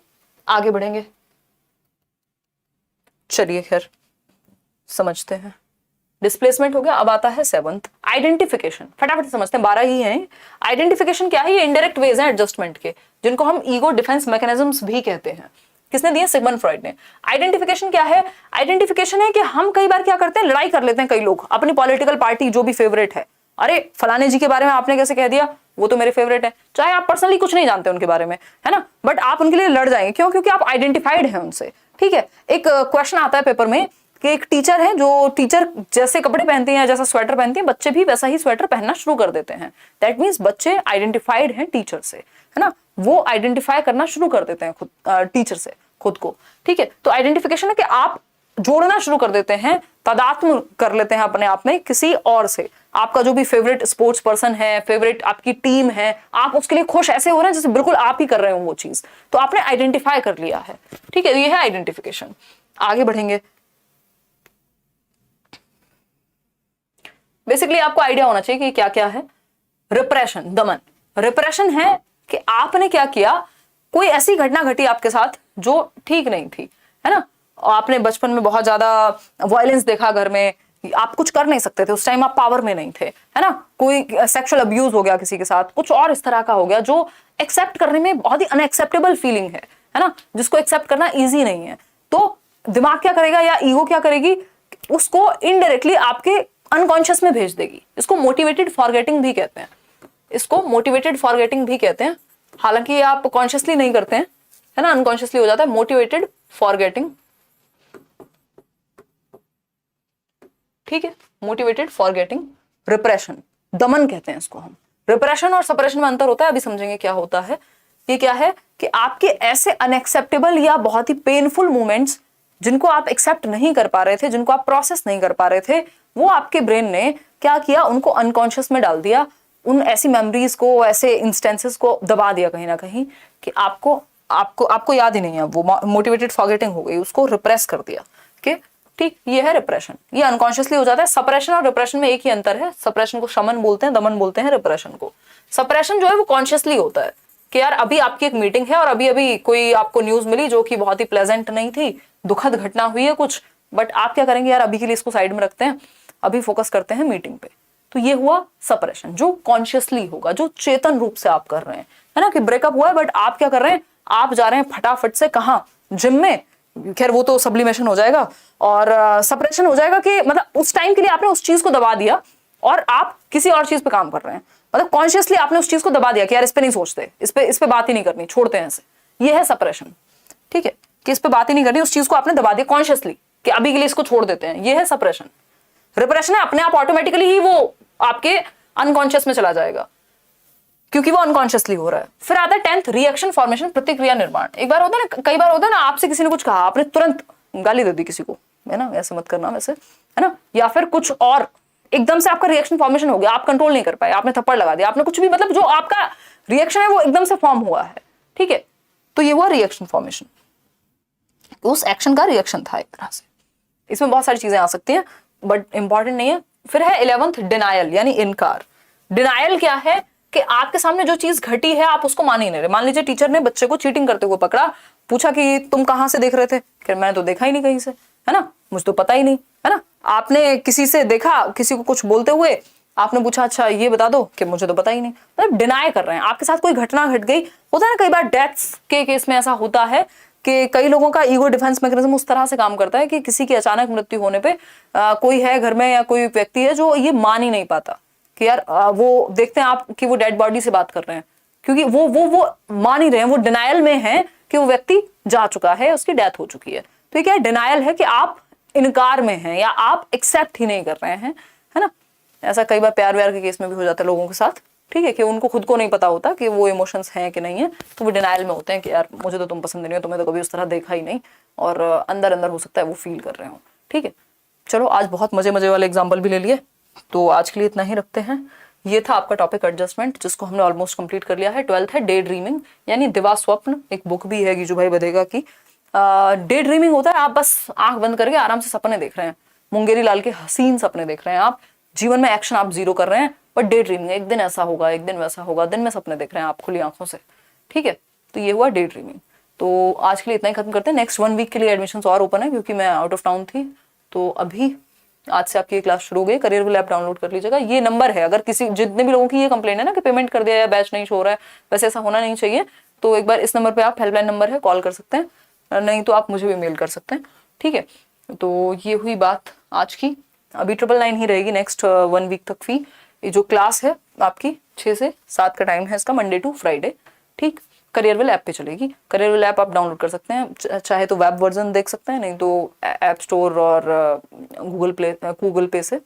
आगे बढ़ेंगे, चलिए खैर समझते हैं। डिस्प्लेसमेंट हो गया, अब आता है 7th आइडेंटिफिकेशन। फटाफट समझते हैं, 12 ही हैं। आइडेंटिफिकेशन क्या है? ये इनडायरेक्ट वेज हैं एडजस्टमेंट के, जिनको हम ईगो डिफेंस मैकेनिज्म्स भी कहते हैं। किसने दिए? सिगमंड फ्रॉइड ने। आइडेंटिफिकेशन क्या है? आइडेंटिफिकेशन है कि हम कई बार क्या करते हैं, लड़ाई कर लेते हैं कई लोग अपनी पॉलिटिकल पार्टी जो भी फेवरेट है। अरे फलाने जी के बारे में आपने कैसे कह दिया, वो तो मेरे फेवरेट है, चाहे आप पर्सनली कुछ नहीं जानते उनके बारे में, है ना, बट आप उनके लिए लड़ जाएंगे। क्यों? क्योंकि आप आइडेंटिफाइड हैं उनसे। ठीक है, एक क्वेश्चन आता है पेपर में कि एक टीचर है, जो टीचर जैसे कपड़े पहनते हैं, जैसा स्वेटर पहनती हैं, बच्चे भी वैसा ही स्वेटर पहनना शुरू कर देते हैं। दैट मीन्स बच्चे आइडेंटिफाइड हैं टीचर से, है ना, वो आइडेंटिफाई करना शुरू कर देते हैं खुद टीचर से खुद को। ठीक है, तो आइडेंटिफिकेशन है कि आप जोड़ना शुरू कर देते हैं, तादात्म्य कर लेते हैं अपने आप में किसी और से। आपका जो भी फेवरेट स्पोर्ट्स पर्सन है, फेवरेट आपकी टीम है, आप उसके लिए खुश ऐसे हो रहे हैं जैसे बिल्कुल आप ही कर रहे हो वो चीज, तो आपने आइडेंटिफाई कर लिया है। ठीक है, ये है आइडेंटिफिकेशन। आगे बढ़ेंगे। बेसिकली आपको आइडिया होना चाहिए कि क्या क्या है। रिप्रेशन, दमन। रिप्रेशन है कि आपने क्या किया, कोई ऐसी घटना घटी आपके साथ जो ठीक नहीं थी, है ना। आपने बचपन में बहुत ज्यादा वायलेंस देखा घर में, आप कुछ कर नहीं सकते थे उस टाइम, आप पावर में नहीं थे, है ना। कोई सेक्सुअल अब्यूज हो गया किसी के साथ, कुछ और इस तरह का हो गया जो एक्सेप्ट करने में बहुत ही अनएक्सेप्टेबल फीलिंग है ना, जिसको एक्सेप्ट करना ईजी नहीं है। तो दिमाग क्या करेगा या ईगो क्या करेगी, उसको इनडायरेक्टली आपके अनकॉन्शियस में भेज देगी। इसको मोटिवेटेड फॉरगेटिंग भी कहते हैं, इसको मोटिवेटेड फॉरगेटिंग भी कहते हैं। हालांकि आप कॉन्शियसली नहीं करते हैं, है ना, अनकॉन्शियसली हो जाता है मोटिवेटेड फॉरगेटिंग। ठीक है, मोटिवेटेड फॉरगेटिंग। रिप्रेशन, दमन कहते हैं इसको हम। रिप्रेशन और सप्रेशन में अंतर होता है, अभी समझेंगे क्या होता है। ये क्या है कि आपके ऐसे अनएक्सेप्टेबल या बहुत ही पेनफुल मोमेंट्स जिनको आप एक्सेप्ट नहीं कर पा रहे थे, जिनको आप प्रोसेस नहीं कर पा रहे थे, वो आपके ब्रेन ने क्या किया, उनको अनकॉन्शियस में डाल दिया। उन ऐसी मेमोरीज को, ऐसे इंस्टेंसेस को दबा दिया कहीं ना कहीं कि आपको आपको आपको याद ही नहीं है। वो मोटिवेटेड फॉरगेटिंग हो गई, उसको रिप्रेस कर दिया। ठीक, ये है रिप्रेशन। ये अनकॉन्शियसली हो जाता है। सप्रेशन और रिप्रेशन में एक ही अंतर है, सप्रेशन को शमन बोलते हैं, दमन बोलते हैं रिप्रेशन को। सप्रेशन जो है वो कॉन्शियसली होता है कि यार अभी आपकी एक मीटिंग है और अभी अभी कोई आपको न्यूज मिली जो कि बहुत ही प्लेजेंट नहीं थी, दुखद घटना हुई है कुछ, बट आप क्या करेंगे, यार अभी के लिए इसको साइड में रखते हैं, अभी फोकस करते हैं मीटिंग पे। तो ये हुआ सप्रेशन, जो कॉन्शियसली होगा, जो चेतन रूप से आप कर रहे हैं, है ना, कि ब्रेकअप हुआ है बट आप क्या कर रहे हैं, आप जा रहे हैं फटाफट से कहां, जिम में। खैर वो तो सब्लिमेशन हो जाएगा, और सप्रेशन हो जाएगा कि मतलब उस टाइम के लिए आपने उस चीज को दबा दिया और आप किसी और चीज पे काम कर रहे हैं। मतलब कॉन्शियसली आपने उस चीज को दबा दिया कि यार इस पे नहीं सोचते, इस पे बात ही नहीं करनी, छोड़ते हैं इसे। ये है सप्रेशन। ठीक है, कि इस पे बात ही नहीं करनी, उस चीज को आपने दबा दिया कॉन्शियसली कि अभी के लिए इसको छोड़ देते हैं। ये है सप्रेशन। रिप्रेशन है अपने आप ऑटोमेटिकली ही वो आपके अनकॉन्शियस में चला जाएगा क्योंकि वो अनकॉन्शियसली हो रहा है। फिर आता है 10th, रिएक्शन फॉर्मेशन, प्रतिक्रिया निर्माण। एक बार होता है ना, कई बार होता है ना, आपसे किसी ने कुछ कहा, आपने तुरंत गाली दे दी किसी को, है ना, ऐसे मत करना वैसे, है ना, या फिर कुछ और एकदम से आपका रिएक्शन फॉर्मेशन हो गया, आप कंट्रोल नहीं कर पाए, आपने थप्पड़ लगा दिया, आपने कुछ भी, मतलब जो आपका रिएक्शन है वो एकदम से फॉर्म हुआ है। ठीक है, तो ये हुआ रिएक्शन फॉर्मेशन, उस एक्शन का रिएक्शन था एक तरह से। इसमें बहुत सारी चीजें आ सकती हैं बट इंपॉर्टेंट नहीं है। फिर है 11th, डिनायल, यानी इनकार। डिनायल क्या है कि आपके सामने जो चीज घटी है आप उसको मान ही नहीं रहे। मान लीजिए टीचर ने बच्चे को चीटिंग करते हुए पकड़ा, पूछा कि तुम कहां से देख रहे थे, कि मैंने तो देखा ही नहीं कहीं से, है ना, मुझे तो पता ही नहीं, है ना। आपने किसी से देखा, किसी को कुछ बोलते हुए, आपने पूछा अच्छा ये बता दो, कि मुझे तो पता ही नहीं। मतलब डिनाई कर रहे हैं। आपके साथ कोई घटना घट गई, होता है ना, कई बार डेथ्स के केस में ऐसा होता है कि कई लोगों का ईगो डिफेंस मैकेनिज्म उस तरह से काम करता है कि किसी की अचानक मृत्यु होने पे कोई है घर में या कोई व्यक्ति है जो ये मान ही नहीं पाता कि यार वो देखते हैं आप कि वो डेड बॉडी से बात कर रहे हैं, क्योंकि वो मान ही रहे हैं, वो डिनायल में है कि वो व्यक्ति जा चुका है, उसकी डेथ हो चुकी है। तो ये क्या डिनायल है कि आप इनकार में हैं या आप एक्सेप्ट ही नहीं कर रहे हैं, है ना। ऐसा कई बार प्यार व्यार के केस में भी हो जाता है लोगों के साथ। ठीक है, कि उनको खुद को नहीं पता होता कि वो इमोशंस हैं कि नहीं है, तो वो डिनायल में होते हैं कि यार मुझे तो तुम पसंद नहीं हो, तुम्हें तो कभी उस तरह देखा ही नहीं, और अंदर अंदर हो सकता है वो फील कर रहे हो। ठीक है, चलो आज बहुत मजे मजे वाले एग्जाम्पल भी ले लिए, तो आज के लिए इतना ही रखते हैं। ये था आपका टॉपिक एडजस्टमेंट, जिसको हमने ऑलमोस्ट कंप्लीट कर लिया है। 12th है डे ड्रीमिंग, यानी दिवा स्वप्न। एक बुक भी है गिजू भाई बधेगा की। डे ड्रीमिंग होता है आप बस आंख बंद करके आराम से सपने देख रहे हैं, मुंगेरी लाल के हसीन सपने देख रहे हैं आप, जीवन में एक्शन आप जीरो कर रहे हैं, बट डे ड्रीमिंग, एक दिन ऐसा होगा, एक दिन वैसा होगा, दिन में सपने देख रहे हैं आप खुली आंखों से। ठीक है, तो ये हुआ डे ड्रीमिंग। तो आज के लिए इतना ही खत्म करते हैं। नेक्स्ट 1 वीक के लिए एडमिशन और ओपन है क्योंकि मैं आउट ऑफ टाउन थी, तो अभी आज से आपकी क्लास शुरू हो गई। करियर विल ऐप डाउनलोड कर लीजिएगा। ये नंबर है, अगर किसी जितने भी लोगों की ये कंप्लेन है ना कि पेमेंट कर दिया या बैच नहीं शो रहा है, वैसे ऐसा होना नहीं चाहिए, तो एक बार इस नंबर पे आप, हेल्पलाइन नंबर है, कॉल कर सकते हैं, नहीं तो आप मुझे भी मेल कर सकते हैं। ठीक है, तो ये हुई बात आज की। अभी 999 ही रहेगी नेक्स्ट 1 वीक तक फी। ये जो क्लास है आपकी 6 से 7 का टाइम है इसका, मंडे टू फ्राइडे। ठीक, करियर विल ऐप पे चलेगी। करियर विल ऐप आप डाउनलोड कर सकते हैं, चाहे तो वेब वर्जन देख सकते हैं, नहीं तो ऐप स्टोर और गूगल पे से,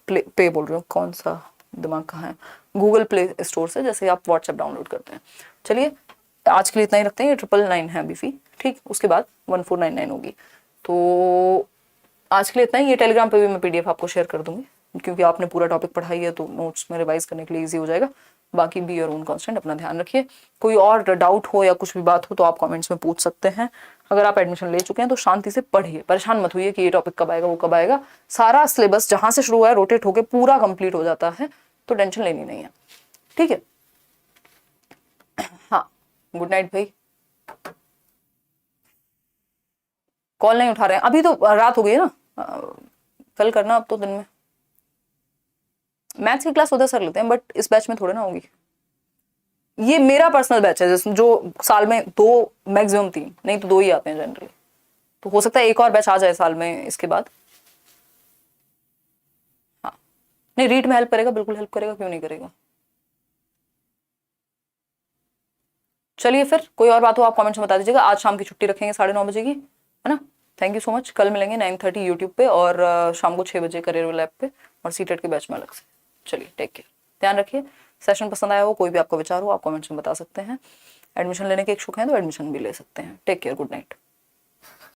पे बोल रही हूँ, कौन सा दिमाग कहाँ है, गूगल प्ले स्टोर से, जैसे आप व्हाट्सएप डाउनलोड करते हैं। चलिए आज के लिए इतना ही रखते हैं। ये 999 है अभी फी। ठीक, उसके बाद 1499 होगी। तो आज के लिए इतना ही। ये टेलीग्राम पे भी मैं PDF आपको शेयर कर दूंगी, क्योंकि आपने पूरा टॉपिक पढ़ाई है तो नोट्स में रिवाइज करने के लिए ईजी हो जाएगा। बाकी बी योर ओन कांस्टेंट, अपना ध्यान रखिए। कोई और डाउट हो या कुछ भी बात हो तो आप कमेंट्स में पूछ सकते हैं। अगर आप एडमिशन ले चुके हैं तो शांति से पढ़िए, परेशान मत होइए कि ये टॉपिक कब आएगा वो कब आएगा। सारा सिलेबस जहां से शुरू हुआ है रोटेट होकर पूरा कंप्लीट हो जाता है, तो टेंशन लेनी नहीं है, ठीक है। हाँ, गुड नाइट भाई। कॉल नहीं उठा रहे हैं अभी, तो रात हो गई है ना, कल करना अब तो दिन में। मैथ्स की क्लास उधर सर लेते हैं, बट इस बैच में थोड़े ना होगी। ये मेरा पर्सनल बैच है जो साल में 2 मैक्सिमम 3, नहीं तो 2 ही आते हैं जनरली। तो हो सकता है एक और बैच आ जाए साल में इसके बाद। हाँ, नहीं रीट में हेल्प करेगा, बिल्कुल हेल्प करेगा, क्यों नहीं करेगा। चलिए फिर, कोई और बात हो आप कमेंट्स में बता दीजिएगा। आज शाम की छुट्टी रखेंगे 9:30 बजे की, है ना। Thank you so much. कल मिलेंगे 9:30 यूट्यूब पे, और शाम को 6 बजे करियर लैब पे, और सीटेट के बैच में अलग से। चलिए, टेक केयर, ध्यान रखिए। सेशन पसंद आया हो, कोई भी आपका विचार हो, आप कमेंट्स में बता सकते हैं। एडमिशन लेने के इच्छुक हैं तो एडमिशन भी ले सकते हैं। Take care, good night.